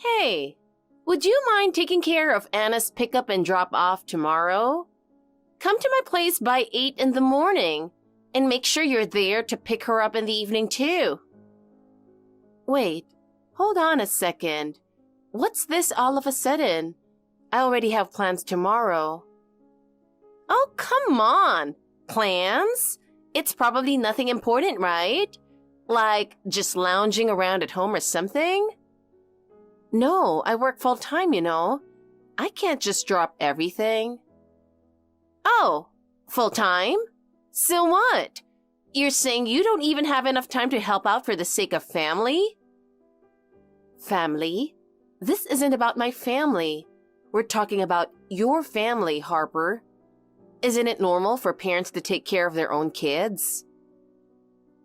Hey, would you mind taking care of Anna's pickup and drop off tomorrow? Come to my place by 8 in the morning and make sure you're there to pick her up in the evening too. Wait, hold on a second. What's this all of a sudden? I already have plans tomorrow. Oh, come on. Plans? It's probably nothing important, right? Like just lounging around at home or something? No, I work full-time, you know. I can't just drop everything. Oh, full-time? So what? You're saying you don't even have enough time to help out for the sake of family? Family? This isn't about my family. We're talking about your family, Harper. Isn't it normal for parents to take care of their own kids?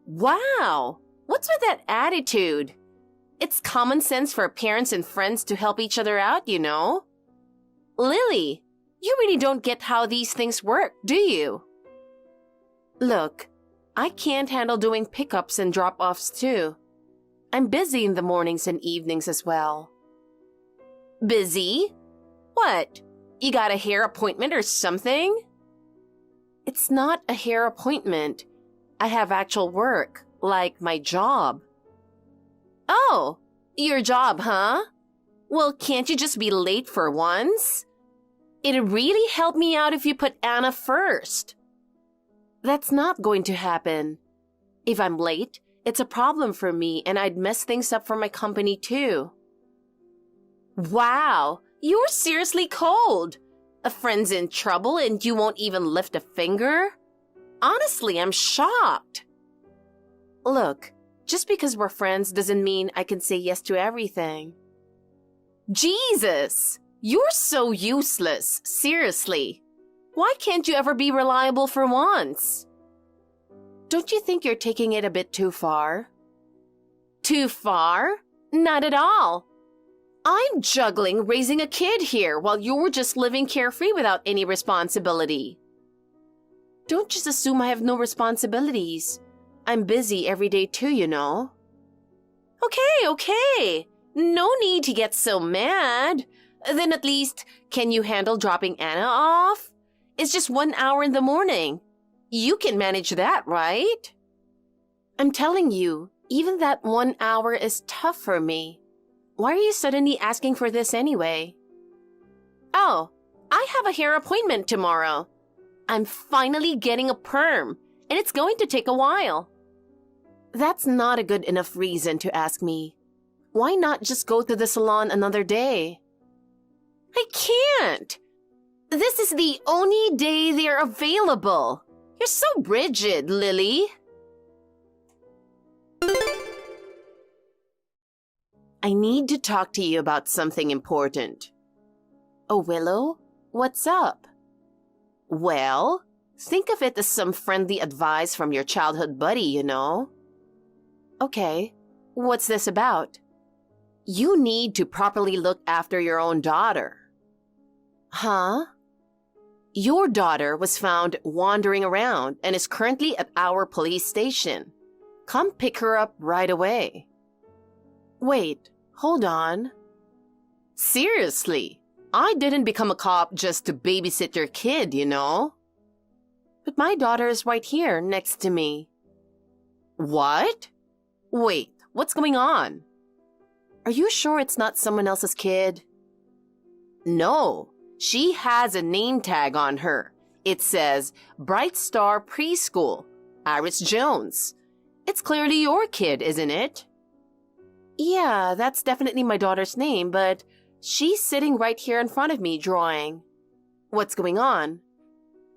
Wow! What's with that attitude? It's common sense for parents and friends to help each other out, you know. Lily, you really don't get how these things work, do you? Look, I can't handle doing pickups and drop-offs too. I'm busy in the mornings and evenings as well. Busy? What? You got a hair appointment or something? It's not a hair appointment. I have actual work, like my job. Oh, your job, huh? Well, can't you just be late for once? It'd really help me out if you put Anna first. That's not going to happen. If I'm late, it's a problem for me and I'd mess things up for my company too. Wow, you're seriously cold. A friend's in trouble and you won't even lift a finger? Honestly, I'm shocked. Look, just because we're friends doesn't mean I can say yes to everything. Jesus! You're so useless, seriously. Why can't you ever be reliable for once? Don't you think you're taking it a bit too far? Too far? Not at all. I'm juggling raising a kid here while you're just living carefree without any responsibility. Don't just assume I have no responsibilities. I'm busy every day too, you know. Okay. No need to get so mad. Then at least, can you handle dropping Anna off? It's just 1 hour in the morning. You can manage that, right? I'm telling you, even that 1 hour is tough for me. Why are you suddenly asking for this anyway? Oh, I have a hair appointment tomorrow. I'm finally getting a perm, and it's going to take a while. That's not a good enough reason to ask me. Why not just go to the salon another day? I can't. This is the only day they're available. You're so rigid, Lily. I need to talk to you about something important. Oh, Willow? What's up? Well, think of it as some friendly advice from your childhood buddy, you know. Okay, what's this about? You need to properly look after your own daughter. Huh? Your daughter was found wandering around and is currently at our police station. Come pick her up right away. Wait, hold on. Seriously, I didn't become a cop just to babysit your kid, you know. But my daughter is right here next to me. What? Wait, what's going on? Are you sure it's not someone else's kid? No, she has a name tag on her. It says Bright Star Preschool, Iris Jones. It's clearly your kid, isn't it? Yeah, that's definitely my daughter's name, but she's sitting right here in front of me drawing. What's going on?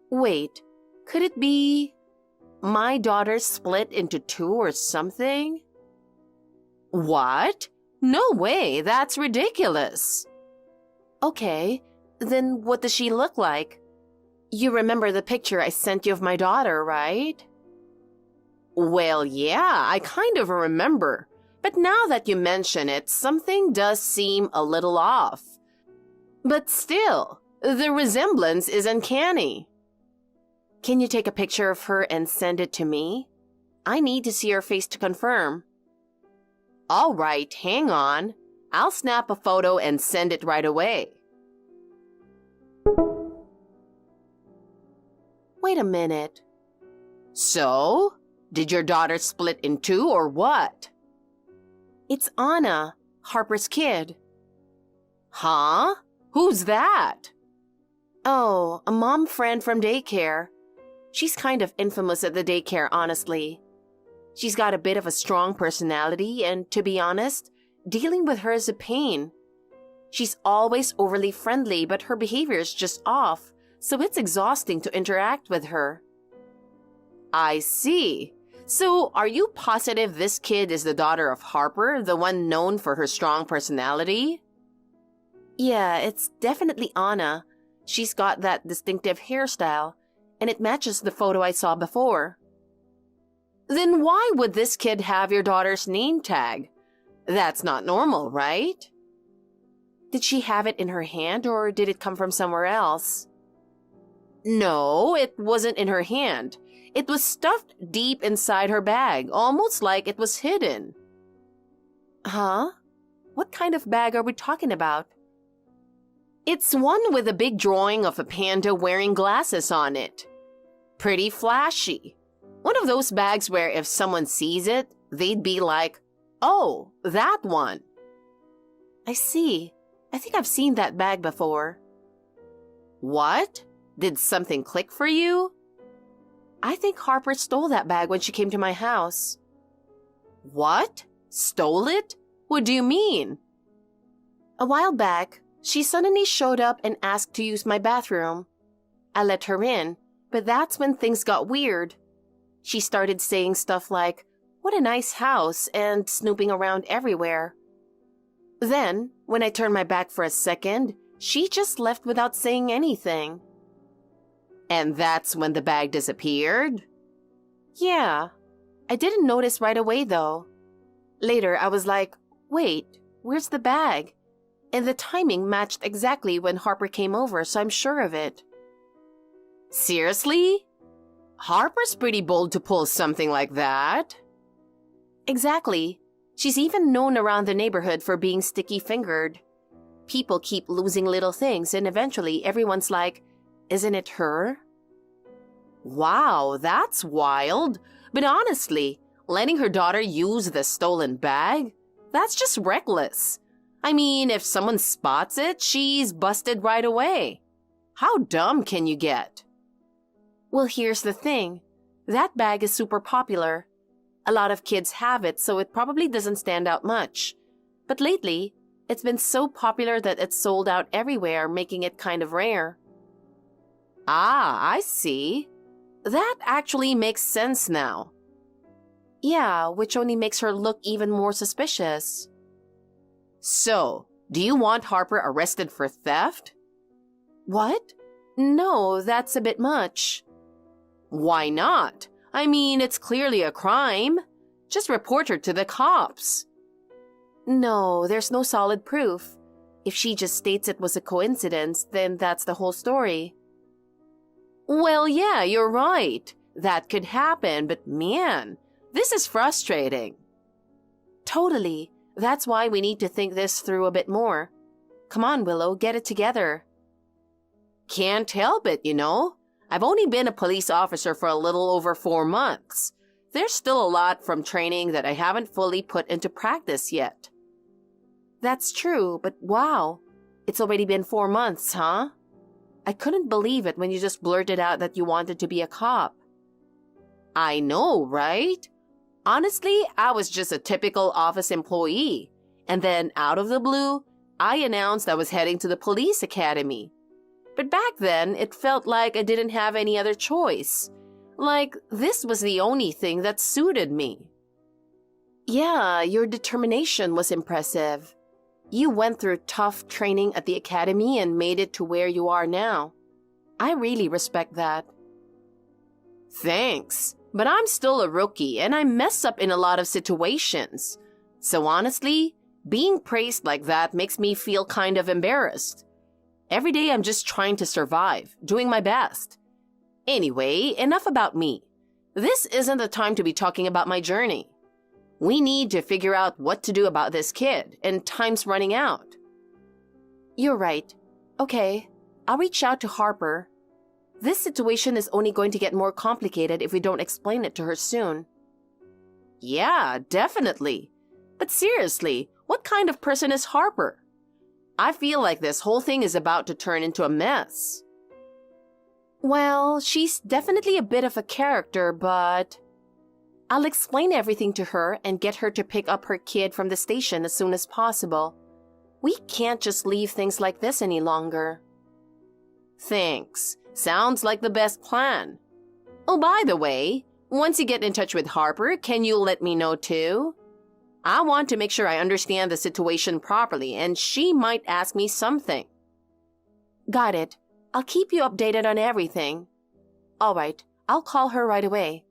Wait, could it be my daughter split into two or something? What? No way, that's ridiculous. Okay, then what does she look like? You remember the picture I sent you of my daughter, right? Well, yeah, I kind of remember. But now that you mention it, something does seem a little off. But still, the resemblance is uncanny. Can you take a picture of her and send it to me? I need to see her face to confirm. All right, hang on. I'll snap a photo and send it right away. Wait a minute. So, did your daughter split in two or what? It's Anna, Harper's kid. Huh? Who's that? Oh, a mom friend from daycare. She's kind of infamous at the daycare, honestly. She's got a bit of a strong personality, and to be honest, dealing with her is a pain. She's always overly friendly, but her behavior is just off, so it's exhausting to interact with her. I see. So, are you positive this kid is the daughter of Harper, the one known for her strong personality? Yeah, it's definitely Anna. She's got that distinctive hairstyle, and it matches the photo I saw before. Then why would this kid have your daughter's name tag? That's not normal, right? Did she have it in her hand, or did it come from somewhere else? No, it wasn't in her hand. It was stuffed deep inside her bag, almost like it was hidden. Huh? What kind of bag are we talking about? It's one with a big drawing of a panda wearing glasses on it. Pretty flashy. One of those bags where if someone sees it, they'd be like, "Oh, that one." I see. I think I've seen that bag before. What? Did something click for you? I think Harper stole that bag when she came to my house. What? Stole it? What do you mean? A while back, she suddenly showed up and asked to use my bathroom. I let her in, but that's when things got weird. She started saying stuff like, "What a nice house," and snooping around everywhere. Then, when I turned my back for a second, she just left without saying anything. And that's when the bag disappeared? Yeah. I didn't notice right away, though. Later, I was like, wait, where's the bag? And the timing matched exactly when Harper came over, so I'm sure of it. Seriously? Harper's pretty bold to pull something like that. Exactly. She's even known around the neighborhood for being sticky-fingered. People keep losing little things, and eventually everyone's like, "Isn't it her?" Wow, that's wild. But honestly, letting her daughter use the stolen bag? That's just reckless. I mean, if someone spots it, she's busted right away. How dumb can you get? Well, here's the thing. That bag is super popular. A lot of kids have it, so it probably doesn't stand out much. But lately, it's been so popular that it's sold out everywhere, making it kind of rare. Ah, I see. That actually makes sense now. Yeah, which only makes her look even more suspicious. So, do you want Harper arrested for theft? What? No, that's a bit much. Why not? I mean, it's clearly a crime. Just report her to the cops. No, there's no solid proof. If she just states it was a coincidence, then that's the whole story. Well, yeah, you're right. That could happen, but man, this is frustrating. Totally. That's why we need to think this through a bit more. Come on, Willow, get it together. Can't help it, you know. I've only been a police officer for a little over 4 months. There's still a lot from training that I haven't fully put into practice yet. That's true, but wow. It's already been 4 months, huh? I couldn't believe it when you just blurted out that you wanted to be a cop. I know, right? Honestly, I was just a typical office employee. And then, out of the blue, I announced I was heading to the police academy. But back then, it felt like I didn't have any other choice. Like, this was the only thing that suited me. Yeah, your determination was impressive. You went through tough training at the academy and made it to where you are now. I really respect that. Thanks, but I'm still a rookie and I mess up in a lot of situations. So honestly, being praised like that makes me feel kind of embarrassed. Every day I'm just trying to survive, doing my best. Anyway, enough about me. This isn't the time to be talking about my journey. We need to figure out what to do about this kid, and time's running out. You're right. Okay, I'll reach out to Harper. This situation is only going to get more complicated if we don't explain it to her soon. Yeah, definitely. But seriously, what kind of person is Harper? I feel like this whole thing is about to turn into a mess. Well, she's definitely a bit of a character, but I'll explain everything to her and get her to pick up her kid from the station as soon as possible. We can't just leave things like this any longer. Thanks. Sounds like the best plan. Oh, by the way, once you get in touch with Harper, can you let me know too? I want to make sure I understand the situation properly, and she might ask me something. Got it. I'll keep you updated on everything. All right, I'll call her right away.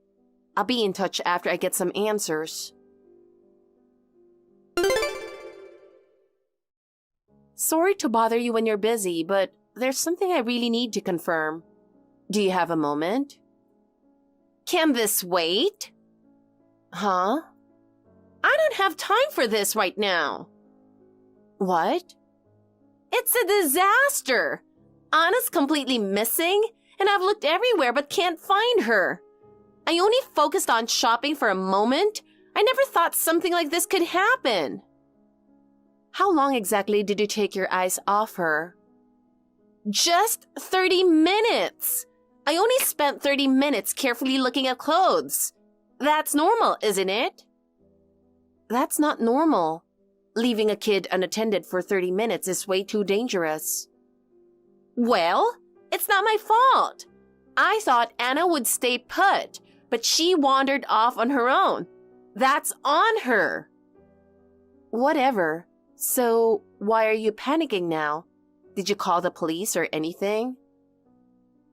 I'll be in touch after I get some answers. Sorry to bother you when you're busy, but there's something I really need to confirm. Do you have a moment? Can this wait? Huh? I don't have time for this right now. What? It's a disaster. Anna's completely missing, and I've looked everywhere but can't find her. I only focused on shopping for a moment. I never thought something like this could happen. How long exactly did you take your eyes off her? Just 30 minutes. I only spent 30 minutes carefully looking at clothes. That's normal, isn't it? That's not normal. Leaving a kid unattended for 30 minutes is way too dangerous. Well, it's not my fault. I thought Anna would stay put, but she wandered off on her own. That's on her. Whatever. So, why are you panicking now? Did you call the police or anything?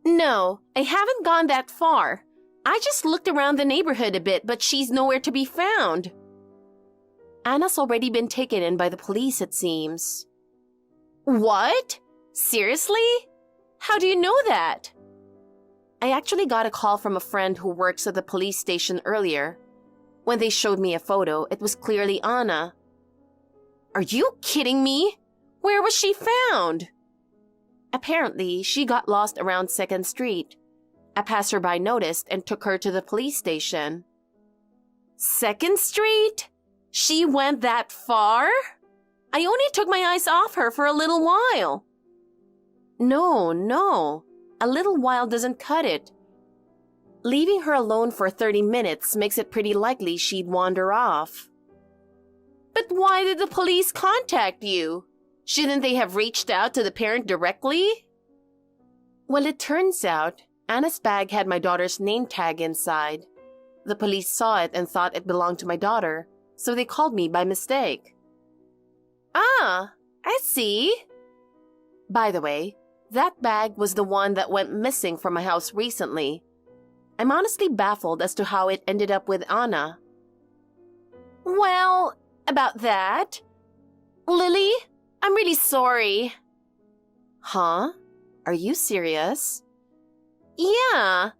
No, I haven't gone that far. I just looked around the neighborhood a bit, but she's nowhere to be found. Anna's already been taken in by the police, it seems. What? Seriously? How do you know that? I actually got a call from a friend who works at the police station earlier. When they showed me a photo, it was clearly Anna. Are you kidding me? Where was she found? Apparently, she got lost around 2nd Street. A passerby noticed and took her to the police station. 2nd Street? She went that far? I only took my eyes off her for a little while. No. A little while doesn't cut it. Leaving her alone for 30 minutes makes it pretty likely she'd wander off. But why did the police contact you? Shouldn't they have reached out to the parent directly? Well, it turns out Anna's bag had my daughter's name tag inside. The police saw it and thought it belonged to my daughter, so they called me by mistake. Ah, I see. By the way, that bag was the one that went missing from my house recently. I'm honestly baffled as to how it ended up with Anna. Well, about that, Lily, I'm really sorry. Huh? Are you serious? Yeah.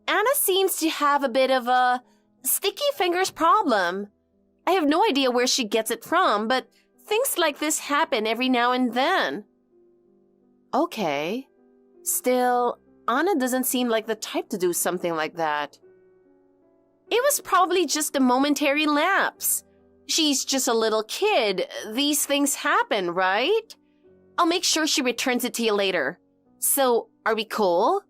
Anna seems to have a bit of a sticky fingers problem. I have no idea where she gets it from, but things like this happen every now and then. Okay. Still, Anna doesn't seem like the type to do something like that. It was probably just a momentary lapse. She's just a little kid. These things happen, right? I'll make sure she returns it to you later. So, are we cool?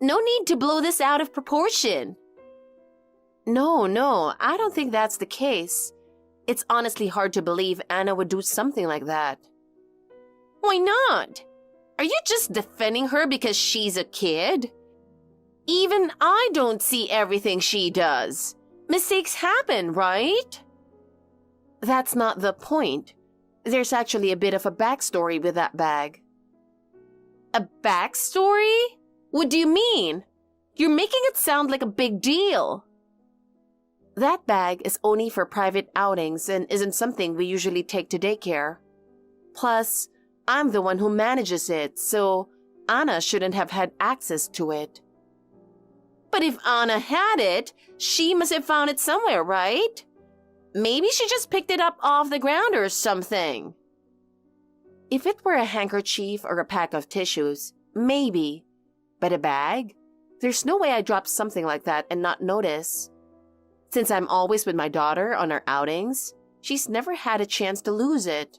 No need to blow this out of proportion. No, I don't think that's the case. It's honestly hard to believe Anna would do something like that. Why not? Are you just defending her because she's a kid? Even I don't see everything she does. Mistakes happen, right? That's not the point. There's actually a bit of a backstory with that bag. A backstory? What do you mean? You're making it sound like a big deal. That bag is only for private outings and isn't something we usually take to daycare. Plus, I'm the one who manages it, so Anna shouldn't have had access to it. But if Anna had it, she must have found it somewhere, right? Maybe she just picked it up off the ground or something. If it were a handkerchief or a pack of tissues, maybe. But a bag? There's no way I dropped something like that and not notice. Since I'm always with my daughter on our outings, she's never had a chance to lose it.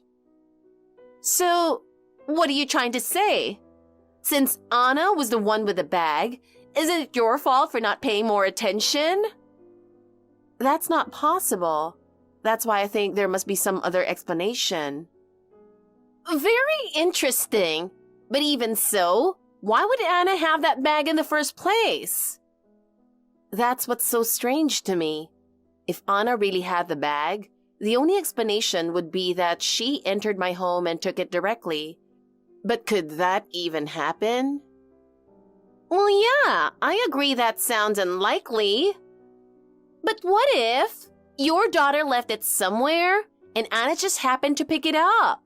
So, what are you trying to say? Since Anna was the one with the bag, is it your fault for not paying more attention? That's not possible. That's why I think there must be some other explanation. Very interesting. But even so, why would Anna have that bag in the first place? That's what's so strange to me. If Anna really had the bag, the only explanation would be that she entered my home and took it directly. But could that even happen? Well, yeah, I agree that sounds unlikely. But what if your daughter left it somewhere and Anna just happened to pick it up?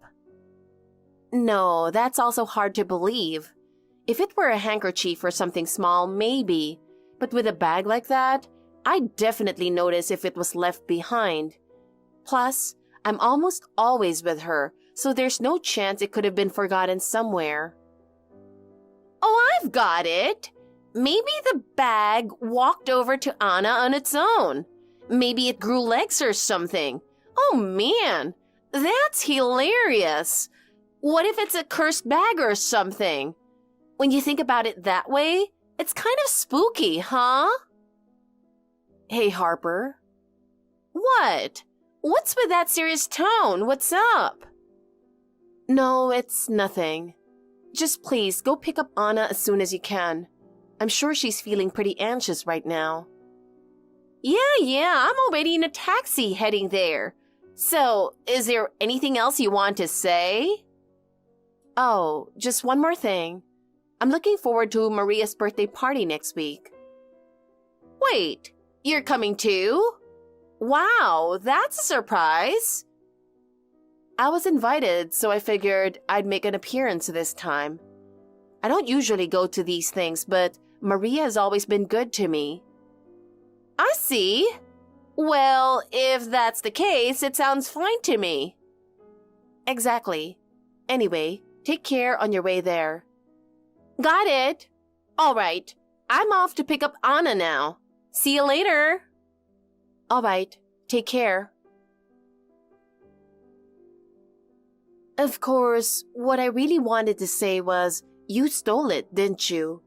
No, that's also hard to believe. If it were a handkerchief or something small, maybe. But with a bag like that, I'd definitely notice if it was left behind. Plus, I'm almost always with her, so there's no chance it could have been forgotten somewhere. Oh, I've got it! Maybe the bag walked over to Anna on its own. Maybe it grew legs or something. Oh man, that's hilarious! What if it's a cursed bag or something? When you think about it that way, it's kind of spooky, huh? Hey, Harper. What? What's with that serious tone? What's up? No, it's nothing. Just please go pick up Anna as soon as you can. I'm sure she's feeling pretty anxious right now. Yeah, I'm already in a taxi heading there. So, is there anything else you want to say? Oh, just one more thing. I'm looking forward to Maria's birthday party next week. Wait, you're coming too? Wow, that's a surprise. I was invited, so I figured I'd make an appearance this time. I don't usually go to these things, but Maria has always been good to me. I see. Well, if that's the case, it sounds fine to me. Exactly. Anyway, take care on your way there. Got it. All right. I'm off to pick up Anna now. See you later. All right. Take care. Of course, what I really wanted to say was, you stole it, didn't you?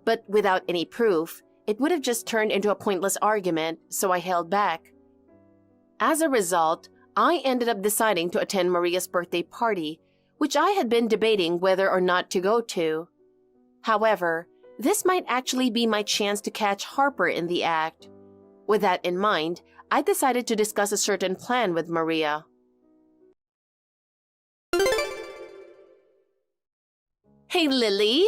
But without any proof, it would have just turned into a pointless argument, so I held back. As a result, I ended up deciding to attend Maria's birthday party, which I had been debating whether or not to go to. However, this might actually be my chance to catch Harper in the act. With that in mind, I decided to discuss a certain plan with Maria. Hey, Lily,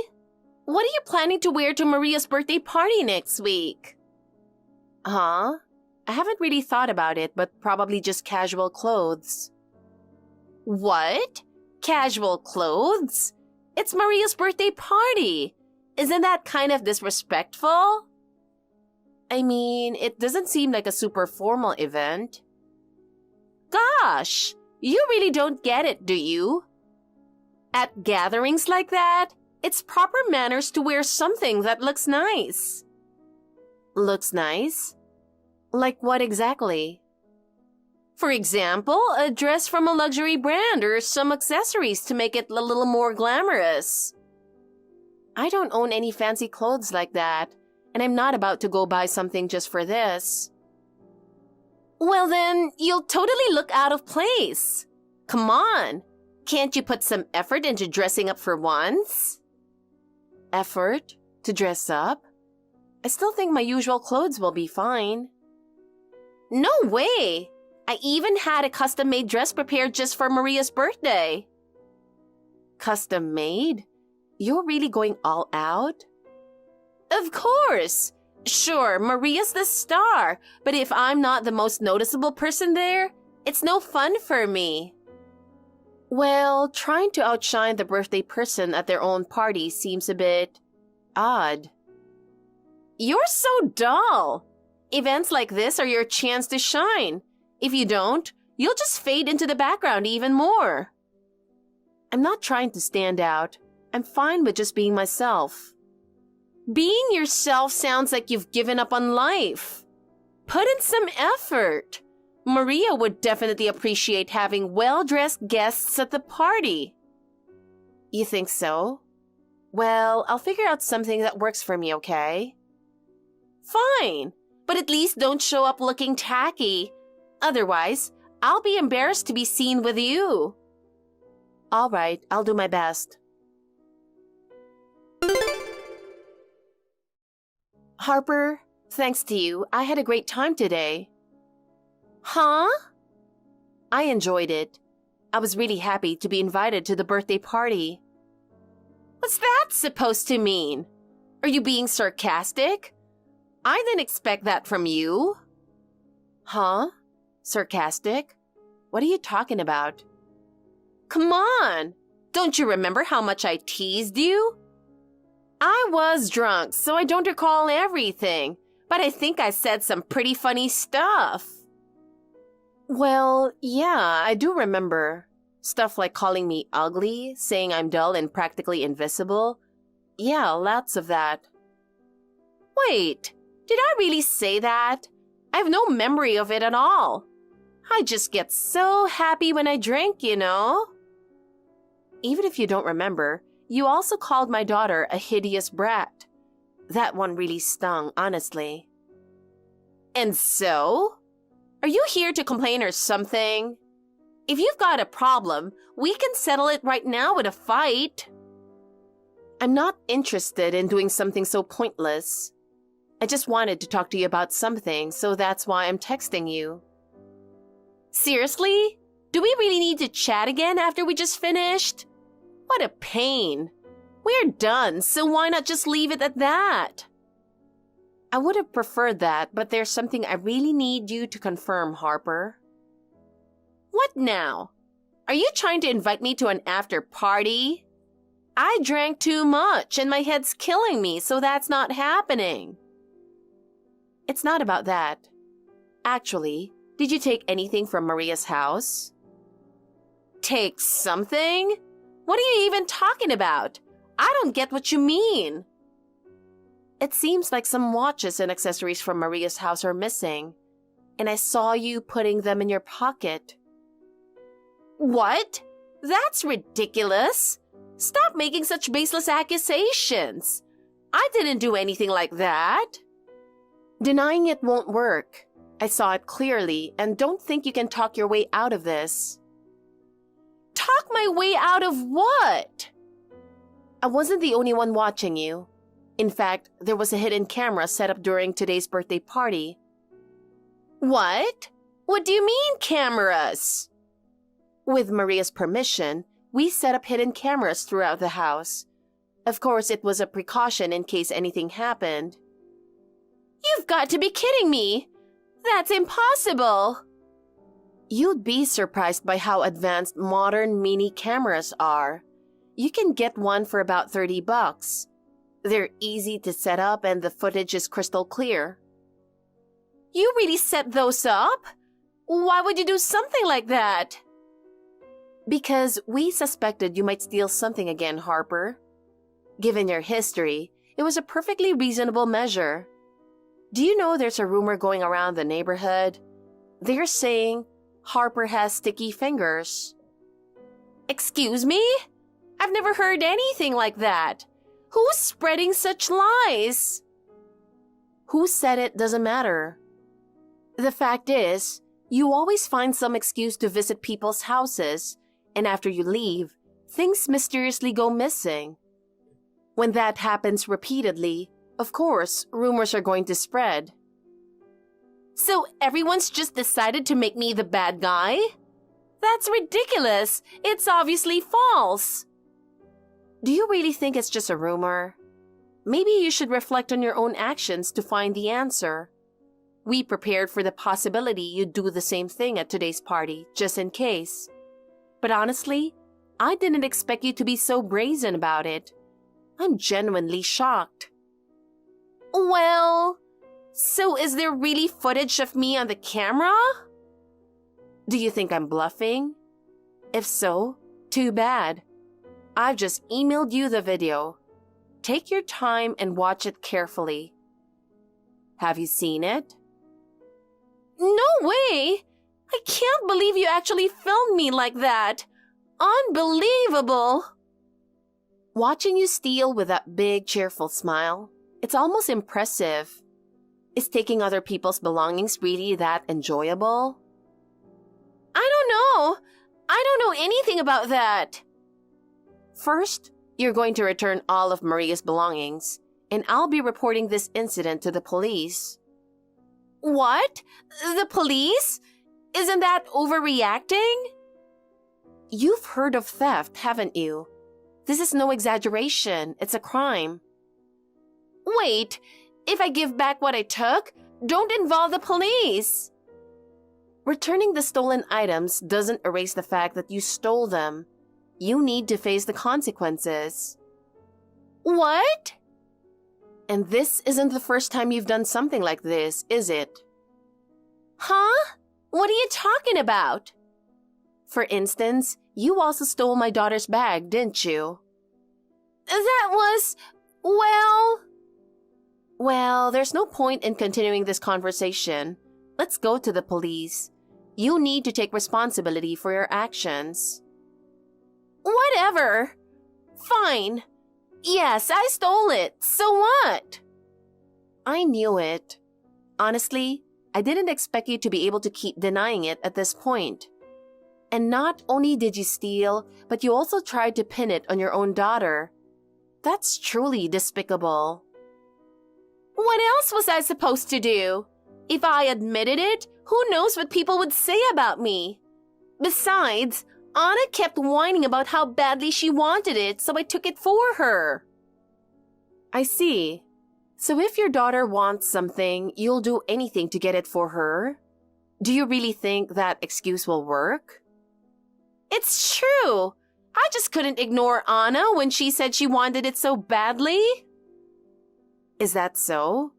what are you planning to wear to Maria's birthday party next week? Huh? I haven't really thought about it, but probably just casual clothes. What? Casual clothes? It's Maria's birthday party. Isn't that kind of disrespectful? I mean, it doesn't seem like a super formal event. Gosh, you really don't get it, do you? At gatherings like that, it's proper manners to wear something that looks nice. Looks nice? Like what exactly? For example, a dress from a luxury brand or some accessories to make it a little more glamorous. I don't own any fancy clothes like that, and I'm not about to go buy something just for this. Well then, you'll totally look out of place. Come on, can't you put some effort into dressing up for once? Effort? To dress up? I still think my usual clothes will be fine. No way! I even had a custom-made dress prepared just for Maria's birthday. Custom-made? You're really going all out? Of course! Sure, Maria's the star, but if I'm not the most noticeable person there, it's no fun for me. Well, trying to outshine the birthday person at their own party seems a bit odd. You're so dull! Events like this are your chance to shine. If you don't, you'll just fade into the background even more. I'm not trying to stand out. I'm fine with just being myself. Being yourself sounds like you've given up on life. Put in some effort. Maria would definitely appreciate having well-dressed guests at the party. You think so? Well, I'll figure out something that works for me, okay? Fine, but at least don't show up looking tacky. Otherwise, I'll be embarrassed to be seen with you. All right, I'll do my best. Harper, thanks to you, I had a great time today. Huh? I enjoyed it. I was really happy to be invited to the birthday party. What's that supposed to mean? Are you being sarcastic? I didn't expect that from you. Huh? Sarcastic? What are you talking about? Come on! Don't you remember how much I teased you? I was drunk, so I don't recall everything, but I think I said some pretty funny stuff. Well, yeah, I do remember. Stuff like calling me ugly, saying I'm dull and practically invisible. Yeah, lots of that. Wait, did I really say that? I have no memory of it at all. I just get so happy when I drink, you know? Even if you don't remember, you also called my daughter a hideous brat. That one really stung, honestly. And so? Are you here to complain or something? If you've got a problem, we can settle it right now with a fight. I'm not interested in doing something so pointless. I just wanted to talk to you about something, so that's why I'm texting you. Seriously? Do we really need to chat again after we just finished? What a pain. We're done, so why not just leave it at that? I would have preferred that, but there's something I really need you to confirm, Harper. What now? Are you trying to invite me to an after party? I drank too much and my head's killing me, so that's not happening. It's not about that. Actually, did you take anything from Maria's house? Take something? What are you even talking about? I don't get what you mean. It seems like some watches and accessories from Maria's house are missing, and I saw you putting them in your pocket. What? That's ridiculous. Stop making such baseless accusations. I didn't do anything like that. Denying it won't work. I saw it clearly and don't think you can talk your way out of this. Talk my way out of what? I wasn't the only one watching you. In fact, there was a hidden camera set up during today's birthday party. What? What do you mean, cameras? With Maria's permission, we set up hidden cameras throughout the house. Of course, it was a precaution in case anything happened. You've got to be kidding me! That's impossible! You'd be surprised by how advanced modern mini cameras are. You can get one for about $30. They're easy to set up and the footage is crystal clear. You really set those up? Why would you do something like that? Because we suspected you might steal something again, Harper. Given your history, it was a perfectly reasonable measure. Do you know there's a rumor going around the neighborhood? They're saying Harper has sticky fingers. Excuse me? I've never heard anything like that. Who's spreading such lies? Who said it doesn't matter. The fact is, you always find some excuse to visit people's houses, and after you leave, things mysteriously go missing. When that happens repeatedly, of course, rumors are going to spread. So everyone's just decided to make me the bad guy? That's ridiculous. It's obviously false. Do you really think it's just a rumor? Maybe you should reflect on your own actions to find the answer. We prepared for the possibility you'd do the same thing at today's party, just in case. But honestly, I didn't expect you to be so brazen about it. I'm genuinely shocked. Well, so is there really footage of me on the camera? Do you think I'm bluffing? If so, too bad. I've just emailed you the video. Take your time and watch it carefully. Have you seen it? No way! I can't believe you actually filmed me like that. Unbelievable! Watching you steal with that big, cheerful smile, it's almost impressive. Is taking other people's belongings really that enjoyable? I don't know. I don't know anything about that. First, you're going to return all of Maria's belongings, and I'll be reporting this incident to the police. What? The police? Isn't that overreacting? You've heard of theft, haven't you? This is no exaggeration. It's a crime. Wait, if I give back what I took, don't involve the police. Returning the stolen items doesn't erase the fact that you stole them. You need to face the consequences. What? And this isn't the first time you've done something like this, is it? Huh? What are you talking about? For instance, you also stole my daughter's bag, didn't you? That was... Well, there's no point in continuing this conversation. Let's go to the police. You need to take responsibility for your actions. Whatever. Fine. Yes, I stole it. So what? I knew it. Honestly, I didn't expect you to be able to keep denying it at this point. And not only did you steal, but you also tried to pin it on your own daughter. That's truly despicable. What else was I supposed to do? If I admitted it, who knows what people would say about me? Besides, Anna kept whining about how badly she wanted it, so I took it for her. I see. So if your daughter wants something, you'll do anything to get it for her? Do you really think that excuse will work? It's true. I just couldn't ignore Anna when she said she wanted it so badly. Is that so?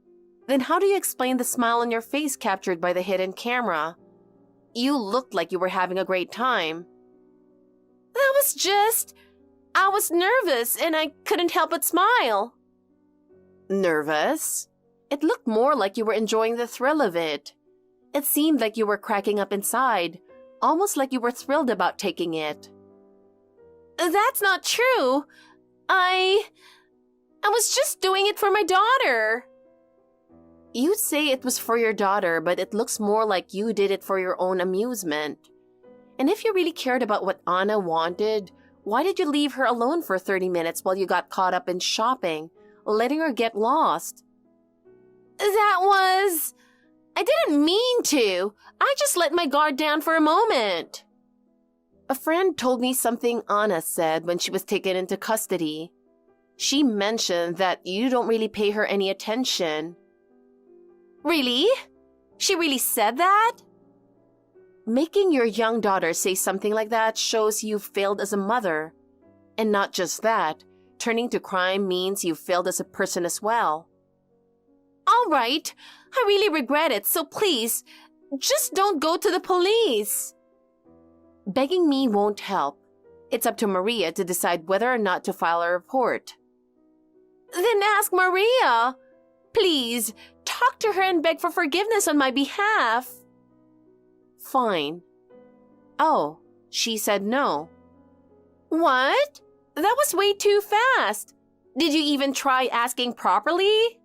Then how do you explain the smile on your face captured by the hidden camera? You looked like you were having a great time. That was just... I was nervous and I couldn't help but smile. Nervous? It looked more like you were enjoying the thrill of it. It seemed like you were cracking up inside, almost like you were thrilled about taking it. That's not true. I was just doing it for my daughter. You'd say it was for your daughter, but it looks more like you did it for your own amusement. And if you really cared about what Anna wanted, why did you leave her alone for 30 minutes while you got caught up in shopping, letting her get lost? I didn't mean to. I just let my guard down for a moment. A friend told me something Anna said when she was taken into custody. She mentioned that you don't really pay her any attention. Really? She really said that? Making your young daughter say something like that shows you've failed as a mother. And not just that, turning to crime means you've failed as a person as well. All right, I really regret it, so please, just don't go to the police. Begging me won't help. It's up to Maria to decide whether or not to file a report. Then ask Maria. Please, talk to her and beg for forgiveness on my behalf. Fine. Oh, she said no. What? That was way too fast. Did you even try asking properly?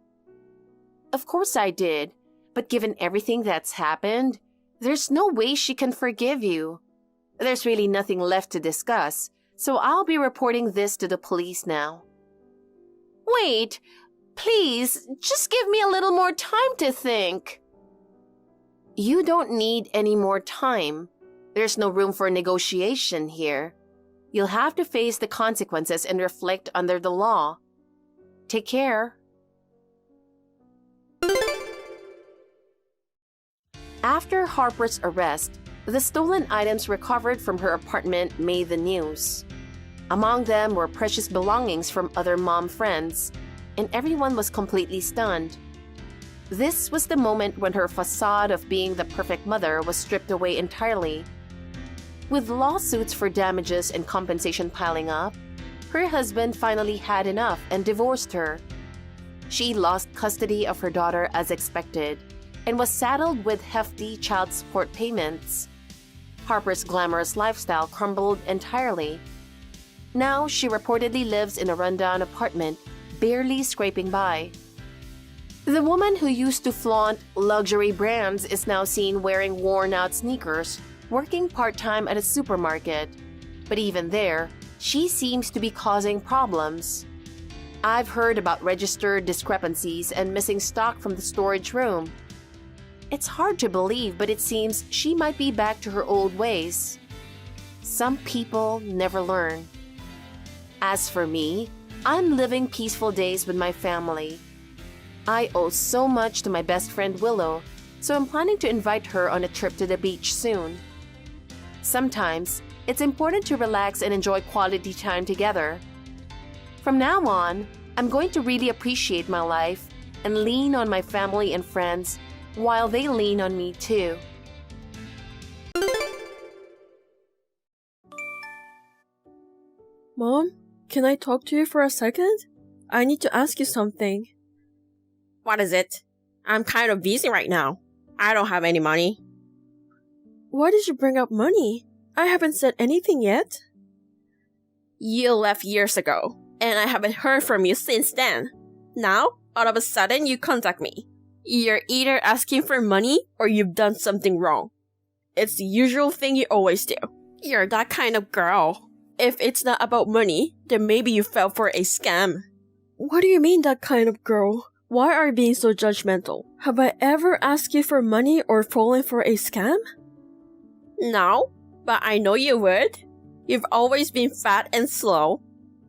Of course I did, but given everything that's happened, there's no way she can forgive you. There's really nothing left to discuss, so I'll be reporting this to the police now. Wait, please, just give me a little more time to think. You don't need any more time. There's no room for negotiation here. You'll have to face the consequences and reflect under the law. Take care. After Harper's arrest, the stolen items recovered from her apartment made the news. Among them were precious belongings from other mom friends, and everyone was completely stunned. This was the moment when her facade of being the perfect mother was stripped away entirely, With lawsuits for damages and compensation piling up, her husband finally had enough and divorced her. She lost custody of her daughter as expected and was saddled with hefty child support payments. Harper's glamorous lifestyle crumbled entirely. Now she reportedly lives in a rundown apartment, barely scraping by. The woman who used to flaunt luxury brands is now seen wearing worn-out sneakers, working part-time at a supermarket. But even there, she seems to be causing problems. I've heard about registered discrepancies and missing stock from the storage room. It's hard to believe, but it seems she might be back to her old ways. Some people never learn. As for me, I'm living peaceful days with my family. I owe so much to my best friend Willow, so I'm planning to invite her on a trip to the beach soon. Sometimes, it's important to relax and enjoy quality time together. From now on, I'm going to really appreciate my life and lean on my family and friends while they lean on me too. Mom, can I talk to you for a second? I need to ask you something. What is it? I'm kind of busy right now. I don't have any money. Why did you bring up money? I haven't said anything yet. You left years ago, and I haven't heard from you since then. Now, all of a sudden, you contact me. You're either asking for money or you've done something wrong. It's the usual thing you always do. You're that kind of girl. If it's not about money, then maybe you fell for a scam. What do you mean, that kind of girl? Why are you being so judgmental? Have I ever asked you for money or fallen for a scam? No, but I know you would. You've always been fat and slow.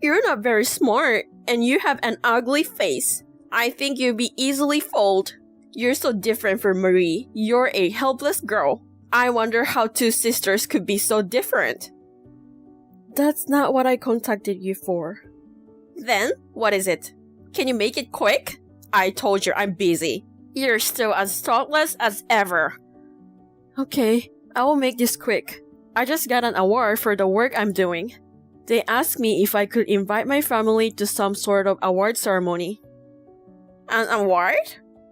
You're not very smart, and you have an ugly face. I think you'd be easily fooled. You're so different from Marie. You're a helpless girl. I wonder how two sisters could be so different. That's not what I contacted you for. Then, what is it? Can you make it quick? I told you I'm busy. You're still as thoughtless as ever. Okay, I will make this quick. I just got an award for the work I'm doing. They asked me if I could invite my family to some sort of award ceremony. An award?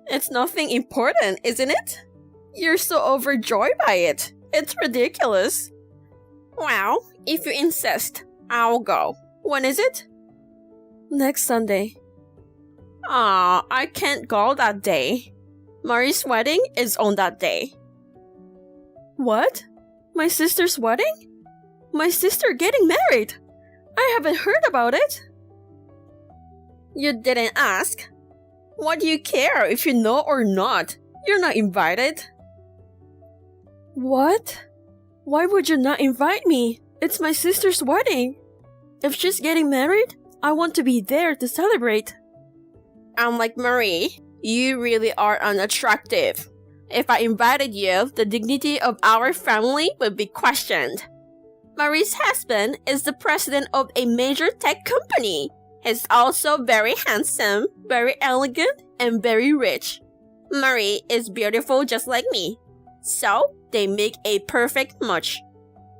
It's nothing important, isn't it? You're so overjoyed by it. It's ridiculous. Well, if you insist, I'll go. When is it? Next Sunday. I can't go that day. Marie's wedding is on that day. What? My sister's wedding? My sister getting married? I haven't heard about it. You didn't ask? What do you care if you know or not? You're not invited. What? Why would you not invite me? It's my sister's wedding. If she's getting married, I want to be there to celebrate. Unlike Marie, you really are unattractive. If I invited you, the dignity of our family would be questioned. Marie's husband is the president of a major tech company. He's also very handsome, very elegant, and very rich. Marie is beautiful just like me. So, they make a perfect match.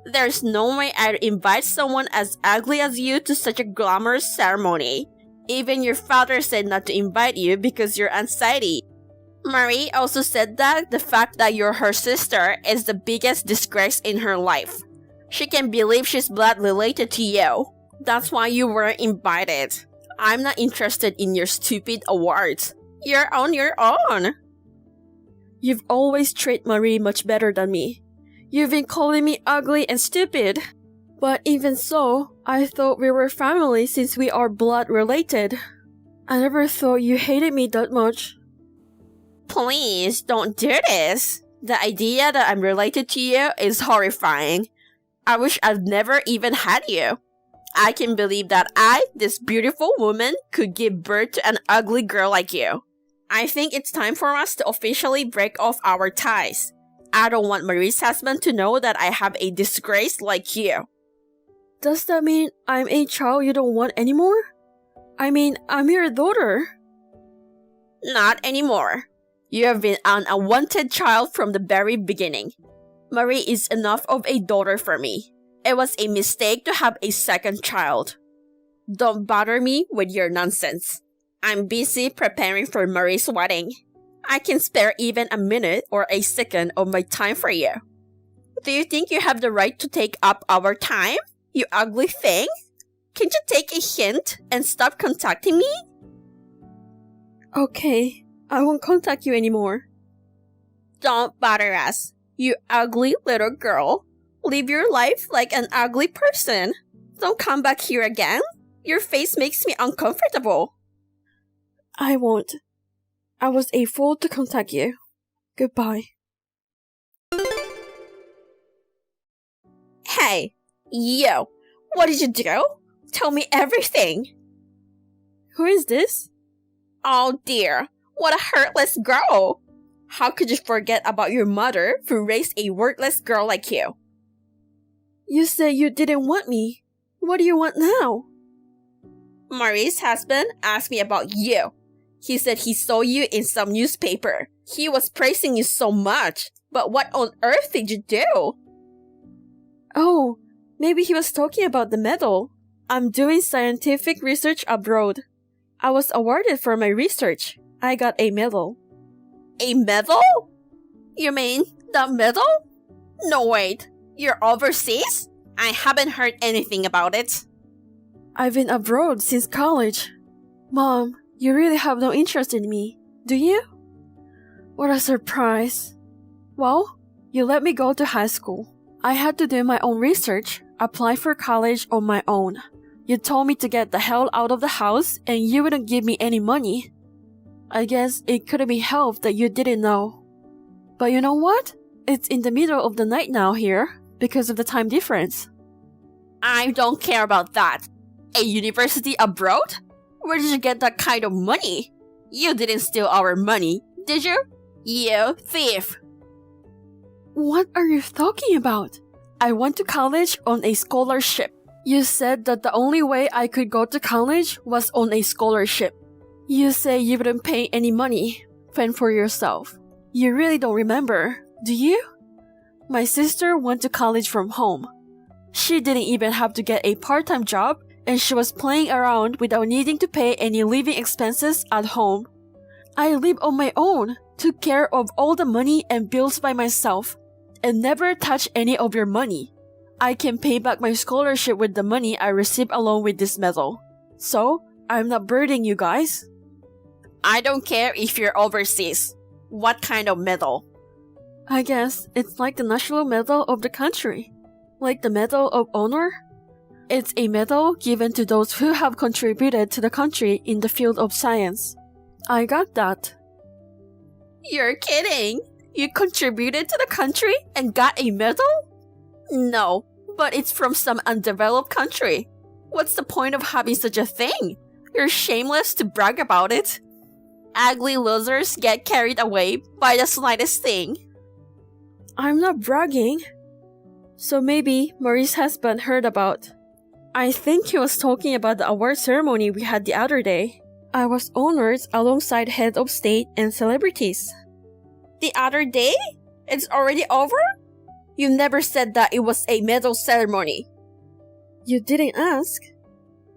There's no way I'd invite someone as ugly as you to such a glamorous ceremony. Even your father said not to invite you because you're unsightly. Marie also said that the fact that you're her sister is the biggest disgrace in her life. She can't believe she's blood related to you. That's why you weren't invited. I'm not interested in your stupid awards. You're on your own. You've always treated Marie much better than me. You've been calling me ugly and stupid. But even so, I thought we were family since we are blood related. I never thought you hated me that much. Please, don't do this. The idea that I'm related to you is horrifying. I wish I'd never even had you. I can believe that I, this beautiful woman, could give birth to an ugly girl like you. I think it's time for us to officially break off our ties. I don't want Marie's husband to know that I have a disgrace like you. Does that mean I'm a child you don't want anymore? I mean, I'm your daughter. Not anymore. You have been an unwanted child from the very beginning. Marie is enough of a daughter for me. It was a mistake to have a second child. Don't bother me with your nonsense. I'm busy preparing for Marie's wedding. I can spare even a minute or a second of my time for you. Do you think you have the right to take up our time, you ugly thing? Can't you take a hint and stop contacting me? Okay, I won't contact you anymore. Don't bother us, you ugly little girl. Live your life like an ugly person. Don't come back here again. Your face makes me uncomfortable. I won't. I was a fool to contact you. Goodbye. Hey, you. What did you do? Tell me everything. Who is this? Oh dear, what a heartless girl. How could you forget about your mother who raised a worthless girl like you? You said you didn't want me. What do you want now? Marie's husband asked me about you. He said he saw you in some newspaper. He was praising you so much. But what on earth did you do? Oh, maybe he was talking about the medal. I'm doing scientific research abroad. I was awarded for my research. I got a medal. A medal? You mean the medal? No, wait. You're overseas? I haven't heard anything about it. I've been abroad since college. Mom, you really have no interest in me, do you? What a surprise. Well, you let me go to high school. I had to do my own research, apply for college on my own. You told me to get the hell out of the house and you wouldn't give me any money. I guess it couldn't be helped that you didn't know. But you know what? It's in the middle of the night now here because of the time difference. I don't care about that. A university abroad? Where did you get that kind of money? You didn't steal our money, did you? You thief! What are you talking about? I went to college on a scholarship. You said that the only way I could go to college was on a scholarship. You say you wouldn't pay any money. Fend for yourself. You really don't remember, do you? My sister went to college from home. She didn't even have to get a part-time job, and she was playing around without needing to pay any living expenses at home. I live on my own, took care of all the money and bills by myself, and never touched any of your money. I can pay back my scholarship with the money I received along with this medal. So, I'm not burdening you guys. I don't care if you're overseas. What kind of medal? I guess it's like the national medal of the country. Like the Medal of Honor. It's a medal given to those who have contributed to the country in the field of science. I got that. You're kidding! You contributed to the country and got a medal? No, but it's from some undeveloped country. What's the point of having such a thing? You're shameless to brag about it. Ugly losers get carried away by the slightest thing. I'm not bragging. So maybe Marie's husband heard about. I think he was talking about the award ceremony we had the other day. I was honored alongside head of state and celebrities. The other day? It's already over? You never said that it was a medal ceremony. You didn't ask.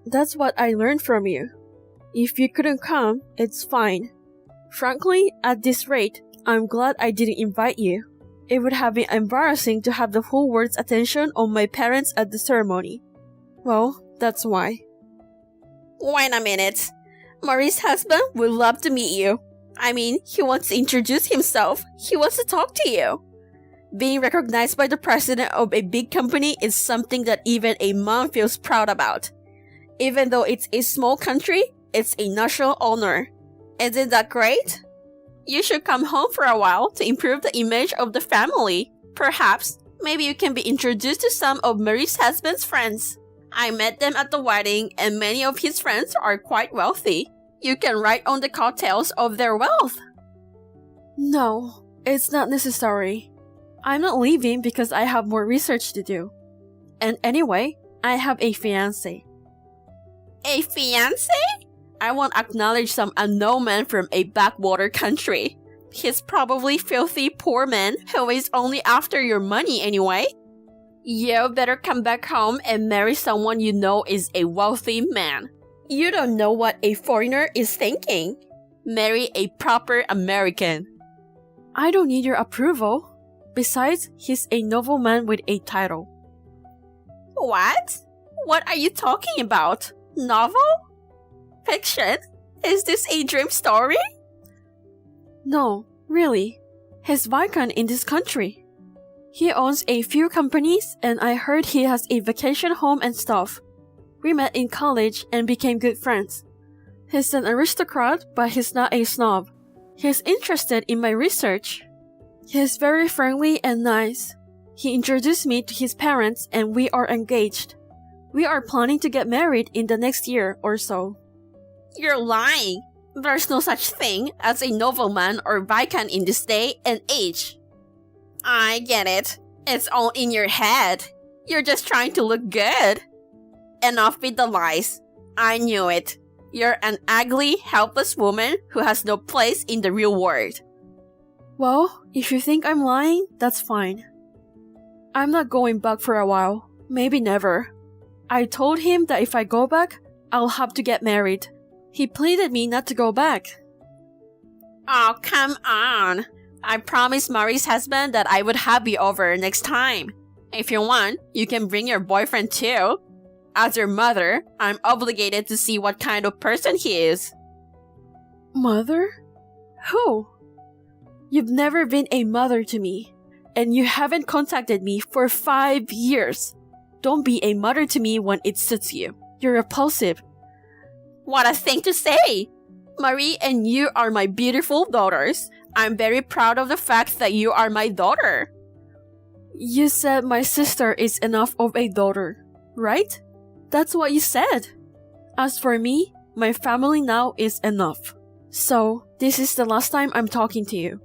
That's what I learned from you. If you couldn't come, it's fine. Frankly, at this rate, I'm glad I didn't invite you. It would have been embarrassing to have the whole world's attention on my parents at the ceremony. Well, that's why. Wait a minute. Marie's husband would love to meet you. I mean, he wants to introduce himself. He wants to talk to you. Being recognized by the president of a big company is something that even a mom feels proud about. Even though it's a small country, it's a national honor. Isn't that great? You should come home for a while to improve the image of the family. Perhaps, maybe you can be introduced to some of Marie's husband's friends. I met them at the wedding and many of his friends are quite wealthy. You can ride on the coattails of their wealth. No, it's not necessary. I'm not leaving because I have more research to do. And anyway, I have a fiancé. A fiancé? I won't acknowledge some unknown man from a backwater country. He's probably filthy poor man who is only after your money anyway. You better come back home and marry someone you know is a wealthy man. You don't know what a foreigner is thinking. Marry a proper American. I don't need your approval. Besides, he's a nobleman with a title. What? What are you talking about? Novel? Fiction? Is this a dream story? No, really. He's Viscount in this country. He owns a few companies and I heard he has a vacation home and stuff. We met in college and became good friends. He's an aristocrat, but he's not a snob. He's interested in my research. He's very friendly and nice. He introduced me to his parents and we are engaged. We are planning to get married in the next year or so. You're lying. There's no such thing as a nobleman or viscount in this day and age. I get it. It's all in your head. You're just trying to look good. Enough with the lies. I knew it. You're an ugly, helpless woman who has no place in the real world. Well, if you think I'm lying, that's fine. I'm not going back for a while. Maybe never. I told him that if I go back, I'll have to get married. He pleaded me not to go back. Oh, come on. I promised Marie's husband that I would have you over next time. If you want, you can bring your boyfriend too. As your mother, I'm obligated to see what kind of person he is. Mother? Who? You've never been a mother to me, and you haven't contacted me for 5 years. Don't be a mother to me when it suits you. You're repulsive. What a thing to say! Marie and you are my beautiful daughters. I'm very proud of the fact that you are my daughter. You said my sister is enough of a daughter, right? That's what you said. As for me, my family now is enough. So, this is the last time I'm talking to you.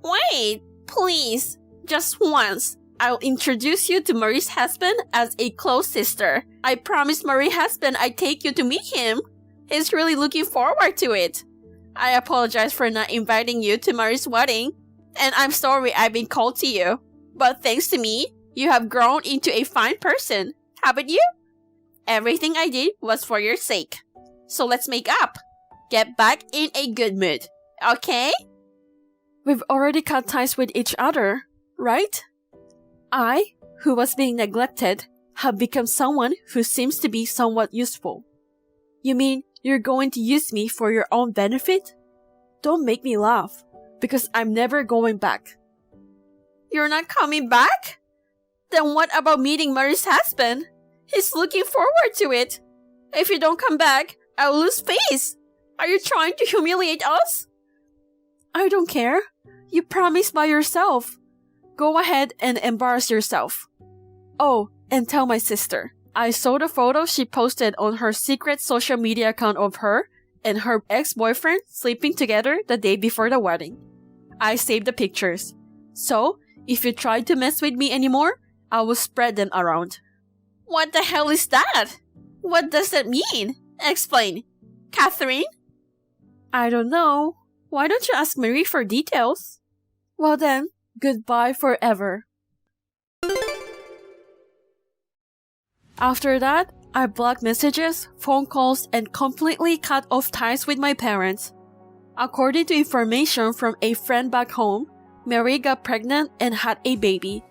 Wait, please, just once. I'll introduce you to Marie's husband as a close sister. I promised Marie's husband I'd take you to meet him. He's really looking forward to it. I apologize for not inviting you to Marie's wedding, and I'm sorry I've been cold to you. But thanks to me, you have grown into a fine person, haven't you? Everything I did was for your sake. So let's make up. Get back in a good mood, okay? We've already cut ties with each other, right? I, who was being neglected, have become someone who seems to be somewhat useful. You mean you're going to use me for your own benefit? Don't make me laugh, because I'm never going back. You're not coming back? Then what about meeting Marie's husband? He's looking forward to it. If you don't come back, I'll lose face. Are you trying to humiliate us? I don't care. You promised by yourself. Go ahead and embarrass yourself. Oh, and tell my sister. I saw the photo she posted on her secret social media account of her and her ex-boyfriend sleeping together the day before the wedding. I saved the pictures. So, if you try to mess with me anymore, I will spread them around. What the hell is that? What does that mean? Explain. Catherine? I don't know. Why don't you ask Marie for details? Well then, goodbye forever. After that, I blocked messages, phone calls, and completely cut off ties with my parents. According to information from a friend back home, Marie got pregnant and had a baby.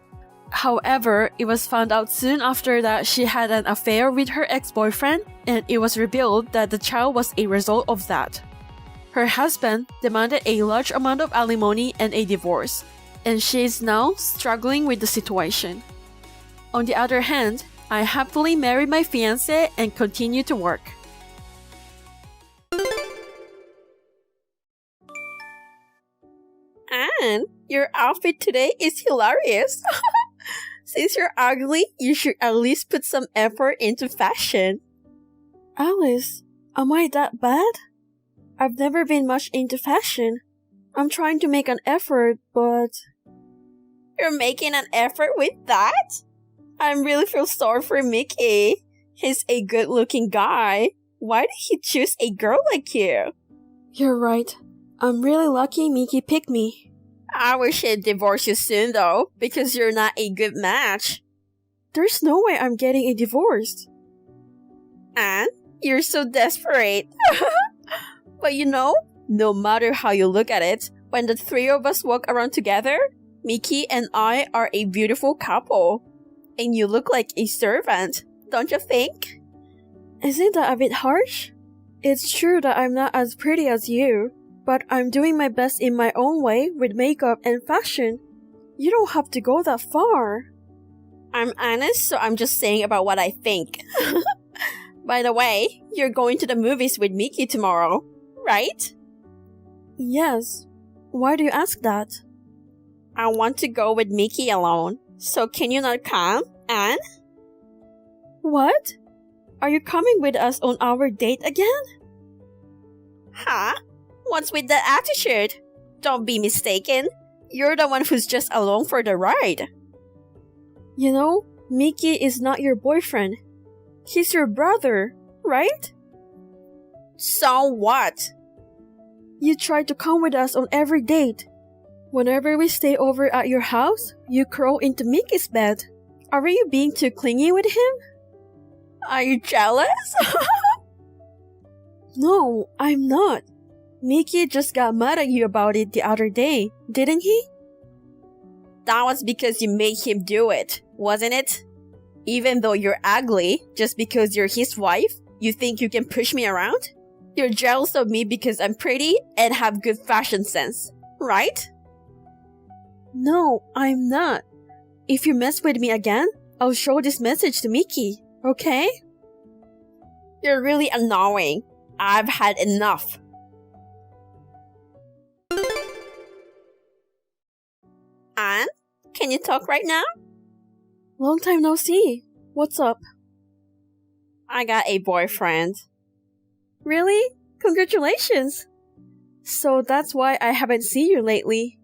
However, it was found out soon after that she had an affair with her ex-boyfriend, and it was revealed that the child was a result of that. Her husband demanded a large amount of alimony and a divorce, and she is now struggling with the situation. On the other hand, I happily married my fiancé and continue to work. Anne, your outfit today is hilarious. Since you're ugly, you should at least put some effort into fashion. Alice, am I that bad? I've never been much into fashion. I'm trying to make an effort, but... You're making an effort with that? I really feel sorry for Mickey. He's a good-looking guy. Why did he choose a girl like you? You're right. I'm really lucky Mickey picked me. I wish he'd divorce you soon though, because you're not a good match. There's no way I'm getting a divorce. And you're so desperate. But you know, no matter how you look at it, when the three of us walk around together, Mickey and I are a beautiful couple. And you look like a servant, don't you think? Isn't that a bit harsh? It's true that I'm not as pretty as you, but I'm doing my best in my own way with makeup and fashion. You don't have to go that far. I'm honest, so I'm just saying about what I think. By the way, you're going to the movies with Mickey tomorrow, right? Yes. Why do you ask that? I want to go with Mickey alone, so can you not come, Anne? What? Are you coming with us on our date again? Huh? What's with that attitude? Don't be mistaken. You're the one who's just along for the ride. You know, Mickey is not your boyfriend. He's your brother, right? So what? You try to come with us on every date. Whenever we stay over at your house, you crawl into Mickey's bed. Are you being too clingy with him? Are you jealous? No, I'm not. Mickey just got mad at you about it the other day, didn't he? That was because you made him do it, wasn't it? Even though you're ugly, just because you're his wife, you think you can push me around? You're jealous of me because I'm pretty and have good fashion sense, right? No, I'm not. If you mess with me again, I'll show this message to Mickey, okay? You're really annoying. I've had enough. Anne, can you talk right now? Long time no see. What's up? I got a boyfriend. Really? Congratulations! So that's why I haven't seen you lately.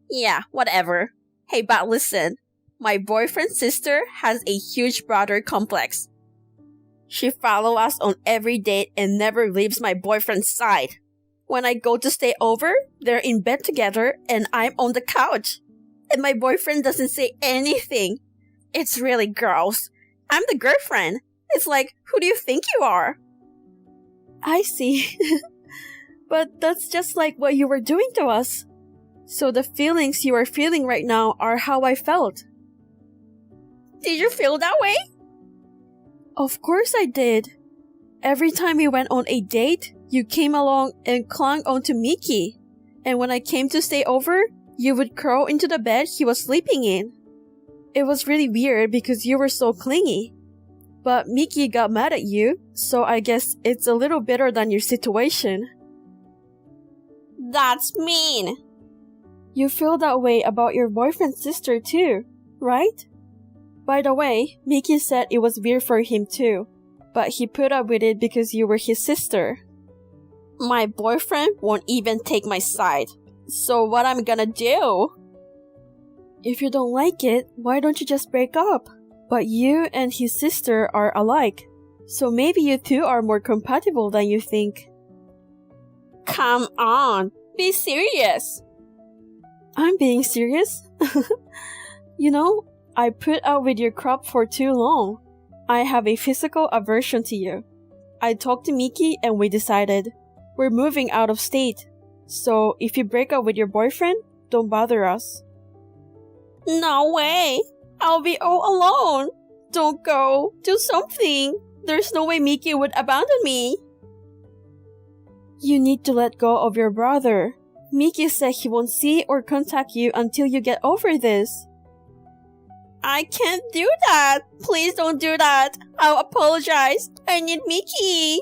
Yeah, whatever. Hey, but listen. My boyfriend's sister has a huge brother complex. She follows us on every date and never leaves my boyfriend's side. When I go to stay over, they're in bed together and I'm on the couch. And my boyfriend doesn't say anything. It's really gross. I'm the girlfriend. It's like, who do you think you are? I see. But that's just like what you were doing to us. So the feelings you are feeling right now are how I felt. Did you feel that way? Of course I did. Every time we went on a date, you came along and clung onto Mickey. And when I came to stay over, you would crawl into the bed he was sleeping in. It was really weird because you were so clingy. But Mickey got mad at you, so I guess it's a little better than your situation. That's mean. You feel that way about your boyfriend's sister too, right? By the way, Mickey said it was weird for him too, but he put up with it because you were his sister. My boyfriend won't even take my side. So what I'm gonna do? If you don't like it, why don't you just break up? But you and his sister are alike, so maybe you two are more compatible than you think. Come on, be serious. I'm being serious. You know, I put up with your crap for too long. I have a physical aversion to you. I talked to Mickey and we decided we're moving out of state. So if you break up with your boyfriend, don't bother us. No way. I'll be all alone. Don't go. Do something. There's no way Mickey would abandon me. You need to let go of your brother. Mickey said he won't see or contact you until you get over this. I can't do that. Please don't do that. I'll apologize. I need Mickey.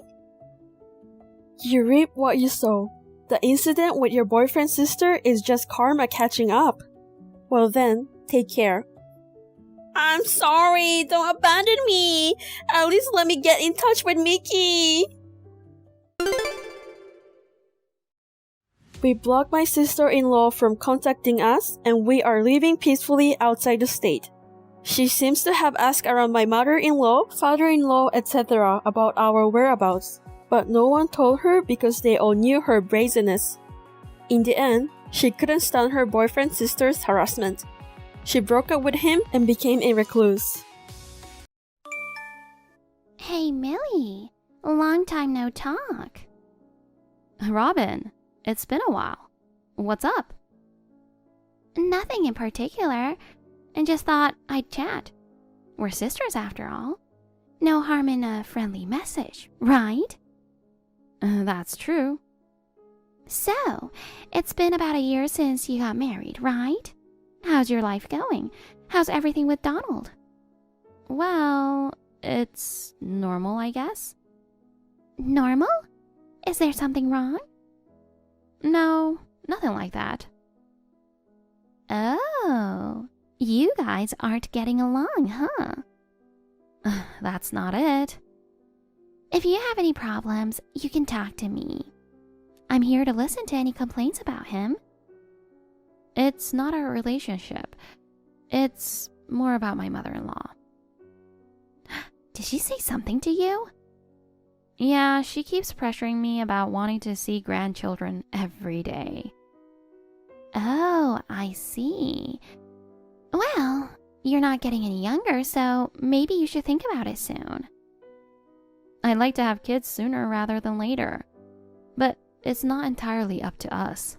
You reap what you sow. The incident with your boyfriend's sister is just karma catching up. Well then, take care. I'm sorry. Don't abandon me. At least let me get in touch with Mickey. We blocked my sister-in-law from contacting us and we are living peacefully outside the state. She seems to have asked around my mother-in-law, father-in-law, etc. about our whereabouts, but no one told her because they all knew her brazenness. In the end, she couldn't stand her boyfriend's sister's harassment. She broke up with him and became a recluse. Hey, Millie. Long time no talk. Robin, it's been a while. What's up? Nothing in particular. I just thought I'd chat. We're sisters after all. No harm in a friendly message, right? That's true. So, it's been about a year since you got married, right? How's your life going? How's everything with Donald? Well, it's normal, I guess. Normal? Is there something wrong? No, nothing like that. Oh, you guys aren't getting along, huh? That's not it. If you have any problems, you can talk to me. I'm here to listen to any complaints about him. It's not our relationship. It's more about my mother-in-law. Did she say something to you? Yeah, she keeps pressuring me about wanting to see grandchildren every day. Oh, I see. Well, you're not getting any younger, so maybe you should think about it soon. I'd like to have kids sooner rather than later, but it's not entirely up to us.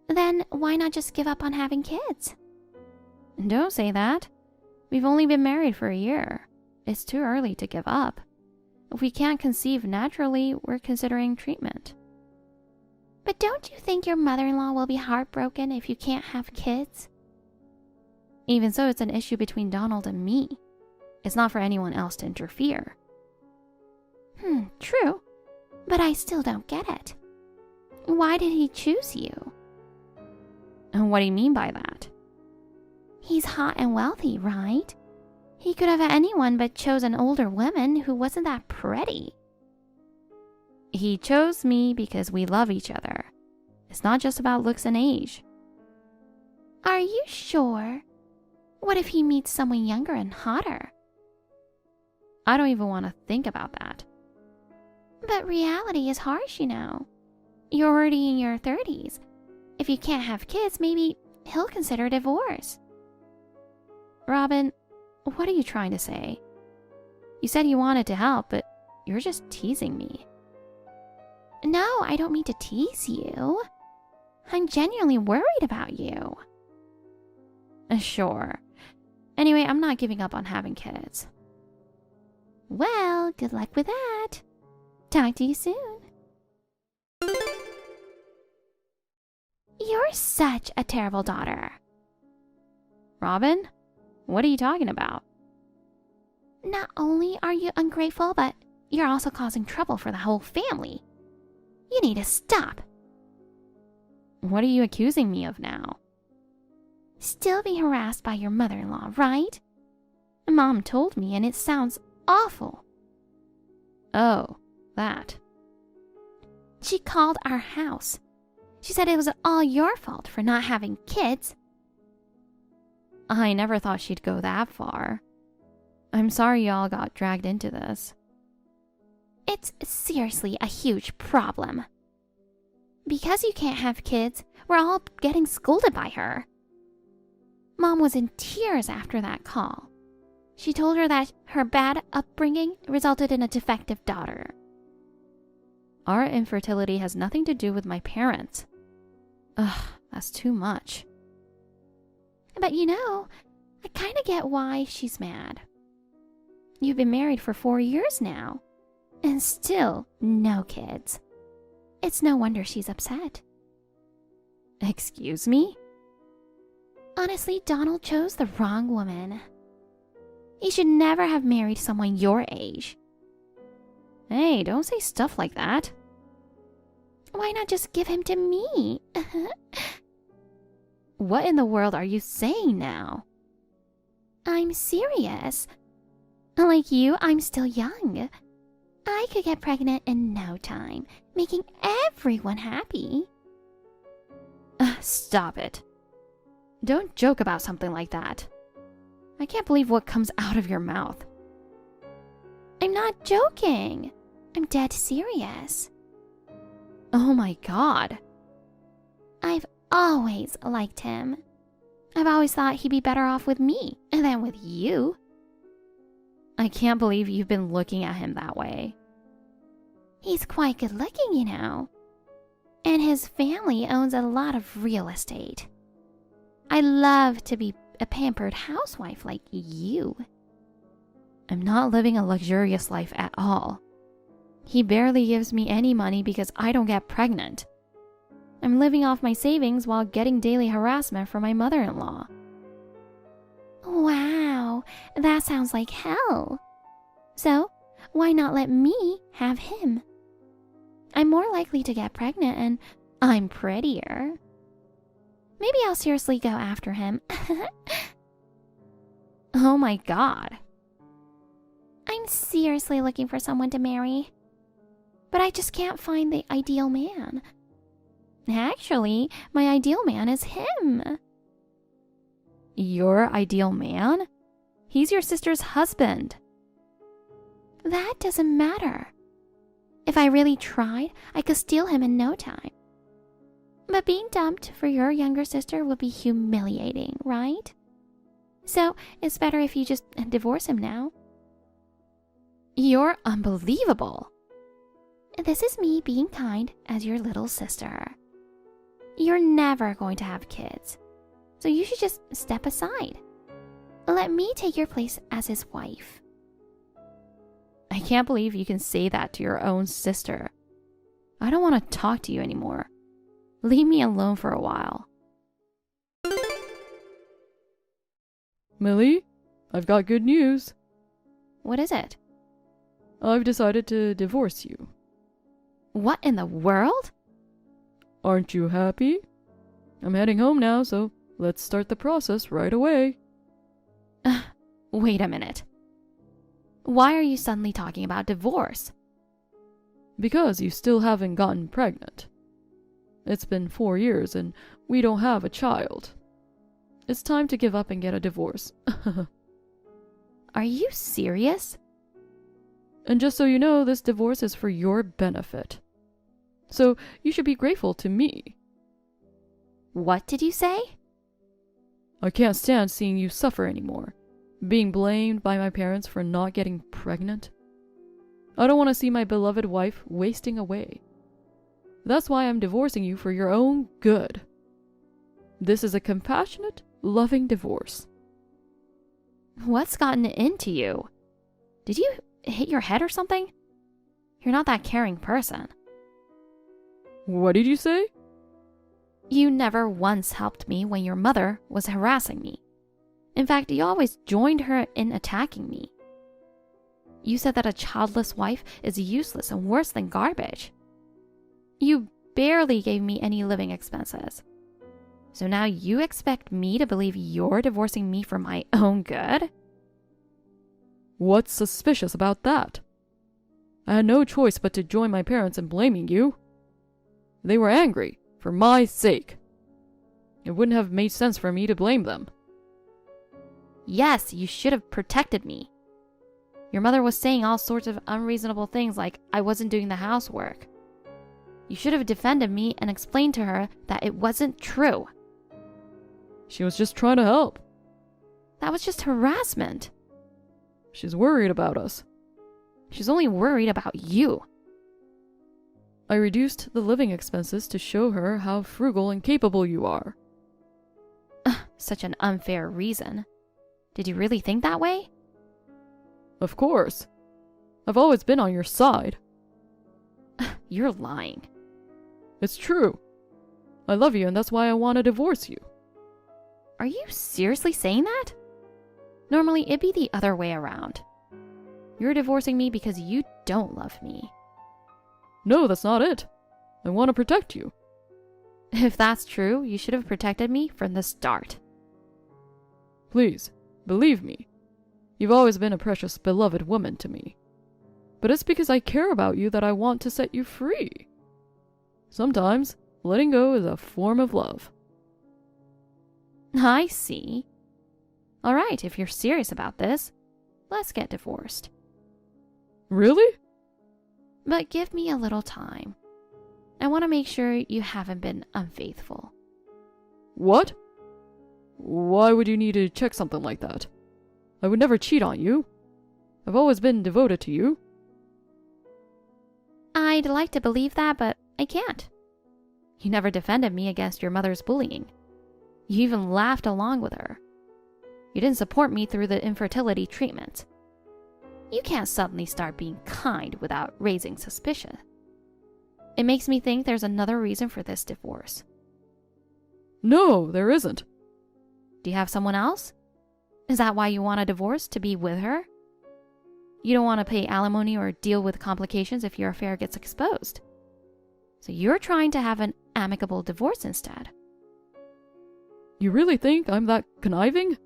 Then why not just give up on having kids? Don't say that. We've only been married for a year. It's too early to give up. If we can't conceive naturally, we're considering treatment. But don't you think your mother-in-law will be heartbroken if you can't have kids? Even so, it's an issue between Donald and me. It's not for anyone else to interfere. True. But I still don't get it. Why did he choose you? And what do you mean by that? He's hot and wealthy, right? He could have anyone but chose an older woman who wasn't that pretty. He chose me because we love each other. It's not just about looks and age. Are you sure? What if he meets someone younger and hotter? I don't even want to think about that. But reality is harsh, you know. You're already in your 30s. If you can't have kids, maybe he'll consider divorce. Robin, what are you trying to say? You said you wanted to help, but you're just teasing me. No, I don't mean to tease you. I'm genuinely worried about you. Sure. Anyway, I'm not giving up on having kids. Well, good luck with that. Talk to you soon. You're such a terrible daughter. Robin, what are you talking about? Not only are you ungrateful, but you're also causing trouble for the whole family. You need to stop. What are you accusing me of now? Still being harassed by your mother-in-law, right? Mom told me and it sounds awful. Oh, that. She called our house. She said it was all your fault for not having kids. I never thought she'd go that far. I'm sorry y'all got dragged into this. It's seriously a huge problem. Because you can't have kids, we're all getting scolded by her. Mom was in tears after that call. She told her that her bad upbringing resulted in a defective daughter. Our infertility has nothing to do with my parents. Ugh, that's too much. But you know, I kind of get why she's mad. You've been married for 4 years now, and still no kids. It's no wonder she's upset. Excuse me? Honestly, Donald chose the wrong woman. He should never have married someone your age. Hey, don't say stuff like that. Why not just give him to me? What in the world are you saying now? I'm serious. Like you, I'm still young. I could get pregnant in no time, making everyone happy. Stop it. Don't joke about something like that. I can't believe what comes out of your mouth. I'm not joking. I'm dead serious. Oh my God. I've always liked him. I've always thought he'd be better off with me than with you. I can't believe you've been looking at him that way. He's quite good looking, you know. And his family owns a lot of real estate. I love to be a pampered housewife like you. I'm not living a luxurious life at all. He barely gives me any money because I don't get pregnant. I'm living off my savings while getting daily harassment from my mother-in-law. Wow, that sounds like hell. So, why not let me have him? I'm more likely to get pregnant and I'm prettier. Maybe I'll seriously go after him. Oh my god. I'm seriously looking for someone to marry. But I just can't find the ideal man. Actually, my ideal man is him. Your ideal man? He's your sister's husband. That doesn't matter. If I really tried, I could steal him in no time. But being dumped for your younger sister would be humiliating, right? So it's better if you just divorce him now. You're unbelievable. This is me being kind as your little sister. You're never going to have kids, so you should just step aside. Let me take your place as his wife. I can't believe you can say that to your own sister. I don't want to talk to you anymore. Leave me alone for a while. Millie, I've got good news. What is it? I've decided to divorce you. What in the world? Aren't you happy? I'm heading home now, so let's start the process right away. Wait a minute. Why are you suddenly talking about divorce? Because you still haven't gotten pregnant. It's been 4 years and we don't have a child. It's time to give up and get a divorce. Are you serious? And just so you know, this divorce is for your benefit. So you should be grateful to me. What did you say? I can't stand seeing you suffer anymore. Being blamed by my parents for not getting pregnant. I don't want to see my beloved wife wasting away. That's why I'm divorcing you for your own good. This is a compassionate, loving divorce. What's gotten into you? Did you hit your head or something? You're not that caring person. What did you say? You never once helped me when your mother was harassing me. In fact, you always joined her in attacking me. You said that a childless wife is useless and worse than garbage. You barely gave me any living expenses. So now you expect me to believe you're divorcing me for my own good? What's suspicious about that? I had no choice but to join my parents in blaming you. They were angry, for my sake. It wouldn't have made sense for me to blame them. Yes, you should have protected me. Your mother was saying all sorts of unreasonable things like I wasn't doing the housework. You should have defended me and explained to her that it wasn't true. She was just trying to help. That was just harassment. She's worried about us. She's only worried about you. I reduced the living expenses to show her how frugal and capable you are. Such an unfair reason. Did you really think that way? Of course. I've always been on your side. You're lying. It's true. I love you and that's why I want to divorce you. Are you seriously saying that? Normally, it'd be the other way around. You're divorcing me because you don't love me. No, that's not it. I want to protect you. If that's true, you should have protected me from the start. Please, believe me. You've always been a precious, beloved woman to me. But it's because I care about you that I want to set you free. Sometimes, letting go is a form of love. I see. All right, if you're serious about this, let's get divorced. Really? But give me a little time. I want to make sure you haven't been unfaithful. What? Why would you need to check something like that? I would never cheat on you. I've always been devoted to you. I'd like to believe that, but I can't. You never defended me against your mother's bullying. You even laughed along with her. You didn't support me through the infertility treatment. You can't suddenly start being kind without raising suspicion. It makes me think there's another reason for this divorce. No, there isn't. Do you have someone else? Is that why you want a divorce, to be with her? You don't want to pay alimony or deal with complications if your affair gets exposed. So you're trying to have an amicable divorce instead. You really think I'm that conniving?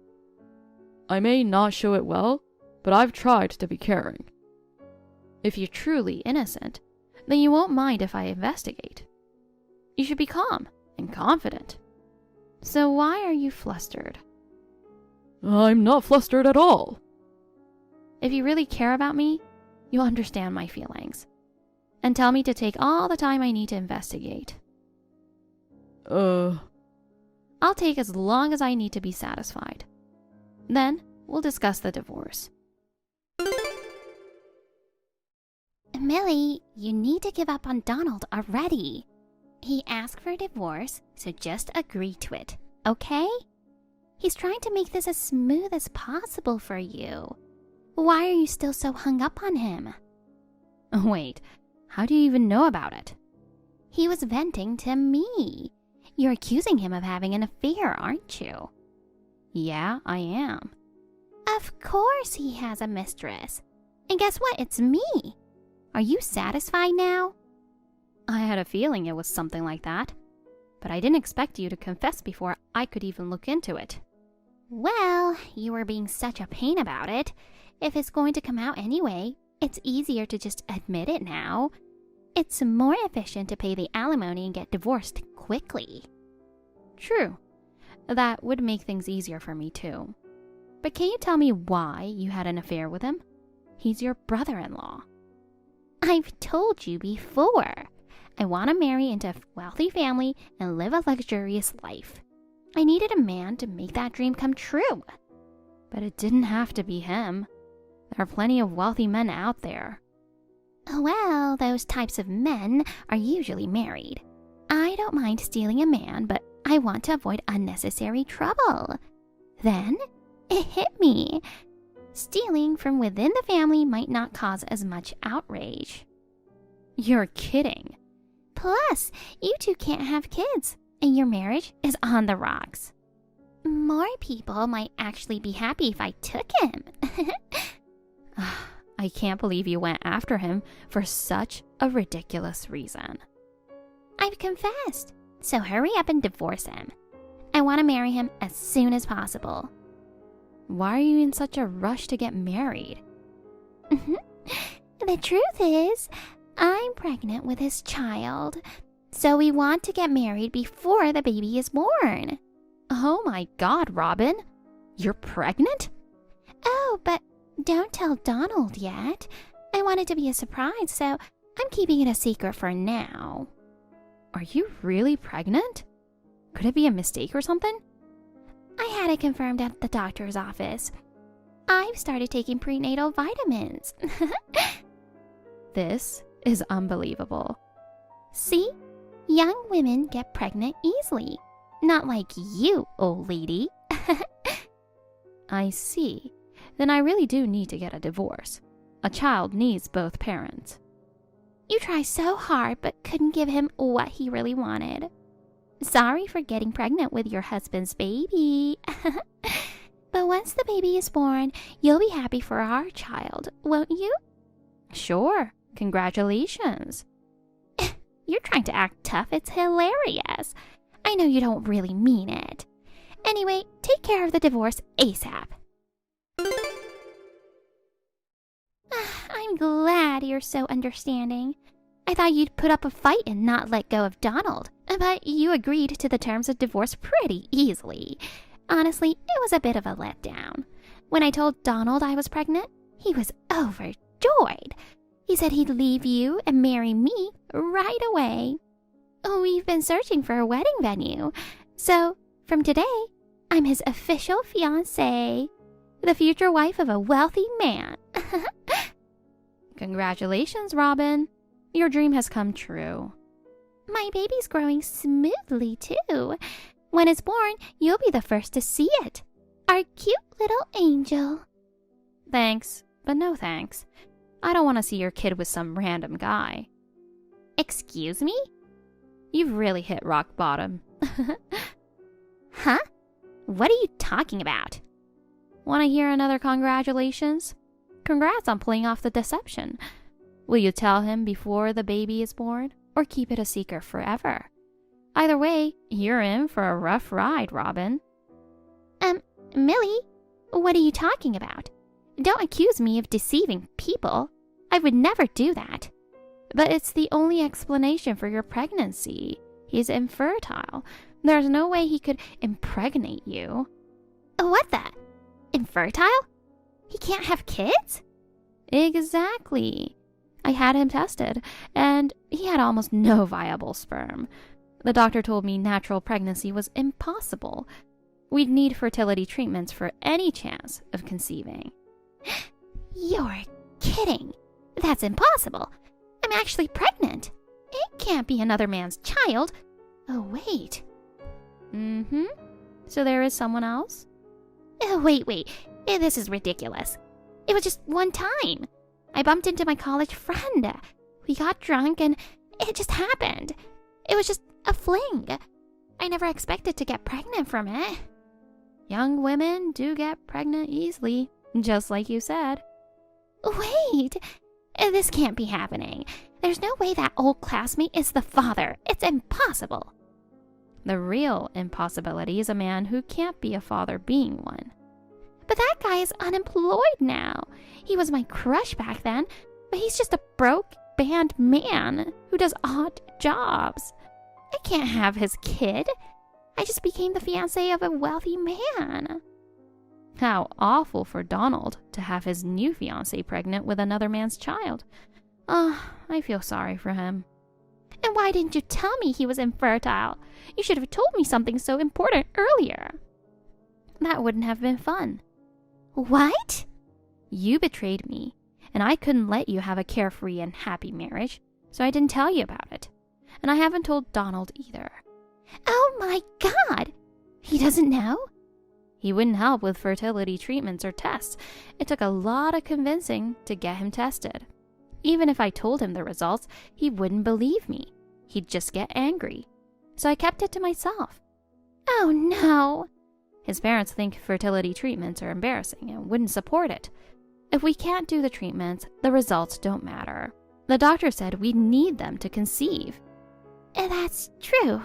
I may not show it well, but I've tried to be caring. If you're truly innocent, then you won't mind if I investigate. You should be calm and confident. So why are you flustered? I'm not flustered at all. If you really care about me, you'll understand my feelings. And tell me to take all the time I need to investigate. I'll take as long as I need to be satisfied. Then we'll discuss the divorce. Millie, you need to give up on Donald already. He asked for a divorce, so just agree to it, okay? He's trying to make this as smooth as possible for you. Why are you still so hung up on him? Wait, how do you even know about it? He was venting to me. You're accusing him of having an affair, aren't you? Yeah, I am. Of course he has a mistress. And guess what? It's me. Are you satisfied now? I had a feeling it was something like that. But I didn't expect you to confess before I could even look into it. Well, you were being such a pain about it. If it's going to come out anyway, it's easier to just admit it now. It's more efficient to pay the alimony and get divorced quickly. True. That would make things easier for me too. But can you tell me why you had an affair with him? He's your brother-in-law. I've told you before. I want to marry into a wealthy family and live a luxurious life. I needed a man to make that dream come true. But it didn't have to be him. There are plenty of wealthy men out there. Well, those types of men are usually married. I don't mind stealing a man, but I want to avoid unnecessary trouble. Then it hit me. Stealing from within the family might not cause as much outrage. You're kidding. Plus, you two can't have kids, and your marriage is on the rocks. More people might actually be happy if I took him. I can't believe you went after him for such a ridiculous reason. I've confessed, so hurry up and divorce him. I want to marry him as soon as possible. Why are you in such a rush to get married? The truth is, I'm pregnant with his child, so we want to get married before the baby is born. Oh my God, Robin! You're pregnant? Oh, but don't tell Donald yet. I want it to be a surprise, so I'm keeping it a secret for now. Are you really pregnant? Could it be a mistake or something? I had it confirmed at the doctor's office. I've started taking prenatal vitamins. This is unbelievable. See? Young women get pregnant easily. Not like you, old lady. I see. Then I really do need to get a divorce. A child needs both parents. You try so hard but couldn't give him what he really wanted. Sorry for getting pregnant with your husband's baby. But once the baby is born, you'll be happy for our child, won't you? Sure. Congratulations. You're trying to act tough. It's hilarious. I know you don't really mean it. Anyway, take care of the divorce ASAP. I'm glad you're so understanding. I thought you'd put up a fight and not let go of Donald, but you agreed to the terms of divorce pretty easily. Honestly, it was a bit of a letdown. When I told Donald I was pregnant, he was overjoyed. He said he'd leave you and marry me right away. We've been searching for a wedding venue, so From today, I'm his official fiancée, the future wife of a wealthy man. Congratulations, Robin. Your dream has come true. My baby's growing smoothly, too. When it's born, you'll be the first to see it. Our cute little angel. Thanks, but no thanks. I don't want to see your kid with some random guy. Excuse me? You've really hit rock bottom. Huh? What are you talking about? Want to hear another congratulations? Congrats on pulling off the deception. Will you tell him before the baby is born, or keep it a secret forever? Either way, you're in for a rough ride, Robin. Millie, what are you talking about? Don't accuse me of deceiving people. I would never do that. But it's the only explanation for your pregnancy. He's infertile. There's no way he could impregnate you. What the? Infertile? He can't have kids? Exactly. I had him tested, and he had almost no viable sperm. The doctor told me natural pregnancy was impossible. We'd need fertility treatments for any chance of conceiving. You're kidding. That's impossible. I'm actually pregnant. It can't be another man's child. Oh, wait. Mm-hmm. So there is someone else? Oh, wait. This is ridiculous. It was just one time. I bumped into my college friend. We got drunk and it just happened. It was just a fling. I never expected to get pregnant from it. Young women do get pregnant easily, just like you said. Wait, this can't be happening. There's no way that old classmate is the father. It's impossible. The real impossibility is a man who can't be a father being one. But that guy is unemployed now. He was my crush back then, but he's just a broke band man who does odd jobs. I can't have his kid. I just became the fiancée of a wealthy man. How awful for Donald to have his new fiancée pregnant with another man's child. I feel sorry for him. And why didn't you tell me he was infertile? You should have told me something so important earlier. That wouldn't have been fun. What? You betrayed me, and I couldn't let you have a carefree and happy marriage, so I didn't tell you about it. And I haven't told Donald either. Oh my God! He doesn't know? He wouldn't help with fertility treatments or tests. It took a lot of convincing to get him tested. Even if I told him the results, he wouldn't believe me. He'd just get angry. So I kept it to myself. Oh no! His parents think fertility treatments are embarrassing and wouldn't support it. If we can't do the treatments, the results don't matter. The doctor said we'd need them to conceive. That's true.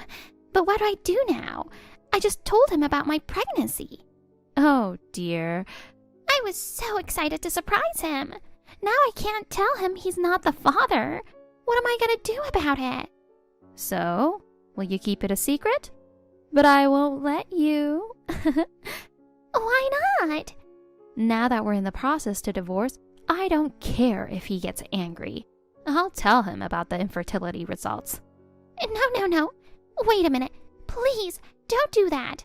But what do I do now? I just told him about my pregnancy. Oh dear. I was so excited to surprise him. Now I can't tell him he's not the father. What am I going to do about it? So, will you keep it a secret? But I won't let you. Why not? Now that we're in the process to divorce, I don't care if he gets angry. I'll tell him about the infertility results. No. Wait a minute. Please, don't do that.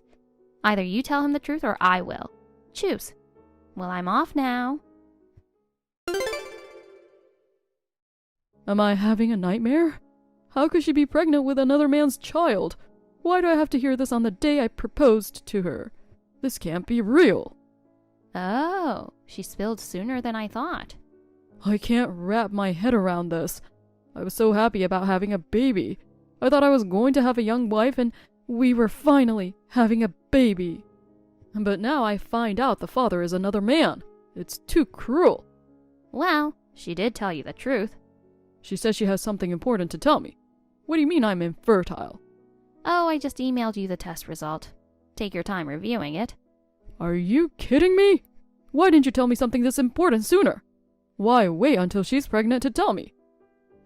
Either you tell him the truth or I will. Choose. Well, I'm off now. Am I having a nightmare? How could she be pregnant with another man's child? Why do I have to hear this on the day I proposed to her? This can't be real. Oh, she spilled sooner than I thought. I can't wrap my head around this. I was so happy about having a baby. I thought I was going to have a young wife and we were finally having a baby. But now I find out the father is another man. It's too cruel. Well, she did tell you the truth. She says she has something important to tell me. What do you mean I'm infertile? Oh, I just emailed you the test result. Take your time reviewing it. Are you kidding me? Why didn't you tell me something this important sooner? Why wait until she's pregnant to tell me?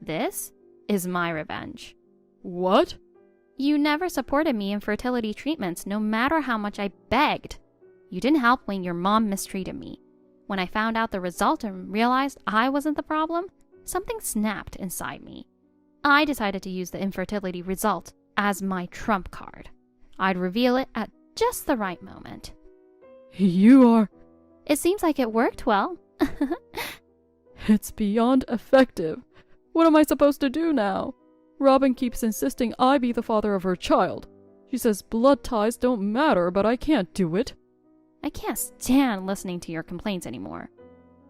This is my revenge. What? You never supported me in fertility treatments no matter how much I begged. You didn't help when your mom mistreated me. When I found out the result and realized I wasn't the problem, something snapped inside me. I decided to use the infertility result as my trump card. I'd reveal it at just the right moment. You are... It seems like it worked well. It's beyond effective. What am I supposed to do now? Robin keeps insisting I be the father of her child. She says blood ties don't matter, but I can't do it. I can't stand listening to your complaints anymore.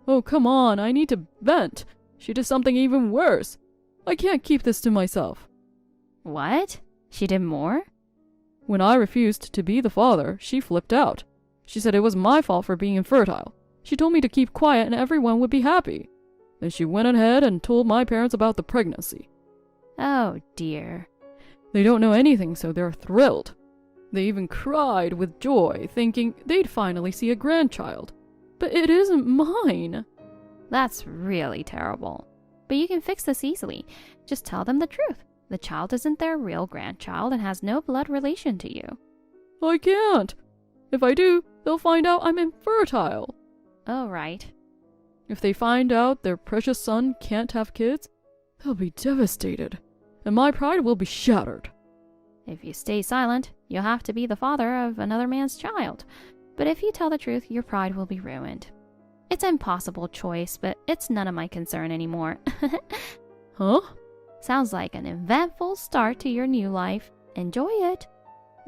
Oh, come on, I need to vent. She did something even worse. I can't keep this to myself. What? She did more? When I refused to be the father, she flipped out. She said it was my fault for being infertile. She told me to keep quiet and everyone would be happy. Then she went ahead and told my parents about the pregnancy. Oh, dear. They don't know anything, so they're thrilled. They even cried with joy, thinking they'd finally see a grandchild. But it isn't mine. That's really terrible. But you can fix this easily. Just tell them the truth. The child isn't their real grandchild and has no blood relation to you. I can't. If I do, they'll find out I'm infertile. Oh, right. If they find out their precious son can't have kids, they'll be devastated, and my pride will be shattered. If you stay silent, you'll have to be the father of another man's child. But if you tell the truth, your pride will be ruined. It's an impossible choice, but it's none of my concern anymore. Huh? Sounds like an eventful start to your new life. Enjoy it.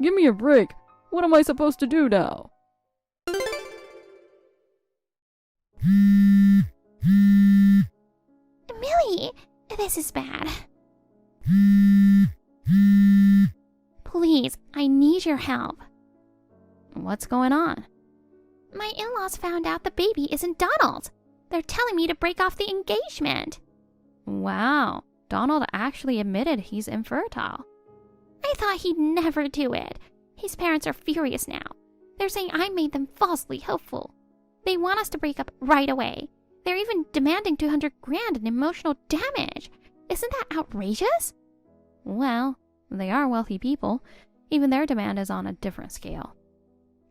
Give me a break. What am I supposed to do now? Millie, this is bad. Please, I need your help. What's going on? My in-laws found out the baby isn't Donald's. They're telling me to break off the engagement. Wow, Donald actually admitted he's infertile. I thought he'd never do it. His parents are furious now. They're saying I made them falsely hopeful. They want us to break up right away. They're even demanding $200,000 in emotional damage. Isn't that outrageous? Well, they are wealthy people. Even their demand is on a different scale.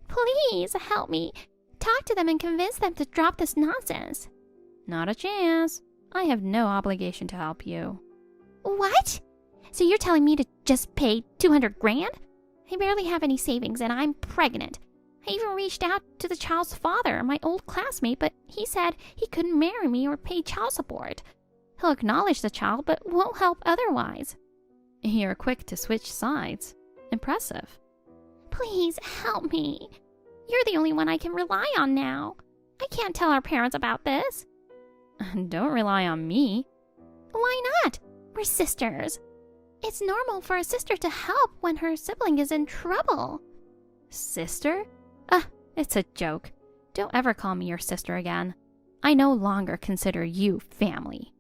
Please help me. Talk to them and convince them to drop this nonsense. Not a chance. I have no obligation to help you. What? So you're telling me to just pay $200,000? I barely have any savings and I'm pregnant. I even reached out to the child's father, my old classmate, but he said he couldn't marry me or pay child support. He'll acknowledge the child, but won't help otherwise. You're quick to switch sides. Impressive. Please help me. You're the only one I can rely on now. I can't tell our parents about this. Don't rely on me. Why not? We're sisters. It's normal for a sister to help when her sibling is in trouble. Sister? It's a joke. Don't ever call me your sister again. I no longer consider you family.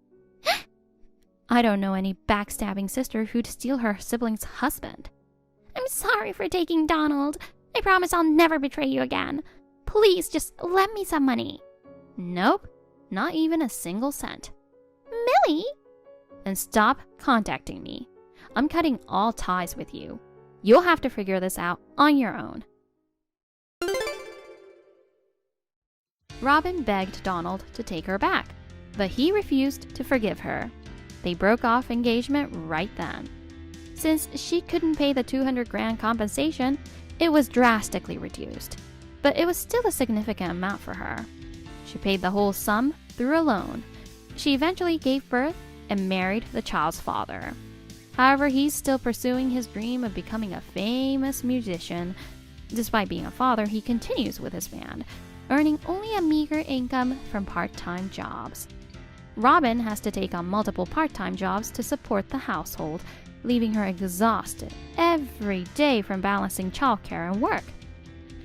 I don't know any backstabbing sister who'd steal her sibling's husband. I'm sorry for taking Donald. I promise I'll never betray you again. Please just lend me some money. Nope, not even a single cent. Millie? And stop contacting me. I'm cutting all ties with you. You'll have to figure this out on your own. Robin begged Donald to take her back, but he refused to forgive her. They broke off engagement right then. Since she couldn't pay the $200,000 compensation, it was drastically reduced, but it was still a significant amount for her. She paid the whole sum through a loan. She eventually gave birth and married the child's father. However, he's still pursuing his dream of becoming a famous musician. Despite being a father, he continues with his band, earning only a meager income from part-time jobs. Robin has to take on multiple part-time jobs to support the household, leaving her exhausted every day from balancing childcare and work.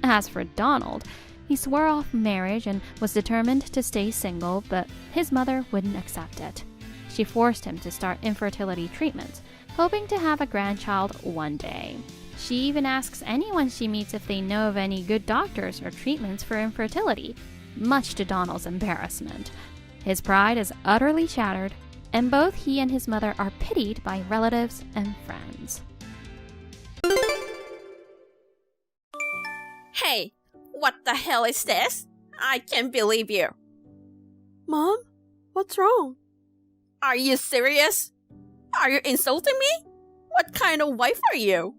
As for Donald, he swore off marriage and was determined to stay single, but his mother wouldn't accept it. She forced him to start infertility treatments, hoping to have a grandchild one day. She even asks anyone she meets if they know of any good doctors or treatments for infertility, much to Donald's embarrassment. His pride is utterly shattered, and both he and his mother are pitied by relatives and friends. Hey, what the hell is this? I can't believe you. Mom? What's wrong? Are you serious? Are you insulting me? What kind of wife are you?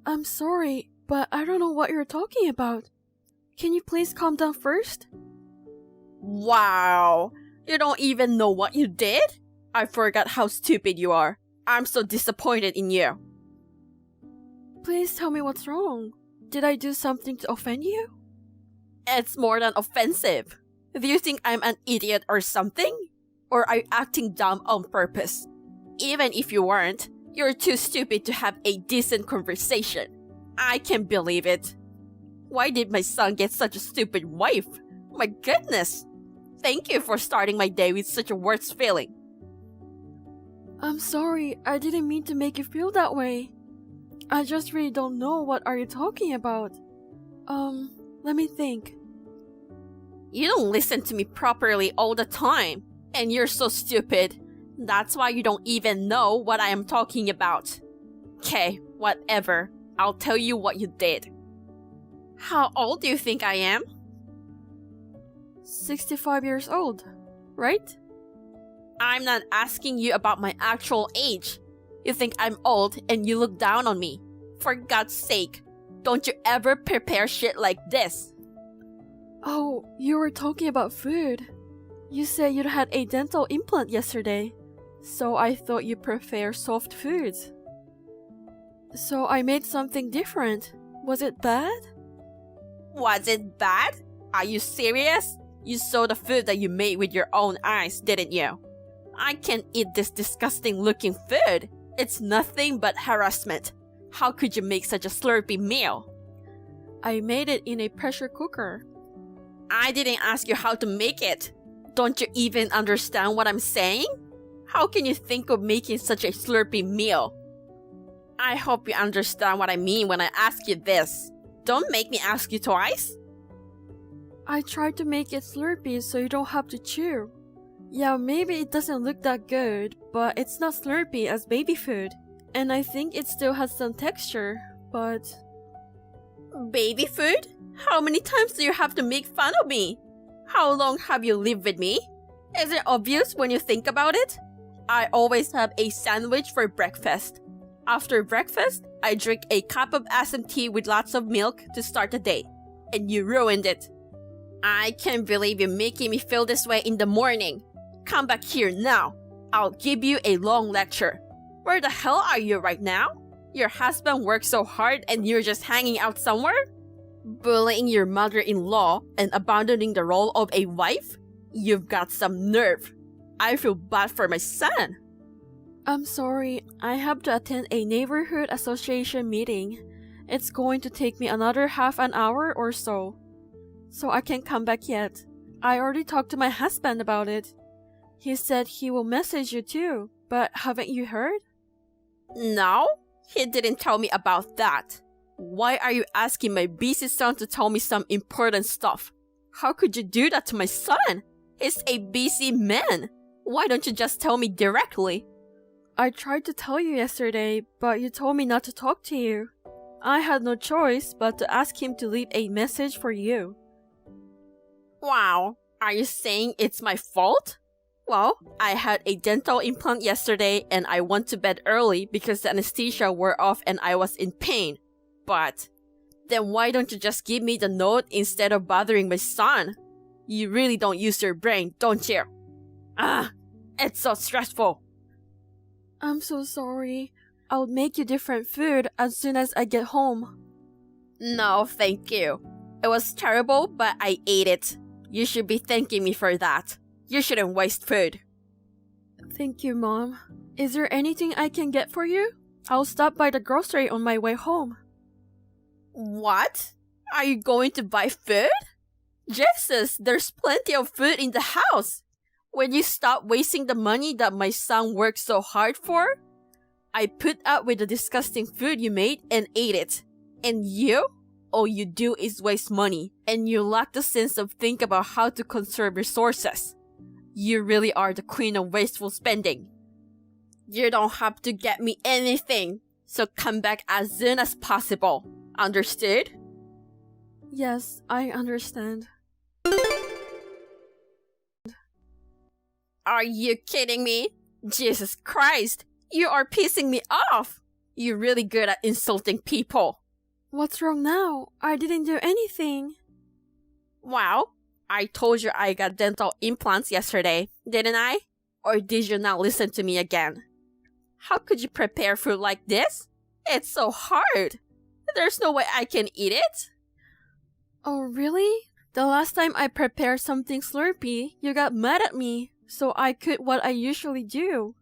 I'm sorry, but I don't know what you're talking about. Can you please calm down first? Wow, you don't even know what you did? I forgot how stupid you are. I'm so disappointed in you. Please tell me what's wrong. Did I do something to offend you? It's more than offensive. Do you think I'm an idiot or something? Or are you acting dumb on purpose? Even if you weren't, you're too stupid to have a decent conversation. I can't believe it. Why did my son get such a stupid wife? My goodness! Thank you for starting my day with such a worse feeling. I'm sorry, I didn't mean to make you feel that way. I just really don't know what are you talking about. Let me think. You don't listen to me properly all the time, and you're so stupid. That's why you don't even know what I am talking about. Okay, whatever. I'll tell you what you did. How old do you think I am? 65 years old, right? I'm not asking you about my actual age. You think I'm old and you look down on me. For God's sake, don't you ever prepare shit like this. Oh, you were talking about food. You said you had a dental implant yesterday, so I thought you prefer soft foods. So I made something different. Was it bad? Was it bad? Are you serious? You saw the food that you made with your own eyes, didn't you? I can't eat this disgusting looking food. It's nothing but harassment. How could you make such a slurpy meal? I made it in a pressure cooker. I didn't ask you how to make it. Don't you even understand what I'm saying? How can you think of making such a slurpy meal? I hope you understand what I mean when I ask you this. Don't make me ask you twice. I tried to make it slurpy so you don't have to chew. Yeah, maybe it doesn't look that good, but it's not slurpy as baby food. And I think it still has some texture, but... Baby food? How many times do you have to make fun of me? How long have you lived with me? Is it obvious when you think about it? I always have a sandwich for breakfast. After breakfast, I drink a cup of assam tea with lots of milk to start the day. And you ruined it. I can't believe you're making me feel this way in the morning. Come back here now. I'll give you a long lecture. Where the hell are you right now? Your husband works so hard and you're just hanging out somewhere? Bullying your mother-in-law and abandoning the role of a wife? You've got some nerve. I feel bad for my son. I'm sorry, I have to attend a neighborhood association meeting. It's going to take me another half an hour or so. So I can't come back yet. I already talked to my husband about it. He said he will message you too, but haven't you heard? No, he didn't tell me about that. Why are you asking my busy son to tell me some important stuff? How could you do that to my son? He's a busy man. Why don't you just tell me directly? I tried to tell you yesterday, but you told me not to talk to you. I had no choice but to ask him to leave a message for you. Wow, are you saying it's my fault? Well, I had a dental implant yesterday and I went to bed early because the anesthesia wore off and I was in pain. But then why don't you just give me the note instead of bothering my son? You really don't use your brain, don't you? It's so stressful. I'm so sorry. I'll make you different food as soon as I get home. No, thank you. It was terrible, but I ate it. You should be thanking me for that. You shouldn't waste food. Thank you, Mom. Is there anything I can get for you? I'll stop by the grocery on my way home. What? Are you going to buy food? Jesus, there's plenty of food in the house. Will you stop wasting the money that my son worked so hard for? I put up with the disgusting food you made and ate it. And you? All you do is waste money, and you lack the sense of think about how to conserve resources. You really are the queen of wasteful spending. You don't have to get me anything, so come back as soon as possible. Understood? Yes, I understand. Are you kidding me? Jesus Christ, you are pissing me off. You're really good at insulting people. What's wrong now? I didn't do anything. Wow, I told you I got dental implants yesterday, didn't I? Or did you not listen to me again? How could you prepare food like this? It's so hard. There's no way I can eat it. Oh, really? The last time I prepared something slurpy, you got mad at me, so I could what I usually do.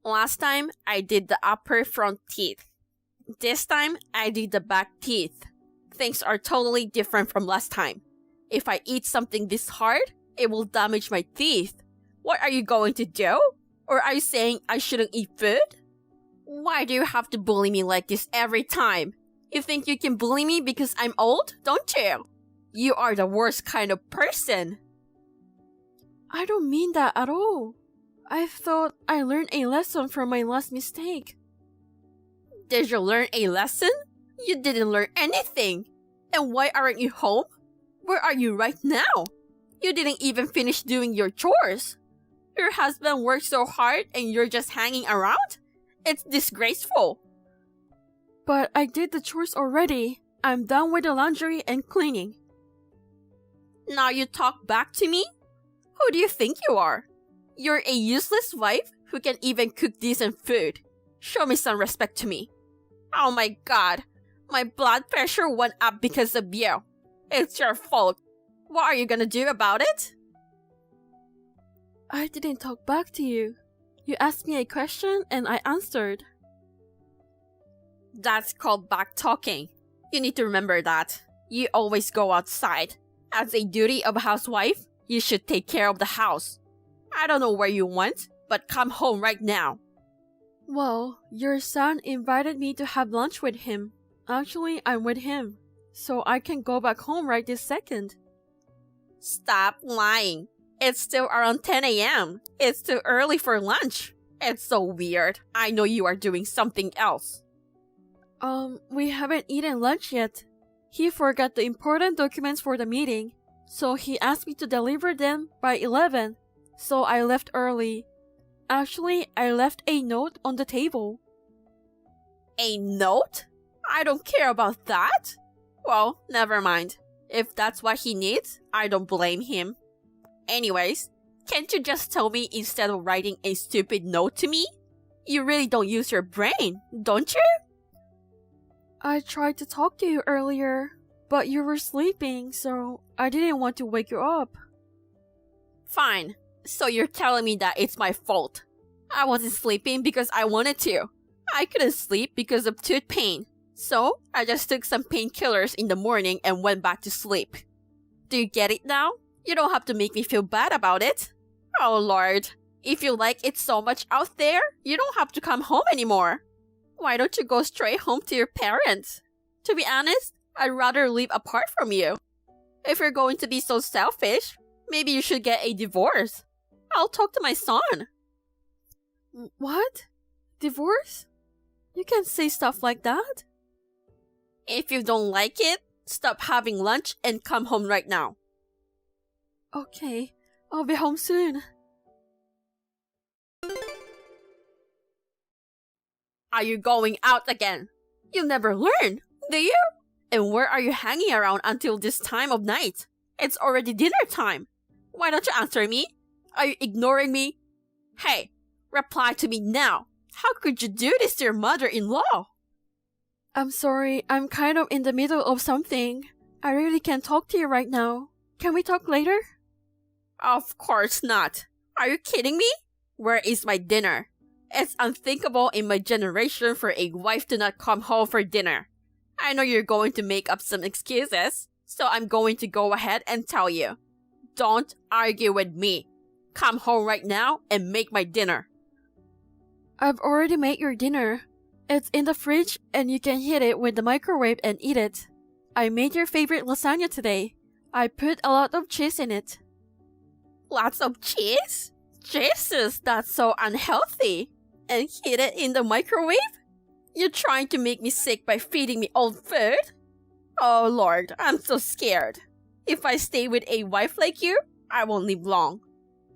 Last time, I did the upper front teeth. This time, I did the back teeth. Things are totally different from last time. If I eat something this hard, it will damage my teeth. What are you going to do? Or are you saying I shouldn't eat food? Why do you have to bully me like this every time? You think you can bully me because I'm old, don't you? You are the worst kind of person. I don't mean that at all. I thought I learned a lesson from my last mistake. Did you learn a lesson? You didn't learn anything. And why aren't you home? Where are you right now? You didn't even finish doing your chores. Your husband works so hard and you're just hanging around? It's disgraceful. But I did the chores already. I'm done with the laundry and cleaning. Now you talk back to me? Who do you think you are? You're a useless wife who can't even cook decent food. Show me some respect to me. Oh my god, my blood pressure went up because of you. It's your fault. What are you gonna do about it? I didn't talk back to you. You asked me a question and I answered. That's called back talking. You need to remember that. You always go outside. As a duty of a housewife, you should take care of the house. I don't know where you went, but come home right now. Well, your son invited me to have lunch with him. Actually, I'm with him. So I can go back home right this second. Stop lying. It's still around 10 a.m. It's too early for lunch. It's so weird. I know you are doing something else. We haven't eaten lunch yet. He forgot the important documents for the meeting, so he asked me to deliver them by 11. So I left early. Actually, I left a note on the table. A note? I don't care about that. Well, never mind. If that's what he needs, I don't blame him. Anyways, can't you just tell me instead of writing a stupid note to me? You really don't use your brain, don't you? I tried to talk to you earlier, but you were sleeping, so I didn't want to wake you up. Fine. So you're telling me that it's my fault. I wasn't sleeping because I wanted to. I couldn't sleep because of tooth pain. So I just took some painkillers in the morning and went back to sleep. Do you get it now? You don't have to make me feel bad about it. Oh Lord. If you like it so much out there, you don't have to come home anymore. Why don't you go straight home to your parents? To be honest, I'd rather live apart from you. If you're going to be so selfish, maybe you should get a divorce. I'll talk to my son. What? Divorce? You can't say stuff like that. If you don't like it, stop having lunch and come home right now. Okay, I'll be home soon. Are you going out again? You never learn, do you? And where are you hanging around until this time of night? It's already dinner time. Why don't you answer me? Are you ignoring me? Hey, reply to me now. How could you do this to your mother-in-law? I'm sorry, I'm kind of in the middle of something. I really can't talk to you right now. Can we talk later? Of course not. Are you kidding me? Where is my dinner? It's unthinkable in my generation for a wife to not come home for dinner. I know you're going to make up some excuses, so I'm going to go ahead and tell you. Don't argue with me. Come home right now and make my dinner. I've already made your dinner. It's in the fridge and you can heat it with the microwave and eat it. I made your favorite lasagna today. I put a lot of cheese in it. Lots of cheese? Jesus, that's so unhealthy. And heat it in the microwave? You're trying to make me sick by feeding me old food? Oh Lord, I'm so scared. If I stay with a wife like you, I won't live long.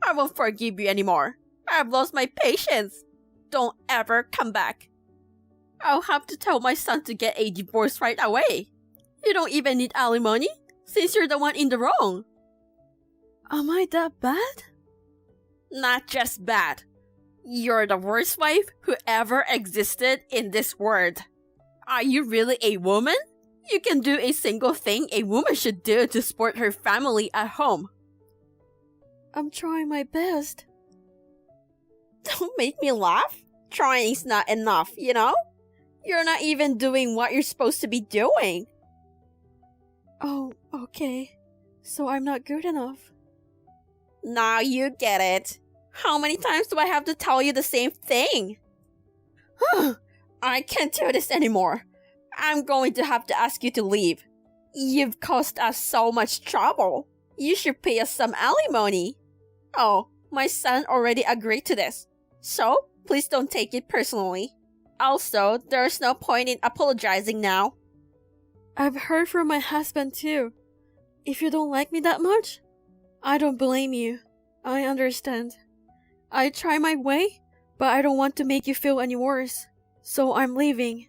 I won't forgive you anymore. I've lost my patience. Don't ever come back. I'll have to tell my son to get a divorce right away. You don't even need alimony, since you're the one in the wrong. Am I that bad? Not just bad. You're the worst wife who ever existed in this world. Are you really a woman? You can do a single thing a woman should do to support her family at home. I'm trying my best. Don't make me laugh. Trying's not enough, you know? You're not even doing what you're supposed to be doing. Oh, okay. So I'm not good enough. Now you get it. How many times do I have to tell you the same thing? I can't do this anymore. I'm going to have to ask you to leave. You've caused us so much trouble. You should pay us some alimony. Oh, my son already agreed to this. So, please don't take it personally. Also, there's no point in apologizing now. I've heard from my husband too. If you don't like me that much, I don't blame you. I understand. I try my way, but I don't want to make you feel any worse. So I'm leaving.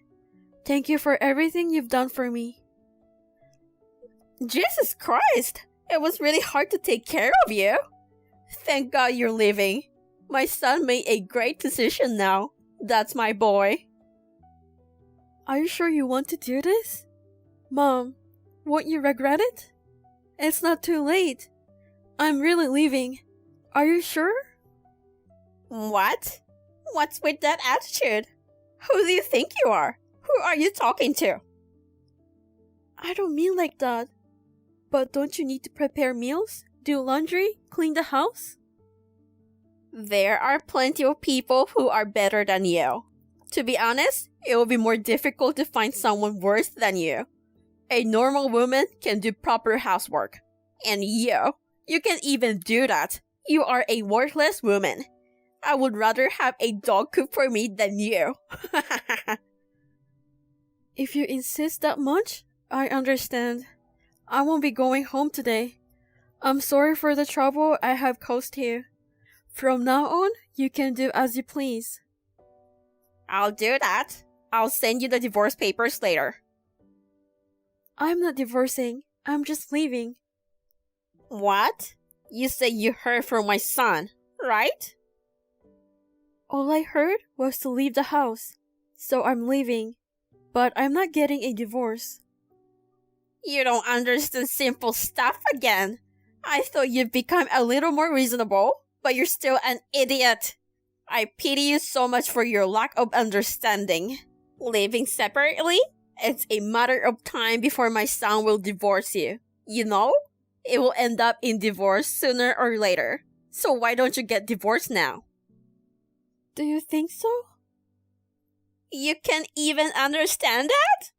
Thank you for everything you've done for me. Jesus Christ! It was really hard to take care of you. Thank God you're leaving. My son made a great decision now. That's my boy. Are you sure you want to do this? Mom, won't you regret it? It's not too late. I'm really leaving. Are you sure? What? What's with that attitude? Who do you think you are? Who are you talking to? I don't mean like that. But don't you need to prepare meals, do laundry, clean the house? There are plenty of people who are better than you. To be honest, it will be more difficult to find someone worse than you. A normal woman can do proper housework. And you can't even do that. You are a worthless woman. I would rather have a dog cook for me than you. If you insist that much, I understand. I won't be going home today. I'm sorry for the trouble I have caused you. From now on, you can do as you please. I'll do that. I'll send you the divorce papers later. I'm not divorcing. I'm just leaving. What? You say you heard from my son, right? All I heard was to leave the house. So I'm leaving. But I'm not getting a divorce. You don't understand simple stuff again. I thought you'd become a little more reasonable, but you're still an idiot. I pity you so much for your lack of understanding. Living separately? It's a matter of time before my son will divorce you. You know? It will end up in divorce sooner or later. So why don't you get divorced now? Do you think so? You can't even understand that?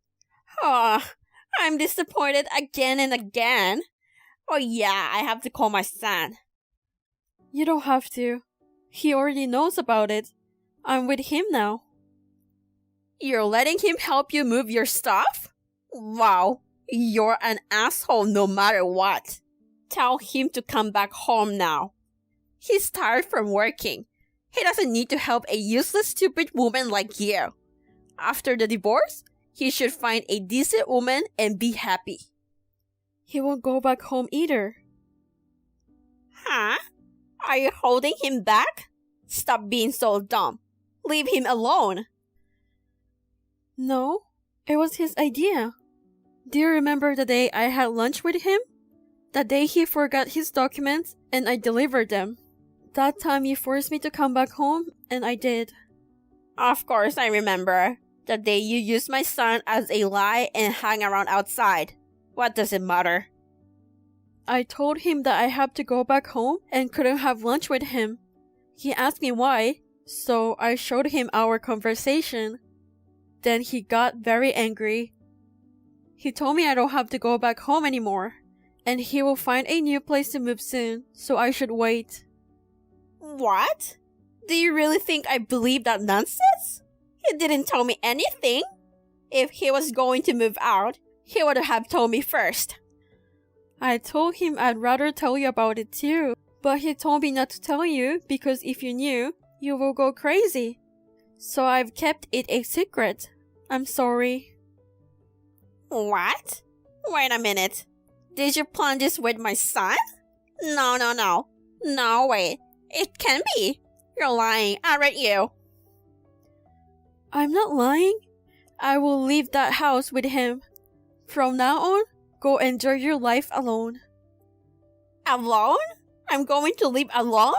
Oh, I'm disappointed again and again. Oh yeah, I have to call my son. You don't have to. He already knows about it. I'm with him now. You're letting him help you move your stuff? Wow, you're an asshole no matter what. Tell him to come back home now. He's tired from working. He doesn't need to help a useless, stupid woman like you. After the divorce, he should find a decent woman and be happy. He won't go back home either. Huh? Are you holding him back? Stop being so dumb. Leave him alone. No, it was his idea. Do you remember the day I had lunch with him? The day he forgot his documents and I delivered them. That time you forced me to come back home and I did. Of course I remember. The day you used my son as a lie and hung around outside. What does it matter? I told him that I had to go back home and couldn't have lunch with him. He asked me why, so I showed him our conversation. Then he got very angry. He told me I don't have to go back home anymore, and he will find a new place to move soon, so I should wait. What? Do you really think I believe that nonsense? He didn't tell me anything. If he was going to move out, he would have told me first. I told him I'd rather tell you about it too, but he told me not to tell you because if you knew, you will go crazy. So I've kept it a secret. I'm sorry. What? Wait a minute. Did you plan this with my son? No. No, wait. It can't be. You're lying, aren't you? I'm not lying. I will leave that house with him. From now on, go enjoy your life alone. Alone? I'm going to live alone?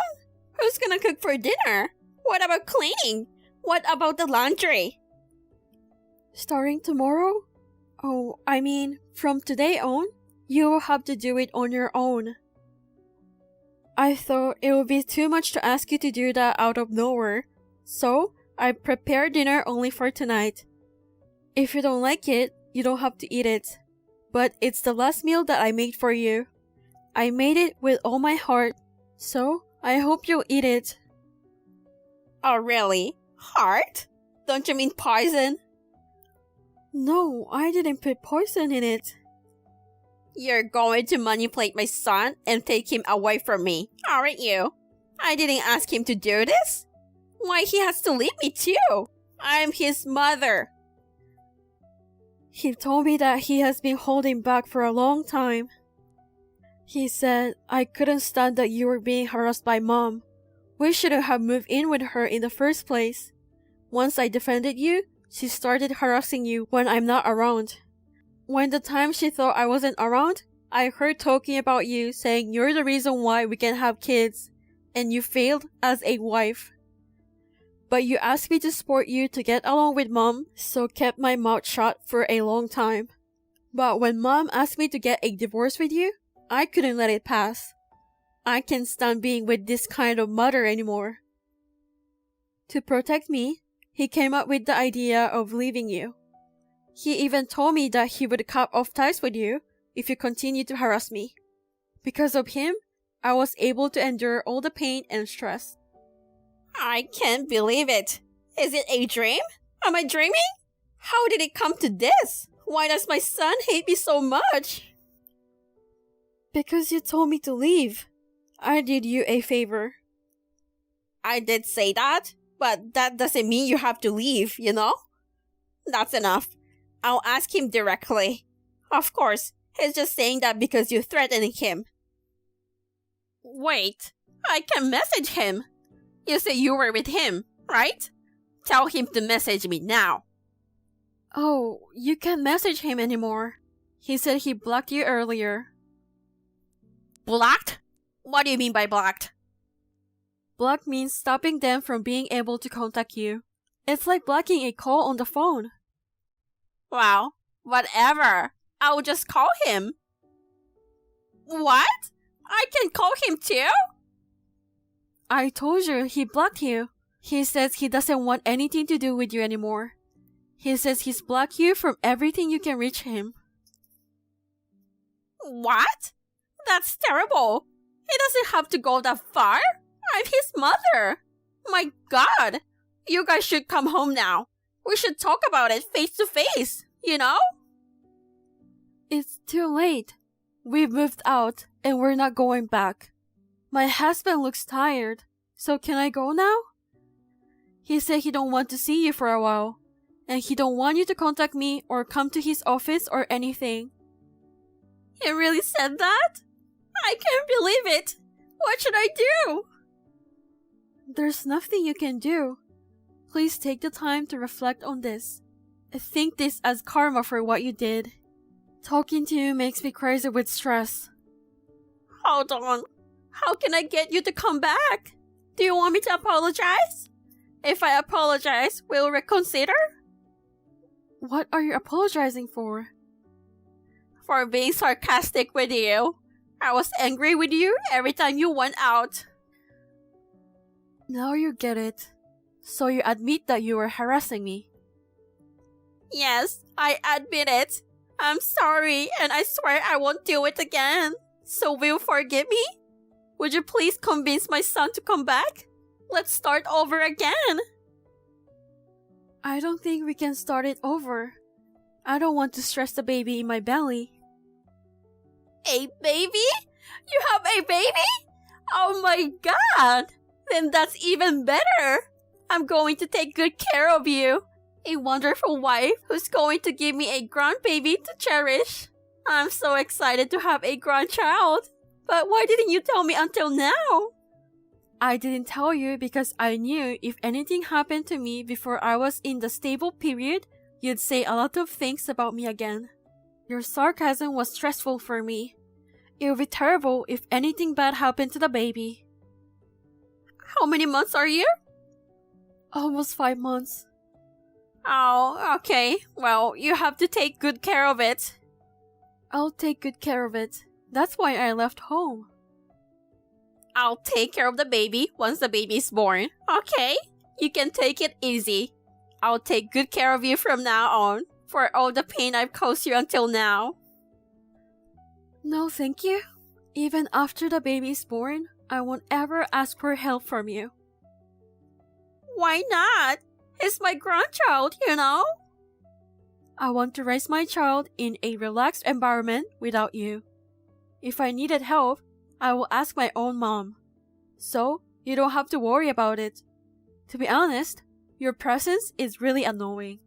Who's gonna cook for dinner? What about cleaning? What about the laundry? Starting tomorrow? Oh, I mean, from today on, you will have to do it on your own. I thought it would be too much to ask you to do that out of nowhere, so I prepared dinner only for tonight. If you don't like it, you don't have to eat it. But it's the last meal that I made for you. I made it with all my heart, so I hope you'll eat it. Oh, really? Heart? Don't you mean poison? No, I didn't put poison in it. You're going to manipulate my son and take him away from me, aren't you? I didn't ask him to do this. Why he has to leave me too? I'm his mother. He told me that he has been holding back for a long time. He said, I couldn't stand that you were being harassed by Mom. We shouldn't have moved in with her in the first place. Once I defended you, she started harassing you when I'm not around. When the time she thought I wasn't around, I heard talking about you, saying you're the reason why we can have kids, and you failed as a wife. But you asked me to support you to get along with Mom, so kept my mouth shut for a long time. But when Mom asked me to get a divorce with you, I couldn't let it pass. I can't stand being with this kind of mother anymore. To protect me, he came up with the idea of leaving you. He even told me that he would cut off ties with you if you continue to harass me. Because of him, I was able to endure all the pain and stress. I can't believe it. Is it a dream? Am I dreaming? How did it come to this? Why does my son hate me so much? Because you told me to leave. I did you a favor. I did say that, but that doesn't mean you have to leave, you know? That's enough. I'll ask him directly. Of course, he's just saying that because you're threatening him. Wait, I can message him. You said you were with him, right? Tell him to message me now. Oh, you can't message him anymore. He said he blocked you earlier. Blocked? What do you mean by blocked? Block means stopping them from being able to contact you. It's like blocking a call on the phone. Well, whatever. I'll just call him. What? I can call him too? I told you he blocked you. He says he doesn't want anything to do with you anymore. He says he's blocked you from everything you can reach him. What? That's terrible. He doesn't have to go that far. I'm his mother. My God. You guys should come home now. We should talk about it face to face, you know? It's too late. We've moved out and we're not going back. My husband looks tired, so can I go now? He said he don't want to see you for a while, and he don't want you to contact me or come to his office or anything. He really said that? I can't believe it. What should I do? There's nothing you can do. Please take the time to reflect on this. Think this as karma for what you did. Talking to you makes me crazy with stress. Hold on. How can I get you to come back? Do you want me to apologize? If I apologize, will you reconsider? What are you apologizing for? For being sarcastic with you. I was angry with you every time you went out. Now you get it. So you admit that you were harassing me. Yes, I admit it. I'm sorry, and I swear I won't do it again. So will you forgive me? Would you please convince my son to come back? Let's start over again. I don't think we can start it over. I don't want to stress the baby in my belly. A baby? You have a baby? Oh my God! Then that's even better. I'm going to take good care of you. A wonderful wife who's going to give me a grandbaby to cherish. I'm so excited to have a grandchild. But why didn't you tell me until now? I didn't tell you because I knew if anything happened to me before I was in the stable period, you'd say a lot of things about me again. Your sarcasm was stressful for me. It would be terrible if anything bad happened to the baby. How many months are you? Almost 5 months. Oh, okay. Well, you have to take good care of it. I'll take good care of it. That's why I left home. I'll take care of the baby once the baby's born. Okay? You can take it easy. I'll take good care of you from now on, for all the pain I've caused you until now. No, thank you. Even after the baby's born, I won't ever ask for help from you. Why not? He's my grandchild, you know? I want to raise my child in a relaxed environment without you. If I needed help, I will ask my own mom. So, you don't have to worry about it. To be honest, your presence is really annoying.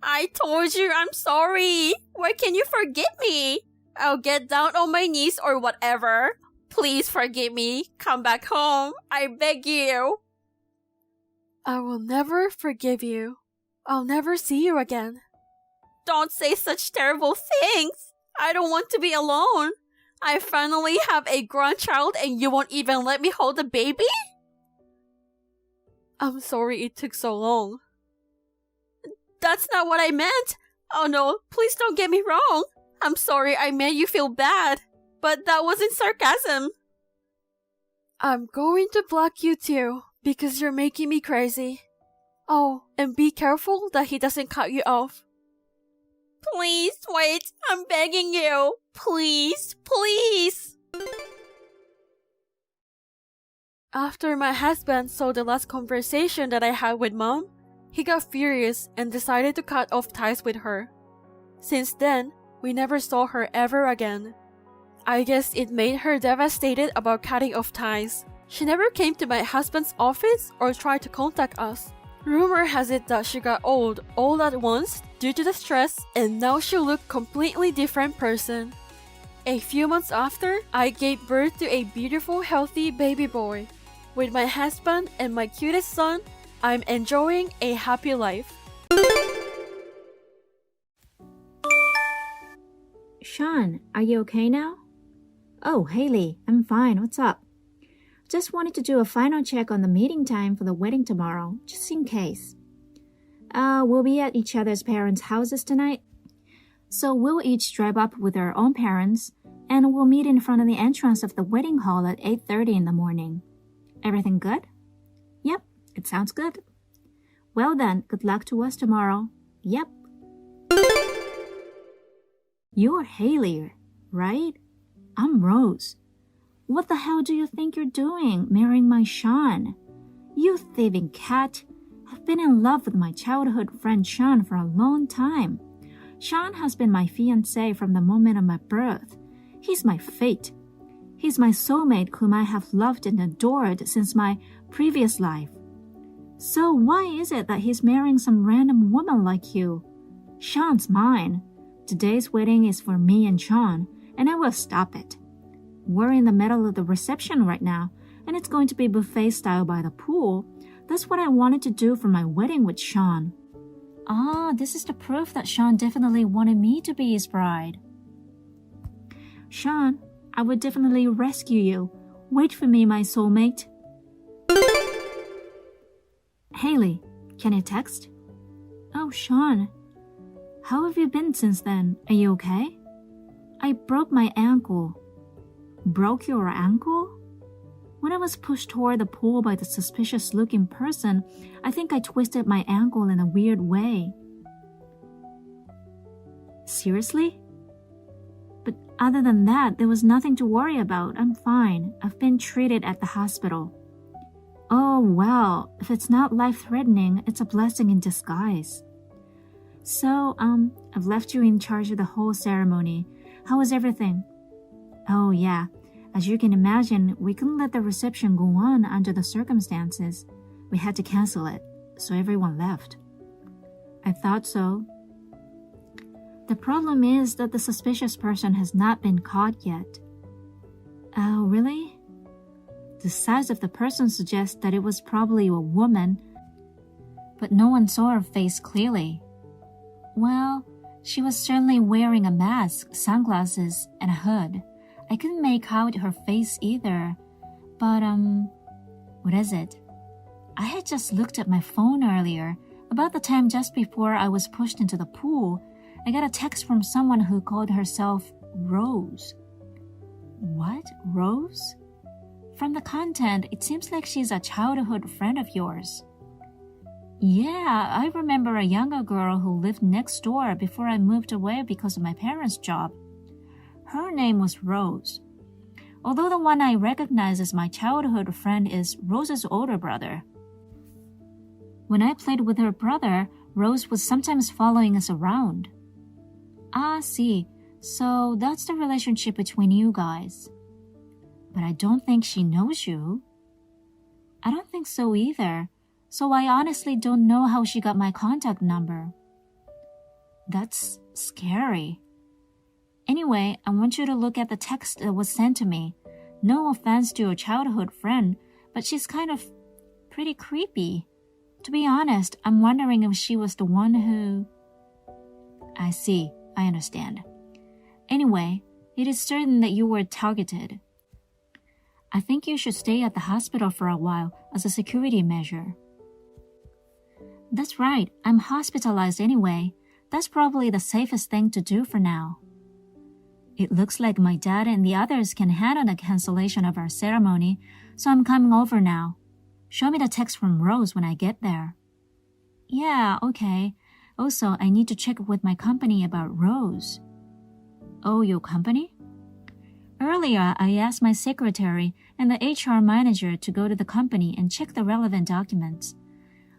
I told you I'm sorry. Why can you forgive me? I'll get down on my knees or whatever. Please forgive me. Come back home. I beg you. I will never forgive you. I'll never see you again. Don't say such terrible things. I don't want to be alone. I finally have a grandchild and you won't even let me hold the baby? I'm sorry it took so long. That's not what I meant. Oh no, please don't get me wrong. I'm sorry I made you feel bad. But that wasn't sarcasm. I'm going to block you too, because you're making me crazy. Oh, and be careful that he doesn't cut you off. Please wait. I'm begging you. Please, please. After my husband saw the last conversation that I had with Mom, he got furious and decided to cut off ties with her. Since then, we never saw her ever again. I guess it made her devastated about cutting off ties. She never came to my husband's office or tried to contact us. Rumor has it that she got old all at once due to the stress and now she looked completely different person. A few months after, I gave birth to a beautiful healthy baby boy. With my husband and my cutest son, I'm enjoying a happy life. Sean, are you okay now? Oh, Haley, I'm fine. What's up? Just wanted to do a final check on the meeting time for the wedding tomorrow, just in case. We'll be at each other's parents' houses tonight. So we'll each drive up with our own parents, and we'll meet in front of the entrance of the wedding hall at 8:30 in the morning. Everything good? Yep, it sounds good. Well then, good luck to us tomorrow. Yep. You're Haley, right? I'm Rose. What the hell do you think you're doing, marrying my Sean? You thieving cat. I've been in love with my childhood friend Sean for a long time. Sean has been my fiancé from the moment of my birth. He's my fate. He's my soulmate whom I have loved and adored since my previous life. So why is it that he's marrying some random woman like you? Sean's mine. Today's wedding is for me and Sean, and I will stop it. We're in the middle of the reception right now, and it's going to be buffet style by the pool. That's what I wanted to do for my wedding with Sean. Ah, this is the proof that Sean definitely wanted me to be his bride. Sean, I would definitely rescue you. Wait for me, my soulmate. Haley, can you text? Oh, Sean. How have you been since then? Are you okay? I broke my ankle. Broke your ankle? When I was pushed toward the pool by the suspicious-looking person, I think I twisted my ankle in a weird way. Seriously? But other than that, there was nothing to worry about. I'm fine. I've been treated at the hospital. Oh, well, if it's not life-threatening, it's a blessing in disguise. So, I've left you in charge of the whole ceremony. How was everything? Oh, yeah. As you can imagine, we couldn't let the reception go on under the circumstances. We had to cancel it, so everyone left. I thought so. The problem is that the suspicious person has not been caught yet. Oh, really? The size of the person suggests that it was probably a woman, but no one saw her face clearly. Well, she was certainly wearing a mask, sunglasses, and a hood. I couldn't make out her face either. But, what is it? I had just looked at my phone earlier. About the time just before I was pushed into the pool, I got a text from someone who called herself Rose. What? Rose? From the content, it seems like she's a childhood friend of yours. Yeah, I remember a younger girl who lived next door before I moved away because of my parents' job. Her name was Rose. Although the one I recognize as my childhood friend is Rose's older brother. When I played with her brother, Rose was sometimes following us around. Ah, see. So that's the relationship between you guys. But I don't think she knows you. I don't think so either. So I honestly don't know how she got my contact number. That's scary. Anyway, I want you to look at the text that was sent to me. No offense to your childhood friend, but she's kind of pretty creepy. To be honest, I'm wondering if she was the one who... I see. I understand. Anyway, it is certain that you were targeted. I think you should stay at the hospital for a while as a security measure. That's right. I'm hospitalized anyway. That's probably the safest thing to do for now. It looks like my dad and the others can handle the cancellation of our ceremony, so I'm coming over now. Show me the text from Rose when I get there. Yeah, okay. Also, I need to check with my company about Rose. Oh, your company? Earlier, I asked my secretary and the HR manager to go to the company and check the relevant documents.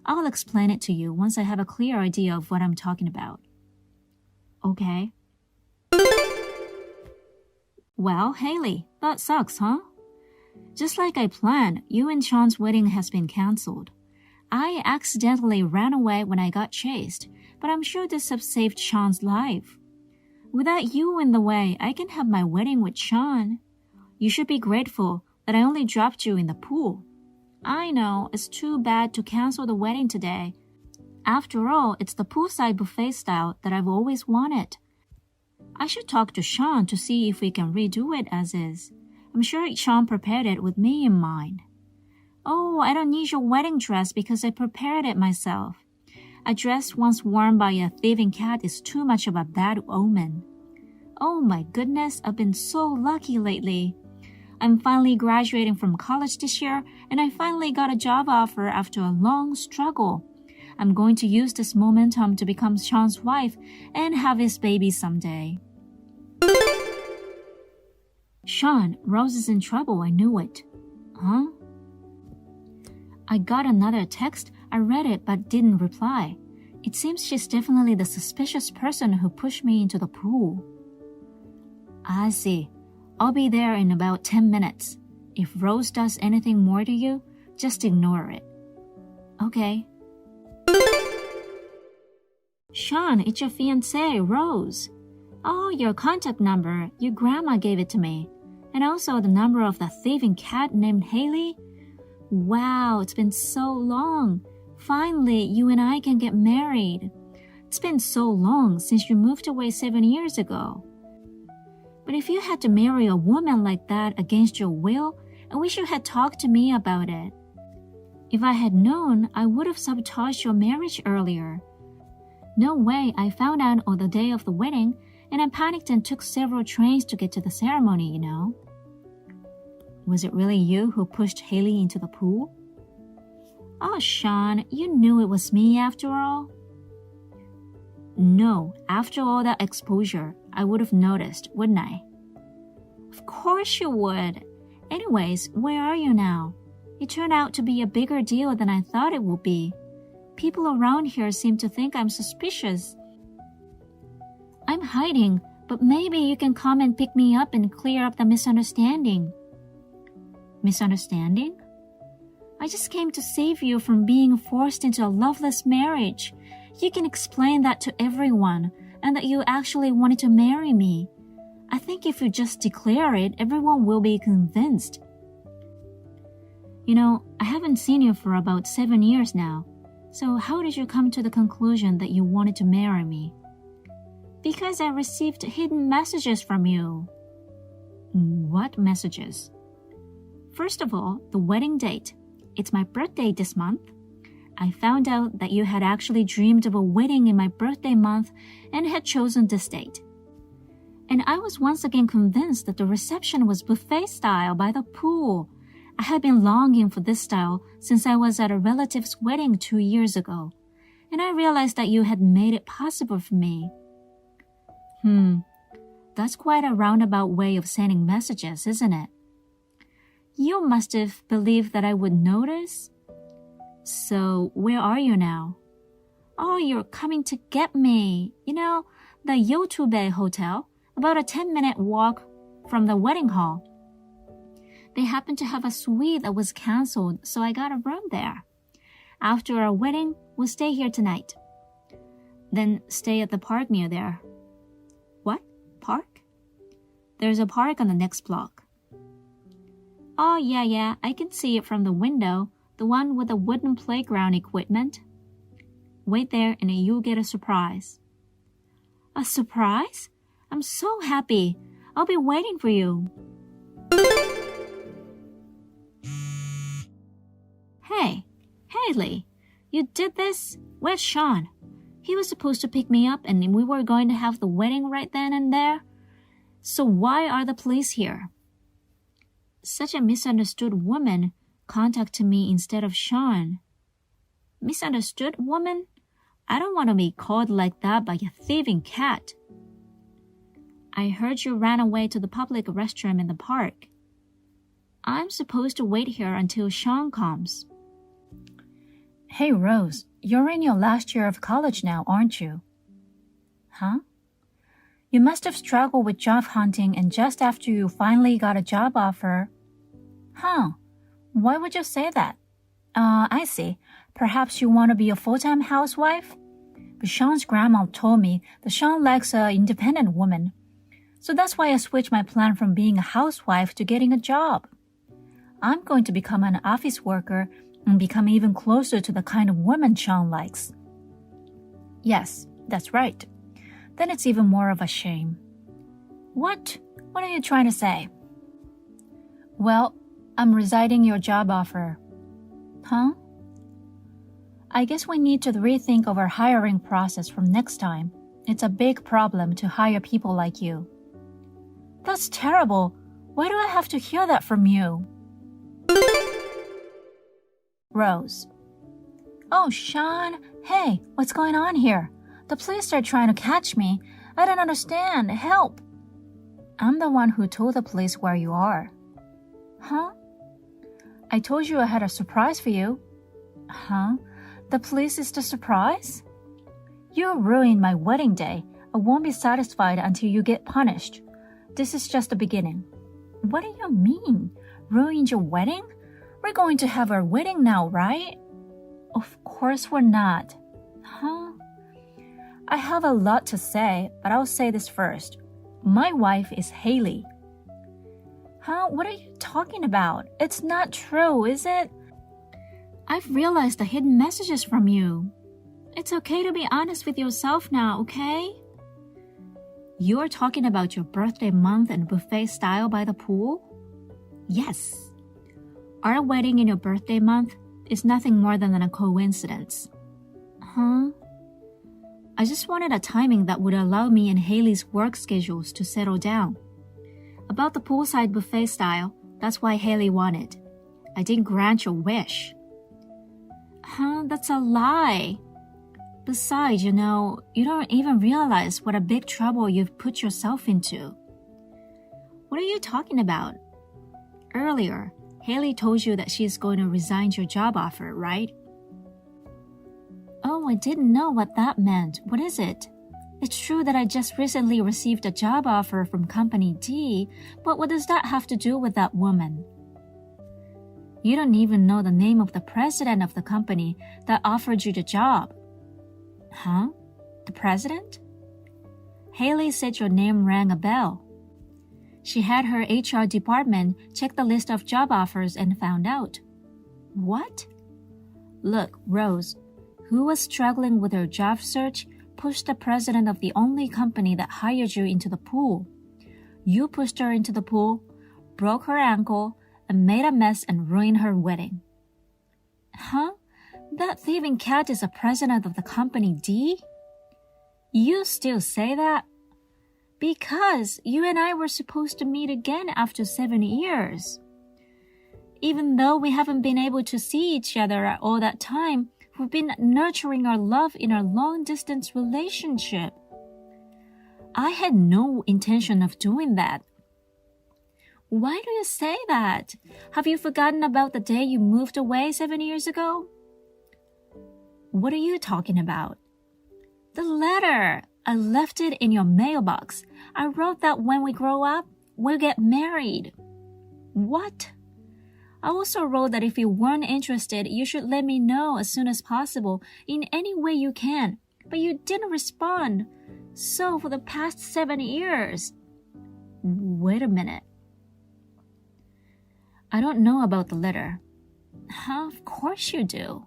I'll explain it to you once I have a clear idea of what I'm talking about. Okay. Well, Haley, that sucks, huh? Just like I planned, you and Sean's wedding has been cancelled. I accidentally ran away when I got chased, but I'm sure this has saved Sean's life. Without you in the way, I can have my wedding with Sean. You should be grateful that I only dropped you in the pool. I know, it's too bad to cancel the wedding today. After all, it's the poolside buffet style that I've always wanted. I should talk to Sean to see if we can redo it as is. I'm sure Sean prepared it with me in mind. Oh, I don't need your wedding dress because I prepared it myself. A dress once worn by a thieving cat is too much of a bad omen. Oh my goodness, I've been so lucky lately. I'm finally graduating from college this year, and I finally got a job offer after a long struggle. I'm going to use this momentum to become Sean's wife and have his baby someday. Sean, Rose is in trouble, I knew it. Huh? I got another text. I read it but didn't reply. It seems she's definitely the suspicious person who pushed me into the pool. I see. I'll be there in about 10 minutes. If Rose does anything more to you, just ignore it. Okay. Sean, it's your fiancée, Rose. Oh, your contact number. Your grandma gave it to me. And also the number of the thieving cat named Haley. Wow, it's been so long. Finally, you and I can get married. It's been so long since you moved away 7 years ago. But if you had to marry a woman like that against your will, I wish you had talked to me about it. If I had known, I would have sabotaged your marriage earlier. No way, I found out on the day of the wedding, and I panicked and took several trains to get to the ceremony, you know. Was it really you who pushed Haley into the pool? Oh, Sean, you knew it was me after all? No, after all that exposure, I would have noticed, wouldn't I? Of course you would. Anyways, where are you now? It turned out to be a bigger deal than I thought it would be. People around here seem to think I'm suspicious. I'm hiding, but maybe you can come and pick me up and clear up the misunderstanding. Misunderstanding? I just came to save you from being forced into a loveless marriage. you can explain that to everyone and that you actually wanted to marry me. I think if you just declare it, everyone will be convinced. You know, I haven't seen you for about 7 years now. So how did you come to the conclusion that you wanted to marry me? Because I received hidden messages from you. What messages? First of all, the wedding date. It's my birthday this month. I found out that you had actually dreamed of a wedding in my birthday month and had chosen this date. And I was once again convinced that the reception was buffet style by the pool. I had been longing for this style since I was at a relative's wedding 2 years ago, and I realized that you had made it possible for me. That's quite a roundabout way of sending messages, isn't it? You must have believed that I would notice. So, where are you now? Oh, you're coming to get me. You know, the Yotube Hotel, about a 10-minute walk from the wedding hall. They happened to have a suite that was canceled, so I got a room there. After our wedding, we'll stay here tonight. Then stay at the park near there. What? Park? There's a park on the next block. Oh, yeah, I can see it from the window, the one with the wooden playground equipment. Wait there and you'll get a surprise. A surprise? I'm so happy. I'll be waiting for you. Hey, Haley, you did this? Where's Sean? He was supposed to pick me up and we were going to have the wedding right then and there. So why are the police here? Such a misunderstood woman contacted me instead of Sean. Misunderstood woman? I don't want to be called like that by a thieving cat. I heard you ran away to the public restroom in the park. I'm supposed to wait here until Sean comes. Hey, Rose, you're in your last year of college now, aren't you? Huh? You must have struggled with job hunting and just after you finally got a job offer. Huh? Why would you say that? I see. Perhaps you want to be a full-time housewife? But Sean's grandma told me that Sean likes an independent woman. So that's why I switched my plan from being a housewife to getting a job. I'm going to become an office worker and become even closer to the kind of woman Sean likes. Yes, that's right. Then it's even more of a shame. What? What are you trying to say? Well, I'm resigning your job offer. Huh? I guess we need to rethink of our hiring process from next time. It's a big problem to hire people like you. That's terrible. Why do I have to hear that from you? Rose. Oh, Sean. Hey, what's going on here? The police are trying to catch me. I don't understand. Help. I'm the one who told the police where you are. Huh? I told you I had a surprise for you. Huh? The police is the surprise? You ruined my wedding day. I won't be satisfied until you get punished. This is just the beginning. What do you mean? Ruined your wedding? We're going to have our wedding now, right? Of course we're not. Huh? I have a lot to say, but I'll say this first. My wife is Haley. Huh? What are you talking about? It's not true, is it? I've realized the hidden messages from you. It's okay to be honest with yourself now, okay? You're talking about your birthday month and buffet style by the pool? Yes. Our wedding in your birthday month is nothing more than a coincidence. Huh? I just wanted a timing that would allow me and Haley's work schedules to settle down. About the poolside buffet style, that's why Haley wanted. I didn't grant your wish. Huh? That's a lie. Besides, you don't even realize what a big trouble you've put yourself into. What are you talking about? Earlier, Haley told you that she's going to resign your job offer, right? Oh, I didn't know what that meant. What is it? It's true that I just recently received a job offer from Company D, but what does that have to do with that woman? You don't even know the name of the president of the company that offered you the job. Huh? The president? Haley said your name rang a bell. She had her HR department check the list of job offers and found out. What? Look, Rose, who was struggling with her job search, pushed the president of the only company that hired you into the pool. You pushed her into the pool, broke her ankle, and made a mess and ruined her wedding. Huh? That thieving cat is the president of the company D? You still say that? Because you and I were supposed to meet again after 7 years. Even though we haven't been able to see each other all that time, we've been nurturing our love in our long-distance relationship. I had no intention of doing that. Why do you say that? Have you forgotten about the day you moved away 7 years ago? What are you talking about? The letter. I left it in your mailbox. I wrote that when we grow up, we'll get married. What? I also wrote that if you weren't interested, you should let me know as soon as possible in any way you can. But you didn't respond. So for the past 7 years. Wait a minute. I don't know about the letter. Of course you do.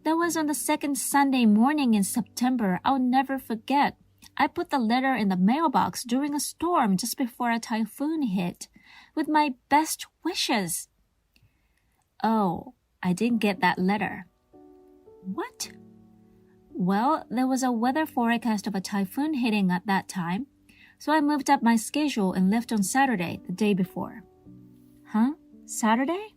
That was on the second Sunday morning in September. I'll never forget. I put the letter in the mailbox during a storm just before a typhoon hit, with my best wishes. Oh, I didn't get that letter. What? Well, there was a weather forecast of a typhoon hitting at that time, so I moved up my schedule and left on Saturday, the day before. Huh? Saturday?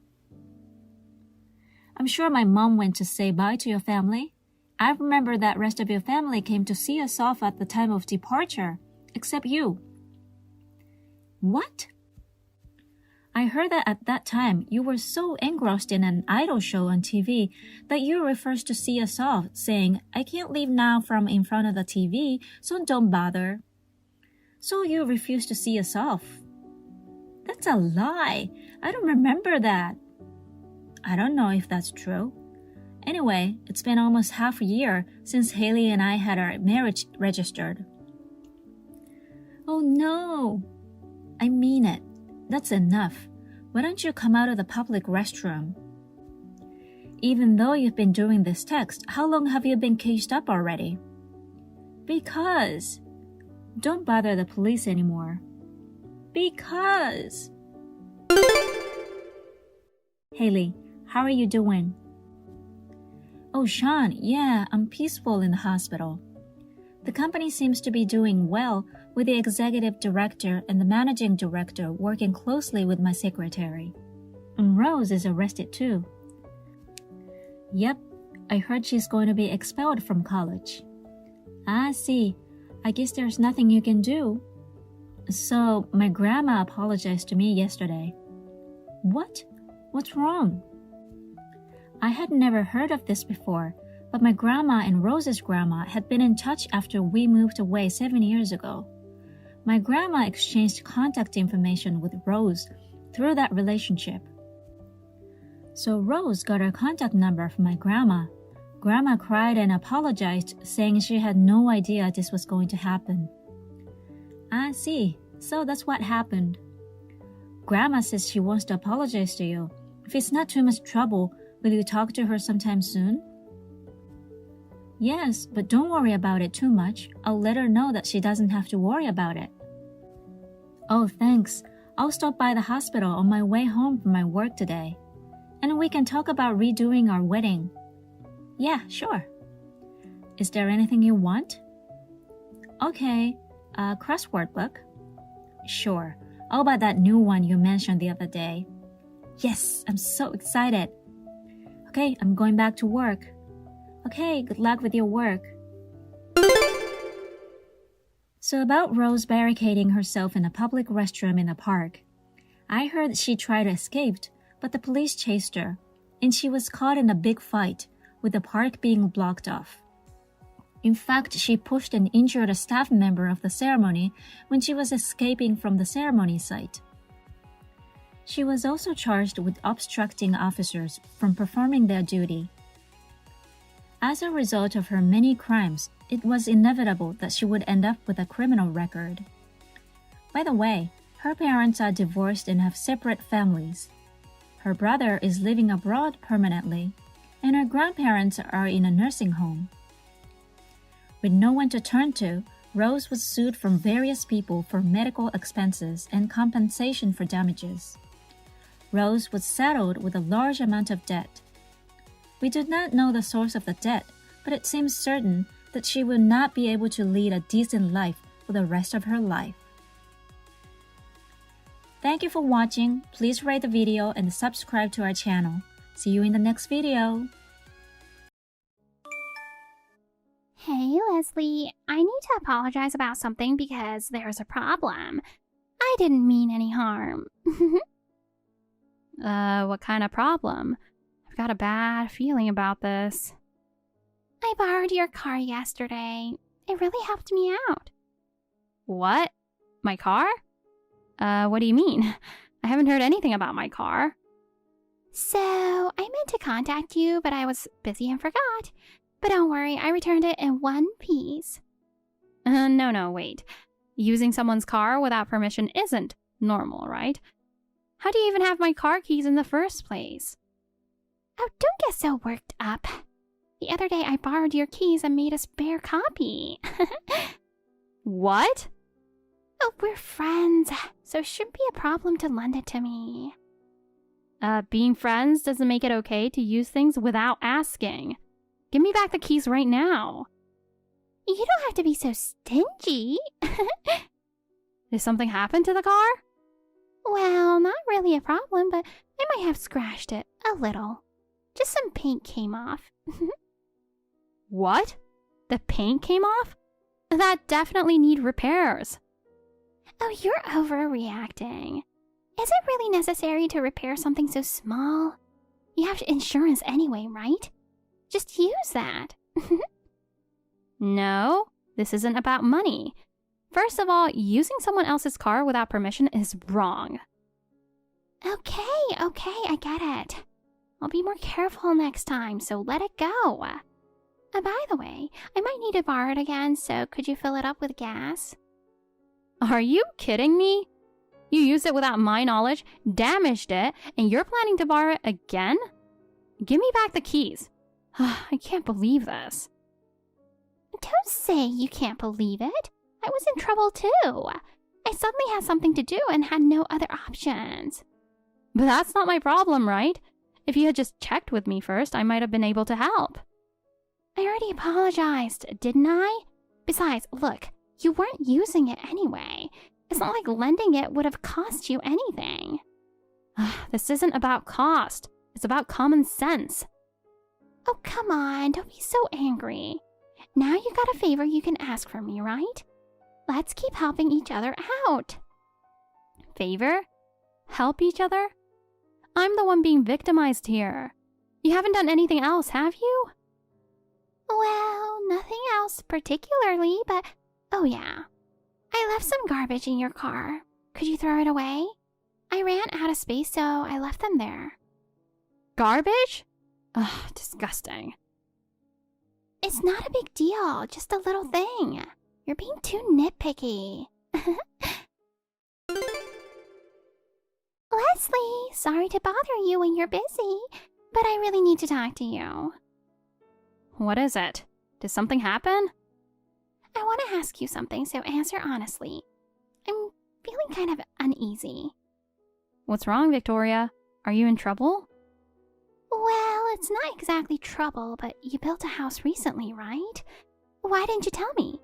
I'm sure my mom went to say bye to your family. I remember that rest of your family came to see us off at the time of departure, except you. What? I heard that at that time you were so engrossed in an idol show on TV that you refused to see us off, saying, I can't leave now from in front of the TV, so don't bother. So you refused to see us off. That's a lie. I don't remember that. I don't know if that's true. Anyway, it's been almost half a year since Haley and I had our marriage registered. Oh no! I mean it. That's enough. Why don't you come out of the public restroom? Even though you've been doing this text, how long have you been caged up already? Because. Don't bother the police anymore. Because. Haley, how are you doing? Oh, Sean, yeah, I'm peaceful in the hospital. The company seems to be doing well, with the executive director and the managing director working closely with my secretary. And Rose is arrested too. Yep, I heard she's going to be expelled from college. I see. I guess there's nothing you can do. So, my grandma apologized to me yesterday. What? What's wrong? I had never heard of this before, but my grandma and Rose's grandma had been in touch after we moved away 7 years ago. My grandma exchanged contact information with Rose through that relationship. So Rose got her contact number from my grandma. Grandma cried and apologized, saying she had no idea this was going to happen. I see. So that's what happened. Grandma says she wants to apologize to you. If it's not too much trouble, will you talk to her sometime soon? Yes, but don't worry about it too much. I'll let her know that she doesn't have to worry about it. Oh, thanks. I'll stop by the hospital on my way home from my work today. And we can talk about redoing our wedding. Yeah, sure. Is there anything you want? Okay, a crossword book? Sure. I'll buy that new one you mentioned the other day. Yes, I'm so excited. Okay, I'm going back to work. Okay, good luck with your work. So about Rose barricading herself in a public restroom in the park. I heard she tried to escape, but the police chased her, and she was caught in a big fight, with the park being blocked off. In fact, she pushed and injured a staff member of the ceremony when she was escaping from the ceremony site. She was also charged with obstructing officers from performing their duty. As a result of her many crimes, it was inevitable that she would end up with a criminal record. By the way, her parents are divorced and have separate families. Her brother is living abroad permanently, and her grandparents are in a nursing home. With no one to turn to, Rose was sued from various people for medical expenses and compensation for damages. Rose was saddled with a large amount of debt. We do not know the source of the debt, but it seems certain that she will not be able to lead a decent life for the rest of her life. Thank you for watching. Please rate the video and subscribe to our channel. See you in the next video. Hey, Leslie, I need to apologize about something because there's a problem. I didn't mean any harm. What kind of problem? I've got a bad feeling about this. I borrowed your car yesterday. It really helped me out. What? My car? What do you mean? I haven't heard anything about my car. So, I meant to contact you, but I was busy and forgot. But don't worry, I returned it in one piece. No, wait. Using someone's car without permission isn't normal, right? How do you even have my car keys in the first place? Oh, don't get so worked up. The other day I borrowed your keys and made a spare copy. What? Oh, we're friends, so it shouldn't be a problem to lend it to me. Being friends doesn't make it okay to use things without asking. Give me back the keys right now. You don't have to be so stingy. Did something happen to the car? Well, not really a problem, but I might have scratched it a little. Just some paint came off. What? The paint came off? That definitely need repairs. Oh, you're overreacting. Is it really necessary to repair something so small? You have insurance anyway, right? Just use that. No, this isn't about money. First of all, using someone else's car without permission is wrong. Okay, I get it. I'll be more careful next time, so let it go. By the way, I might need to borrow it again, so could you fill it up with gas? Are you kidding me? You used it without my knowledge, damaged it, and you're planning to borrow it again? Give me back the keys. I can't believe this. Don't say you can't believe it. I was in trouble too. I suddenly had something to do and had no other options. But that's not my problem, right? If you had just checked with me first, I might have been able to help. I already apologized, didn't I? Besides, look, you weren't using it anyway. It's not like lending it would have cost you anything. This isn't about cost. It's about common sense. Oh, come on, don't be so angry. Now you got a favor you can ask from me, right? Let's keep helping each other out. Favor? Help each other? I'm the one being victimized here. You haven't done anything else, have you? Well, nothing else particularly, but oh yeah. I left some garbage in your car. Could you throw it away? I ran out of space, so I left them there. Garbage? Ugh, disgusting. It's not a big deal, just a little thing. You're being too nitpicky. Leslie, sorry to bother you when you're busy, but I really need to talk to you. What is it? Did something happen? I want to ask you something, so answer honestly. I'm feeling kind of uneasy. What's wrong, Victoria? Are you in trouble? Well, it's not exactly trouble, but you built a house recently, right? Why didn't you tell me?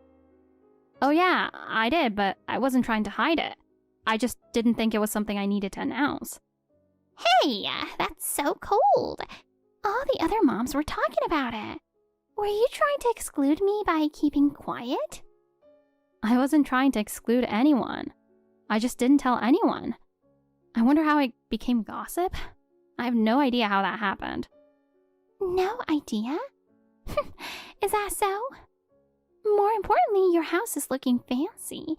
Oh yeah, I did, but I wasn't trying to hide it. I just didn't think it was something I needed to announce. Hey, that's so cold. All the other moms were talking about it. Were you trying to exclude me by keeping quiet? I wasn't trying to exclude anyone. I just didn't tell anyone. I wonder how it became gossip. I have no idea how that happened. No idea? Is that so? More importantly, your house is looking fancy.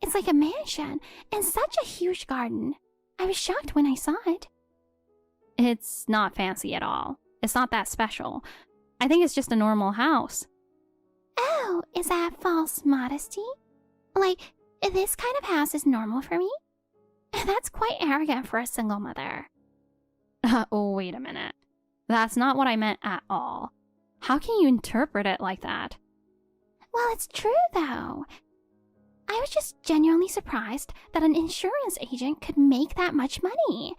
It's like a mansion and such a huge garden. I was shocked when I saw it. It's not fancy at all. It's not that special. I think it's just a normal house. Oh, is that false modesty? Like, this kind of house is normal for me? That's quite arrogant for a single mother. Oh, wait a minute. That's not what I meant at all. How can you interpret it like that? Well, it's true, though. I was just genuinely surprised that an insurance agent could make that much money.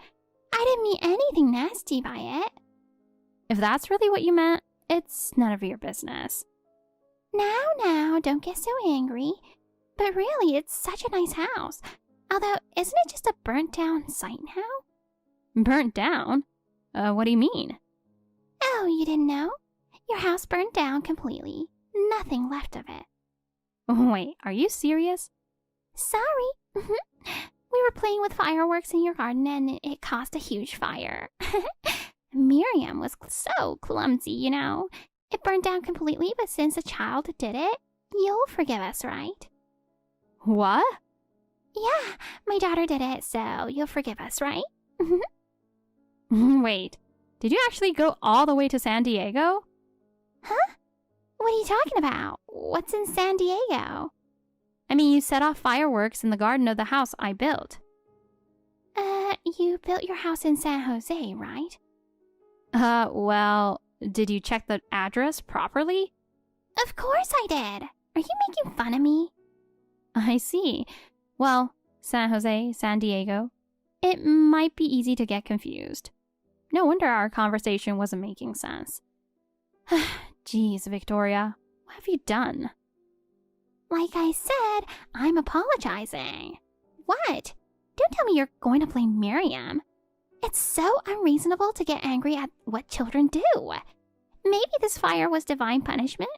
I didn't mean anything nasty by it. If that's really what you meant, it's none of your business. Now, don't get so angry. But really, it's such a nice house. Although, isn't it just a burnt-down site now? Burnt down? What do you mean? Oh, you didn't know? Your house burned down completely. Nothing left of it. Wait, are you serious? Sorry. We were playing with fireworks in your garden and it caused a huge fire. Miriam was so clumsy, you know. It burned down completely, but since a child did it, you'll forgive us, right? What? Yeah, my daughter did it, so you'll forgive us, right? Wait, did you actually go all the way to San Diego? Huh? What are you talking about? What's in San Diego? I mean, you set off fireworks in the garden of the house I built. You built your house in San Jose, right? Well, did you check the address properly? Of course I did. Are you making fun of me? I see. Well, San Jose, San Diego. It might be easy to get confused. No wonder our conversation wasn't making sense. Jeez, Victoria, what have you done? Like I said, I'm apologizing. What? Don't tell me you're going to blame Miriam. It's so unreasonable to get angry at what children do. Maybe this fire was divine punishment?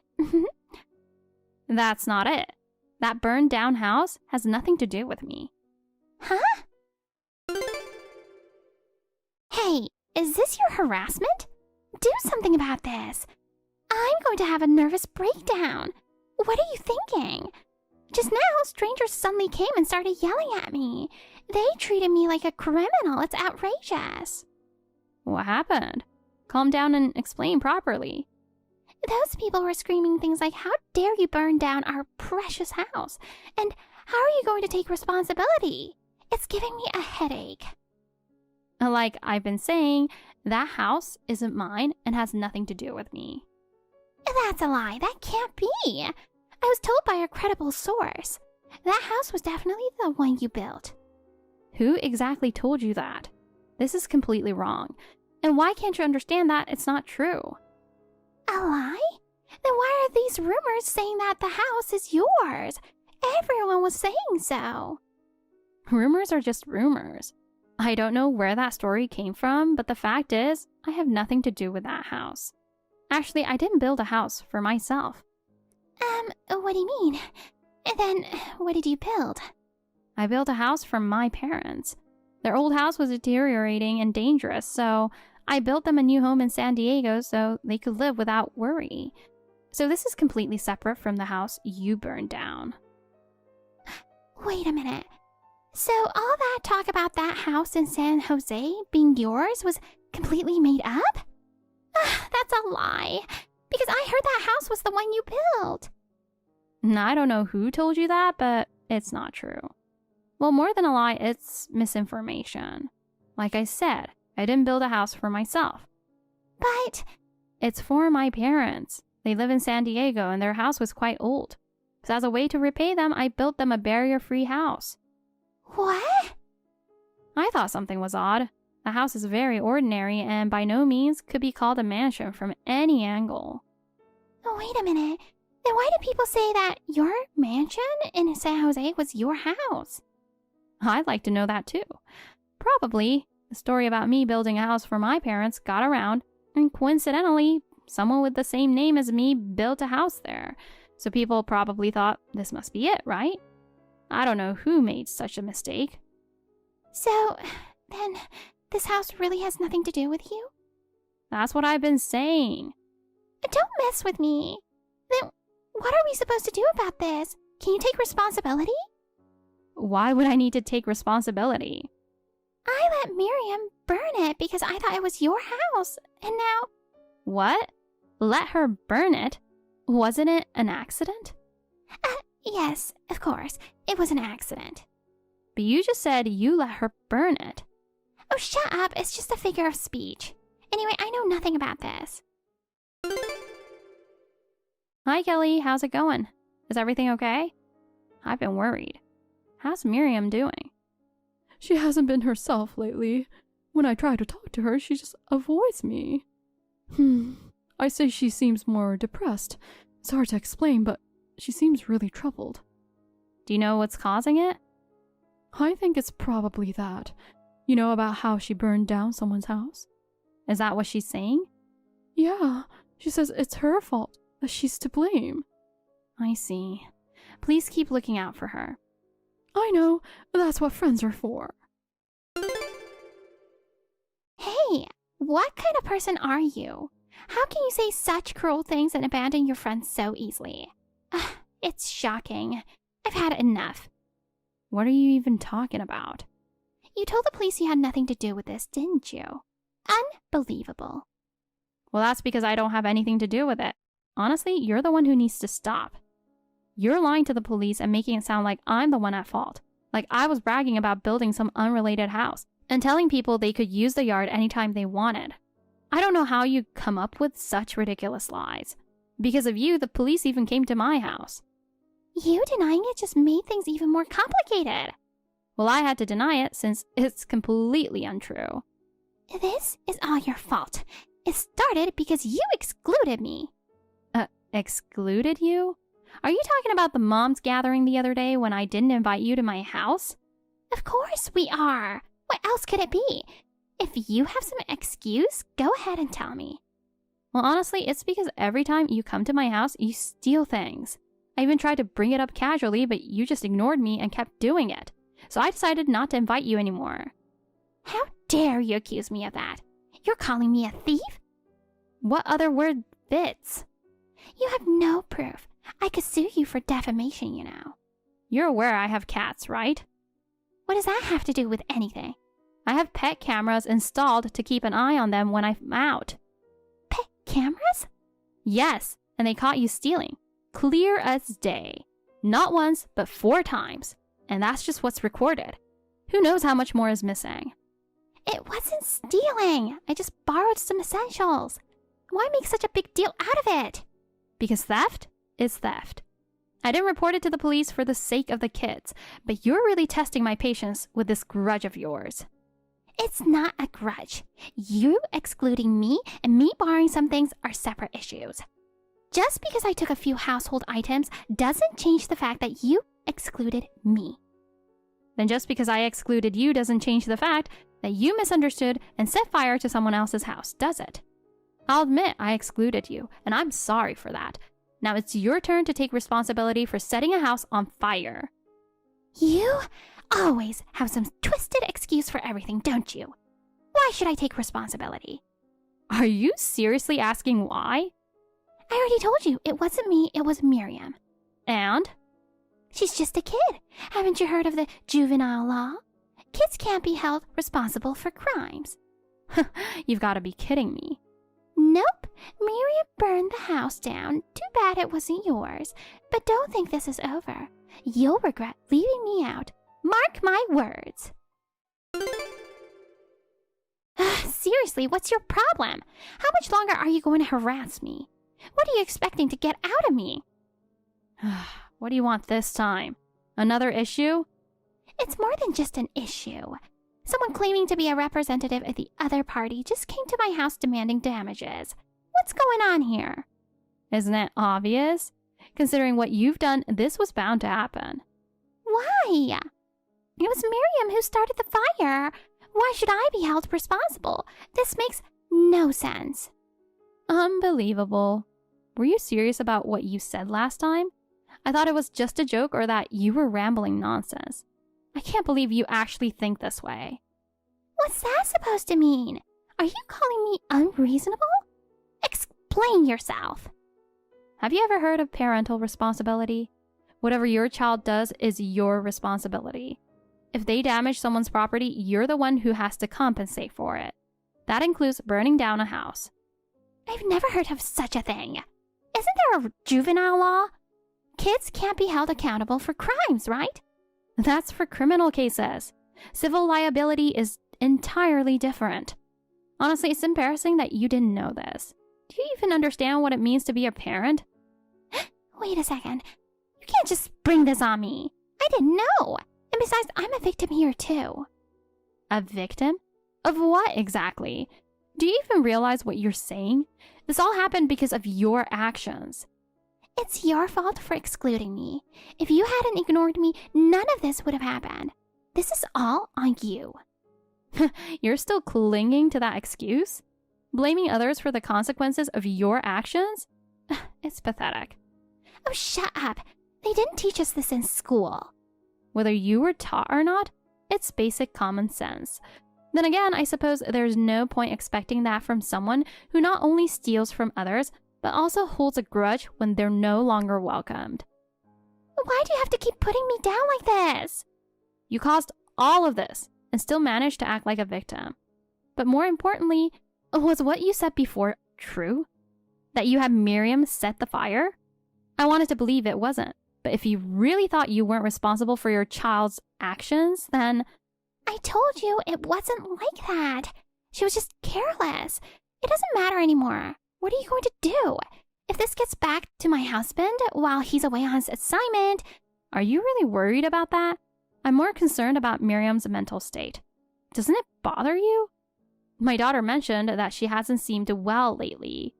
That's not it. That burned down house has nothing to do with me. Huh? Hey, is this your harassment? Do something about this. I'm going to have a nervous breakdown. What are you thinking? Just now, strangers suddenly came and started yelling at me. They treated me like a criminal. It's outrageous. What happened? Calm down and explain properly. Those people were screaming things like, how dare you burn down our precious house? And how are you going to take responsibility? It's giving me a headache. Like I've been saying, that house isn't mine and has nothing to do with me. That's a lie. That can't be. I was told by a credible source. That house was definitely the one you built. Who exactly told you that? This is completely wrong. And why can't you understand that it's not true? A lie? Then why are these rumors saying that the house is yours? Everyone was saying so. Rumors are just rumors. I don't know where that story came from, but the fact is, I have nothing to do with that house. Actually, I didn't build a house for myself. What do you mean? And then, what did you build? I built a house for my parents. Their old house was deteriorating and dangerous, so I built them a new home in San Diego so they could live without worry. So this is completely separate from the house you burned down. Wait a minute. So all that talk about that house in San Jose being yours was completely made up? That's a lie. Because I heard that house was the one you built. I don't know who told you that, but it's not true. Well, more than a lie, it's misinformation. Like I said, I didn't build a house for myself. But it's for my parents. They live in San Diego and their house was quite old. So as a way to repay them, I built them a barrier-free house. What? I thought something was odd. The house is very ordinary and by no means could be called a mansion from any angle. Wait a minute. Then why do people say that your mansion in San Jose was your house? I'd like to know that too. Probably the story about me building a house for my parents got around, and coincidentally, someone with the same name as me built a house there. So people probably thought this must be it, right? I don't know who made such a mistake. So, then, this house really has nothing to do with you? That's what I've been saying. Don't mess with me. Then, what are we supposed to do about this? Can you take responsibility? Why would I need to take responsibility? I let Miriam burn it because I thought it was your house, and now... What? let her burn it. Wasn't it an accident? Yes, of course. It was an accident. But you just said you let her burn it. Oh, shut up. It's just a figure of speech. Anyway, I know nothing about this. Hi, Kelly. How's it going? Is everything okay? I've been worried. How's Miriam doing? She hasn't been herself lately. When I try to talk to her, she just avoids me. I say she seems more depressed. It's hard to explain, but she seems really troubled. Do you know what's causing it? I think it's probably that. You know about how she burned down someone's house? Is that what she's saying? Yeah, she says it's her fault, that she's to blame. I see. Please keep looking out for her. I know, that's what friends are for. Hey, what kind of person are you? How can you say such cruel things and abandon your friends so easily? It's shocking. I've had enough. What are you even talking about? You told the police you had nothing to do with this, didn't you? Unbelievable. Well, that's because I don't have anything to do with it. Honestly, you're the one who needs to stop. You're lying to the police and making it sound like I'm the one at fault. Like I was bragging about building some unrelated house and telling people they could use the yard anytime they wanted. I don't know how you come up with such ridiculous lies. Because of you, the police even came to my house. You denying it just made things even more complicated. Well, I had to deny it since it's completely untrue. This is all your fault. It started because you excluded me. Excluded you? Are you talking about the moms gathering the other day when I didn't invite you to my house? Of course we are. What else could it be? If you have some excuse, go ahead and tell me. Well, honestly, it's because every time you come to my house, you steal things. I even tried to bring it up casually, but you just ignored me and kept doing it. So I decided not to invite you anymore. How dare you accuse me of that? You're calling me a thief? What other word fits? You have no proof. I could sue you for defamation, you know. You're aware I have cats, right? What does that have to do with anything? I have pet cameras installed to keep an eye on them when I'm out. Pet cameras? Yes, and they caught you stealing. Clear as day. Not once, but 4 times. And that's just what's recorded. Who knows how much more is missing? It wasn't stealing. I just borrowed some essentials. Why make such a big deal out of it? Because theft is theft. I didn't report it to the police for the sake of the kids, but you're really testing my patience with this grudge of yours. It's not a grudge. You excluding me and me borrowing some things are separate issues. Just because I took a few household items doesn't change the fact that you excluded me. Then just because I excluded you doesn't change the fact that you misunderstood and set fire to someone else's house, does it? I'll admit I excluded you, and I'm sorry for that. Now it's your turn to take responsibility for setting a house on fire. You always have some twisted excuse for everything, don't you? Why should I take responsibility? Are you seriously asking why? I already told you, it wasn't me, it was Miriam. And? She's just a kid. Haven't you heard of the juvenile law? Kids can't be held responsible for crimes. You've got to be kidding me. Nope. Miriam burned the house down. Too bad it wasn't yours. But don't think this is over. You'll regret leaving me out. Mark my words. Seriously, what's your problem? How much longer are you going to harass me? What are you expecting to get out of me? What do you want this time? Another issue? It's more than just an issue. Someone claiming to be a representative of the other party just came to my house demanding damages. What's going on here? Isn't it obvious? Considering what you've done, this was bound to happen. Why? It was Miriam who started the fire. Why should I be held responsible? This makes no sense. Unbelievable. Were you serious about what you said last time? I thought it was just a joke or that you were rambling nonsense. I can't believe you actually think this way. What's that supposed to mean? Are you calling me unreasonable? Explain yourself. Have you ever heard of parental responsibility? Whatever your child does is your responsibility. If they damage someone's property, you're the one who has to compensate for it. That includes burning down a house. I've never heard of such a thing. Isn't there a juvenile law? Kids can't be held accountable for crimes, right? That's for criminal cases. Civil liability is entirely different. Honestly, it's embarrassing that you didn't know this. Do you even understand what it means to be a parent? Wait a second. You can't just spring this on me. I didn't know. And besides, I'm a victim here too. A victim? Of what exactly? Do you even realize what you're saying? This all happened because of your actions. It's your fault for excluding me. If you hadn't ignored me, none of this would have happened. This is all on you. You're still clinging to that excuse? Blaming others for the consequences of your actions? It's pathetic. Oh, shut up. They didn't teach us this in school. Whether you were taught or not, it's basic common sense. Then again, I suppose there's no point expecting that from someone who not only steals from others, but also holds a grudge when they're no longer welcomed. Why do you have to keep putting me down like this? You caused all of this and still managed to act like a victim. But more importantly, was what you said before true? That you had Miriam set the fire? I wanted to believe it wasn't. But if you really thought you weren't responsible for your child's actions, then... I told you it wasn't like that. She was just careless. It doesn't matter anymore. What are you going to do? If this gets back to my husband while he's away on his assignment... Are you really worried about that? I'm more concerned about Miriam's mental state. Doesn't it bother you? My daughter mentioned that she hasn't seemed well lately.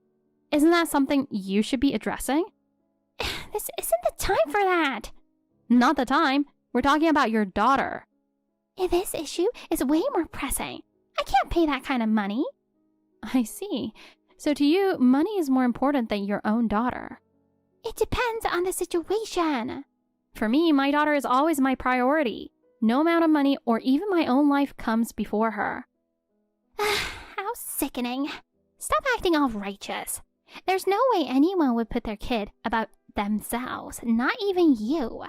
Isn't that something you should be addressing? This isn't the time for that. Not the time. We're talking about your daughter. This issue is way more pressing. I can't pay that kind of money. I see. So to you, money is more important than your own daughter. It depends on the situation. For me, my daughter is always my priority. No amount of money or even my own life comes before her. How sickening. Stop acting all righteous. There's no way anyone would put their kid above themselves, not even you.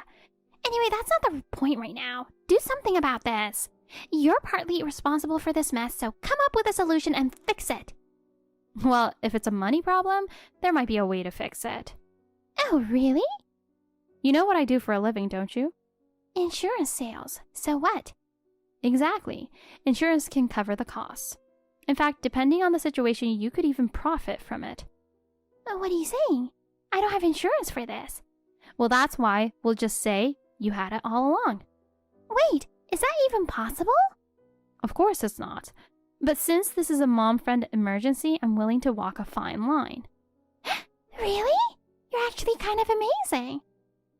Anyway, that's not the point right now. Do something about this. You're partly responsible for this mess, so come up with a solution and fix it. Well, if it's a money problem, there might be a way to fix it. Oh, really? You know what I do for a living, don't you? Insurance sales. So what? Exactly. Insurance can cover the costs. In fact, depending on the situation, you could even profit from it. What are you saying? I don't have insurance for this. Well, that's why we'll just say you had it all along. Wait, is that even possible? Of course it's not. But since this is a mom-friend emergency, I'm willing to walk a fine line. Really? You're actually kind of amazing.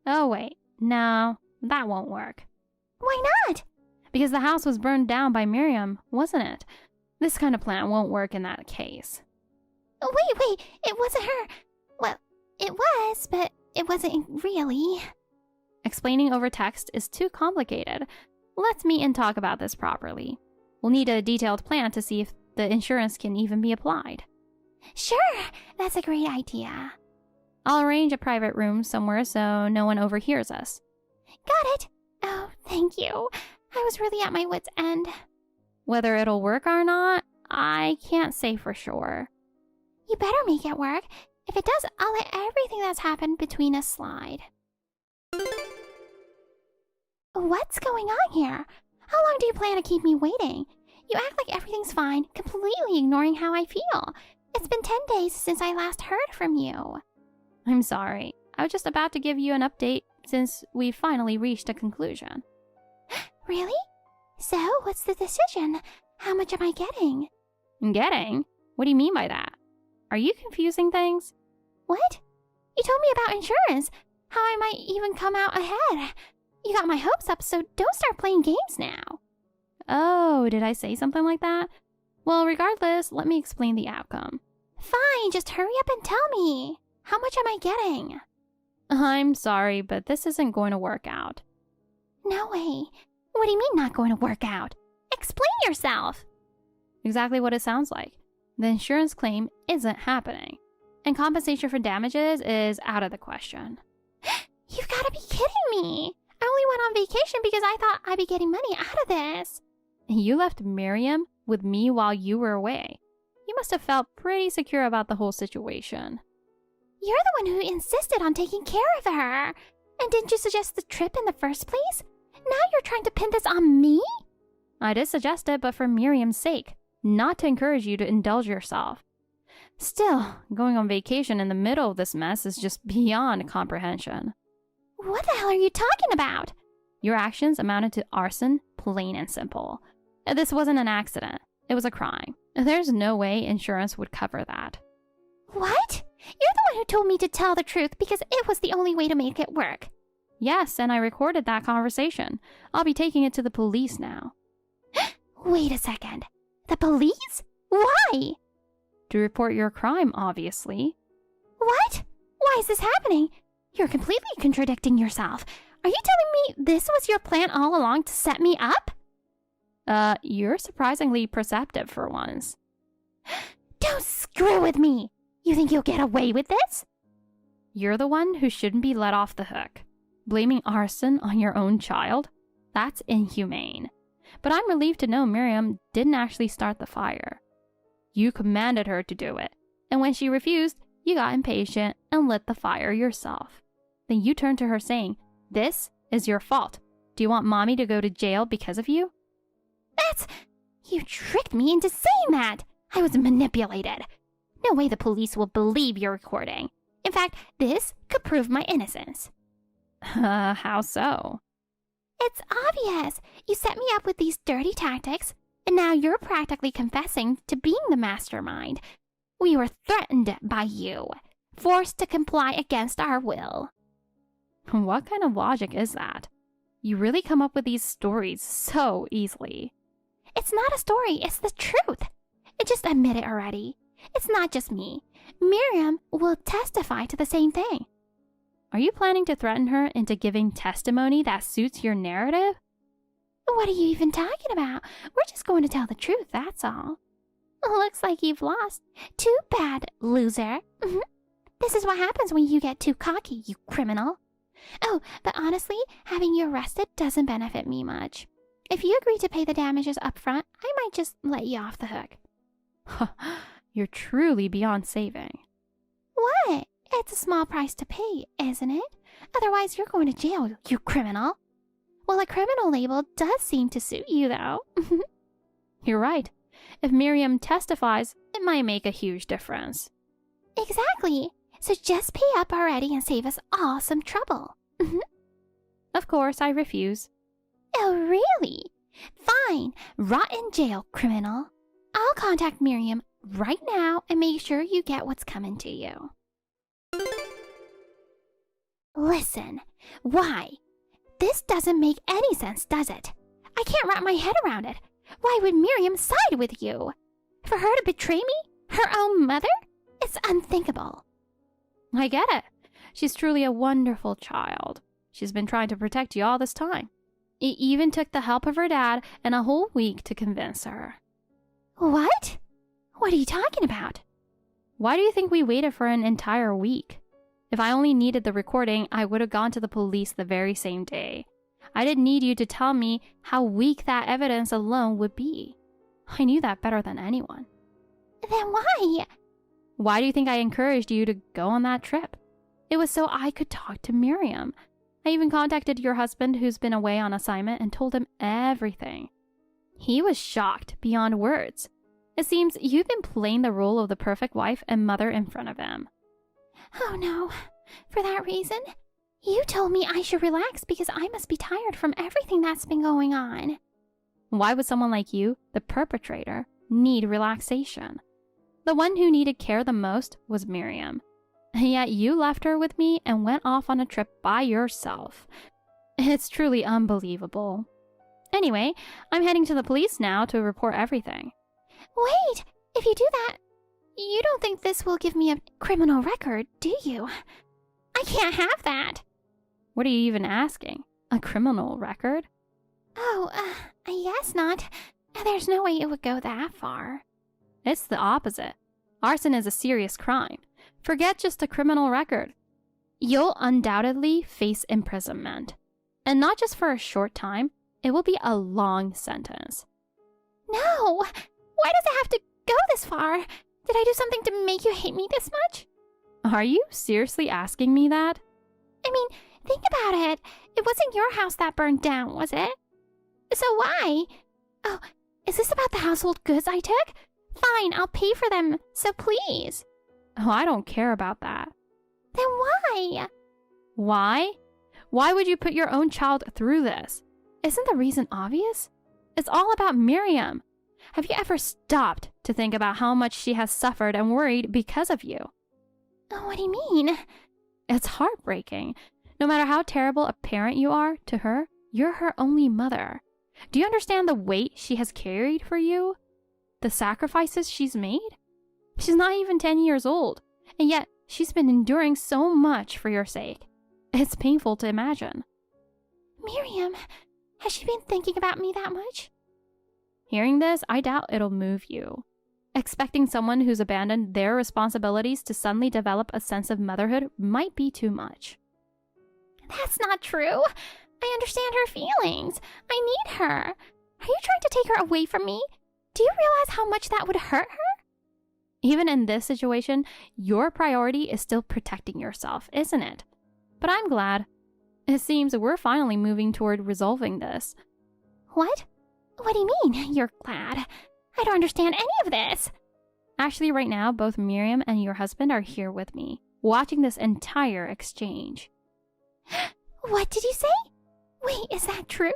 Oh, wait. No, that won't work. Why not? Because the house was burned down by Miriam, wasn't it? This kind of plan won't work in that case. Wait, it wasn't her. Well, it was, but it wasn't really. Explaining over text is too complicated. Let's meet and talk about this properly. We'll need a detailed plan to see if the insurance can even be applied. Sure, that's a great idea. I'll arrange a private room somewhere so no one overhears us. Got it. Oh, thank you. I was really at my wit's end. Whether it'll work or not, I can't say for sure. You better make it work. If it does, I'll let everything that's happened between us slide. What's going on here? How long do you plan to keep me waiting? You act like everything's fine, completely ignoring how I feel. It's been 10 days since I last heard from you. I'm sorry. I was just about to give you an update since we finally reached a conclusion. Really? So, what's the decision? How much am I getting? Getting? What do you mean by that? Are you confusing things? What? You told me about insurance. How I might even come out ahead. You got my hopes up, so don't start playing games now. Oh, did I say something like that? Well, regardless, let me explain the outcome. Fine, just hurry up and tell me. How much am I getting? I'm sorry, but this isn't going to work out. No way. What do you mean not going to work out? Explain yourself. Exactly what it sounds like. The insurance claim isn't happening, and compensation for damages is out of the question. You've got to be kidding me. I only went on vacation because I thought I'd be getting money out of this. You left Miriam with me while you were away. You must have felt pretty secure about the whole situation. You're the one who insisted on taking care of her. And didn't you suggest the trip in the first place? Now you're trying to pin this on me? I did suggest it, but for Miriam's sake, not to encourage you to indulge yourself. Still, going on vacation in the middle of this mess is just beyond comprehension. What the hell are you talking about? Your actions amounted to arson, plain and simple. This wasn't an accident. It was a crime. There's no way insurance would cover that. What? You're the one who told me to tell the truth because it was the only way to make it work. Yes, and I recorded that conversation. I'll be taking it to the police now. Wait a second. The police? Why? To report your crime, obviously. What? Why is this happening? You're completely contradicting yourself. Are you telling me this was your plan all along to set me up? You're surprisingly perceptive for once. Don't screw with me! You think you'll get away with this? You're the one who shouldn't be let off the hook. Blaming arson on your own child? That's inhumane. But I'm relieved to know Miriam didn't actually start the fire. You commanded her to do it, and when she refused, you got impatient and lit the fire yourself. Then you turned to her saying, "This is your fault. Do you want mommy to go to jail because of you?" You tricked me into saying that! I was manipulated. No way the police will believe your recording. In fact, this could prove my innocence. How so? It's obvious. You set me up with these dirty tactics, and now you're practically confessing to being the mastermind. We were threatened by you, forced to comply against our will. What kind of logic is that? You really come up with these stories so easily. It's not a story, it's the truth. Just admit it already. It's not just me. Miriam will testify to the same thing. Are you planning to threaten her into giving testimony that suits your narrative? What are you even talking about? We're just going to tell the truth, that's all. Looks like you've lost. Too bad, loser. This is what happens when you get too cocky, you criminal. Oh, but honestly, having you arrested doesn't benefit me much. If you agree to pay the damages up front, I might just let you off the hook. You're truly beyond saving. What? It's a small price to pay, isn't it? Otherwise, you're going to jail, you criminal. Well, a criminal label does seem to suit you, though. You're right. If Miriam testifies, it might make a huge difference. Exactly. So just pay up already and save us all some trouble. Of course, I refuse. Oh, really? Fine. Rot in jail, criminal. I'll contact Miriam right now and make sure you get what's coming to you. Listen, why? This doesn't make any sense, does it? I can't wrap my head around it. Why would Miriam side with you? For her to betray me? Her own mother? It's unthinkable. I get it. She's truly a wonderful child. She's been trying to protect you all this time. It even took the help of her dad and a whole week to convince her. What? What are you talking about? Why do you think we waited for an entire week? If I only needed the recording, I would have gone to the police the very same day. I didn't need you to tell me how weak that evidence alone would be. I knew that better than anyone. Then why? Why do you think I encouraged you to go on that trip? It was so I could talk to Miriam. I even contacted your husband who's been away on assignment and told him everything. He was shocked beyond words. It seems you've been playing the role of the perfect wife and mother in front of him. Oh no, for that reason? You told me I should relax because I must be tired from everything that's been going on. Why would someone like you, the perpetrator, need relaxation? The one who needed care the most was Miriam. And yet you left her with me and went off on a trip by yourself. It's truly unbelievable. Anyway, I'm heading to the police now to report everything. Wait, if you do that, you don't think this will give me a criminal record, do you? I can't have that. What are you even asking? A criminal record? Oh, I guess not. There's no way it would go that far. It's the opposite. Arson is a serious crime. Forget just a criminal record. You'll undoubtedly face imprisonment. And not just for a short time, it will be a long sentence. No! Why does it have to go this far? Did I do something to make you hate me this much? Are you seriously asking me that? I mean, think about it. It wasn't your house that burned down, was it? So why? Oh, is this about the household goods I took? Fine, I'll pay for them, so please. Oh, I don't care about that. Then why? Why? Why would you put your own child through this? Isn't the reason obvious? It's all about Miriam. Have you ever stopped to think about how much she has suffered and worried because of you? Oh, what do you mean? It's heartbreaking. No matter how terrible a parent you are to her, you're her only mother. Do you understand the weight she has carried for you? The sacrifices she's made? She's not even 10 years old, and yet she's been enduring so much for your sake. It's painful to imagine. Miriam, has she been thinking about me that much? Hearing this, I doubt it'll move you. Expecting someone who's abandoned their responsibilities to suddenly develop a sense of motherhood might be too much. That's not true. I understand her feelings. I need her. Are you trying to take her away from me? Do you realize how much that would hurt her? Even in this situation, your priority is still protecting yourself, isn't it? But I'm glad. It seems we're finally moving toward resolving this. What? What do you mean, you're glad? I don't understand any of this. Actually, right now, both Miriam and your husband are here with me, watching this entire exchange. What did you say? Wait, is that true?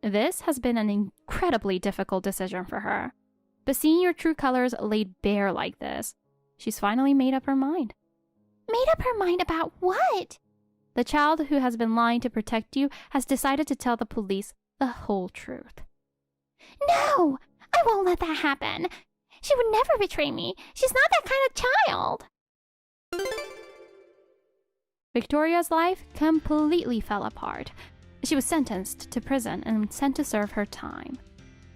This has been an incredibly difficult decision for her. But seeing your true colors laid bare like this, she's finally made up her mind. Made up her mind about what? The child who has been lying to protect you has decided to tell the police the whole truth. No! I won't let that happen. She would never betray me. She's not that kind of child. Victoria's life completely fell apart. She was sentenced to prison and sent to serve her time.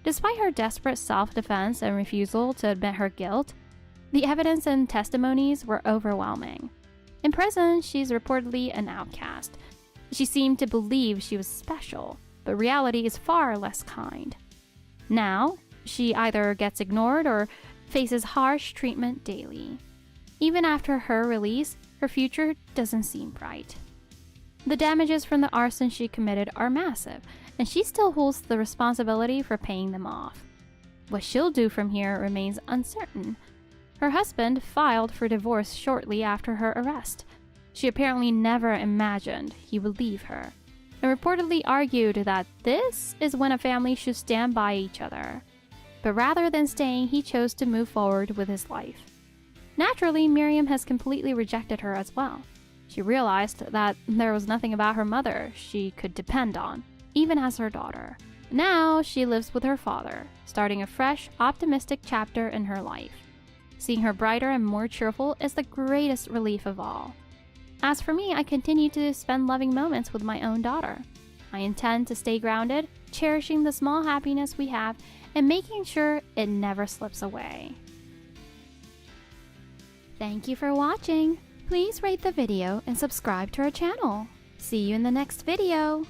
Despite her desperate self-defense and refusal to admit her guilt, the evidence and testimonies were overwhelming. In prison, she's reportedly an outcast. She seemed to believe she was special, but reality is far less kind. Now, she either gets ignored or faces harsh treatment daily. Even after her release, her future doesn't seem bright. The damages from the arson she committed are massive, and she still holds the responsibility for paying them off. What she'll do from here remains uncertain. Her husband filed for divorce shortly after her arrest. She apparently never imagined he would leave her, and reportedly argued that this is when a family should stand by each other. But rather than staying, he chose to move forward with his life. Naturally, Miriam has completely rejected her as well. She realized that there was nothing about her mother she could depend on, even as her daughter. Now she lives with her father, starting a fresh, optimistic chapter in her life. Seeing her brighter and more cheerful is the greatest relief of all. As for me, I continue to spend loving moments with my own daughter. I intend to stay grounded, cherishing the small happiness we have, and making sure it never slips away. Thank you for watching. Please rate the video and subscribe to our channel. See you in the next video.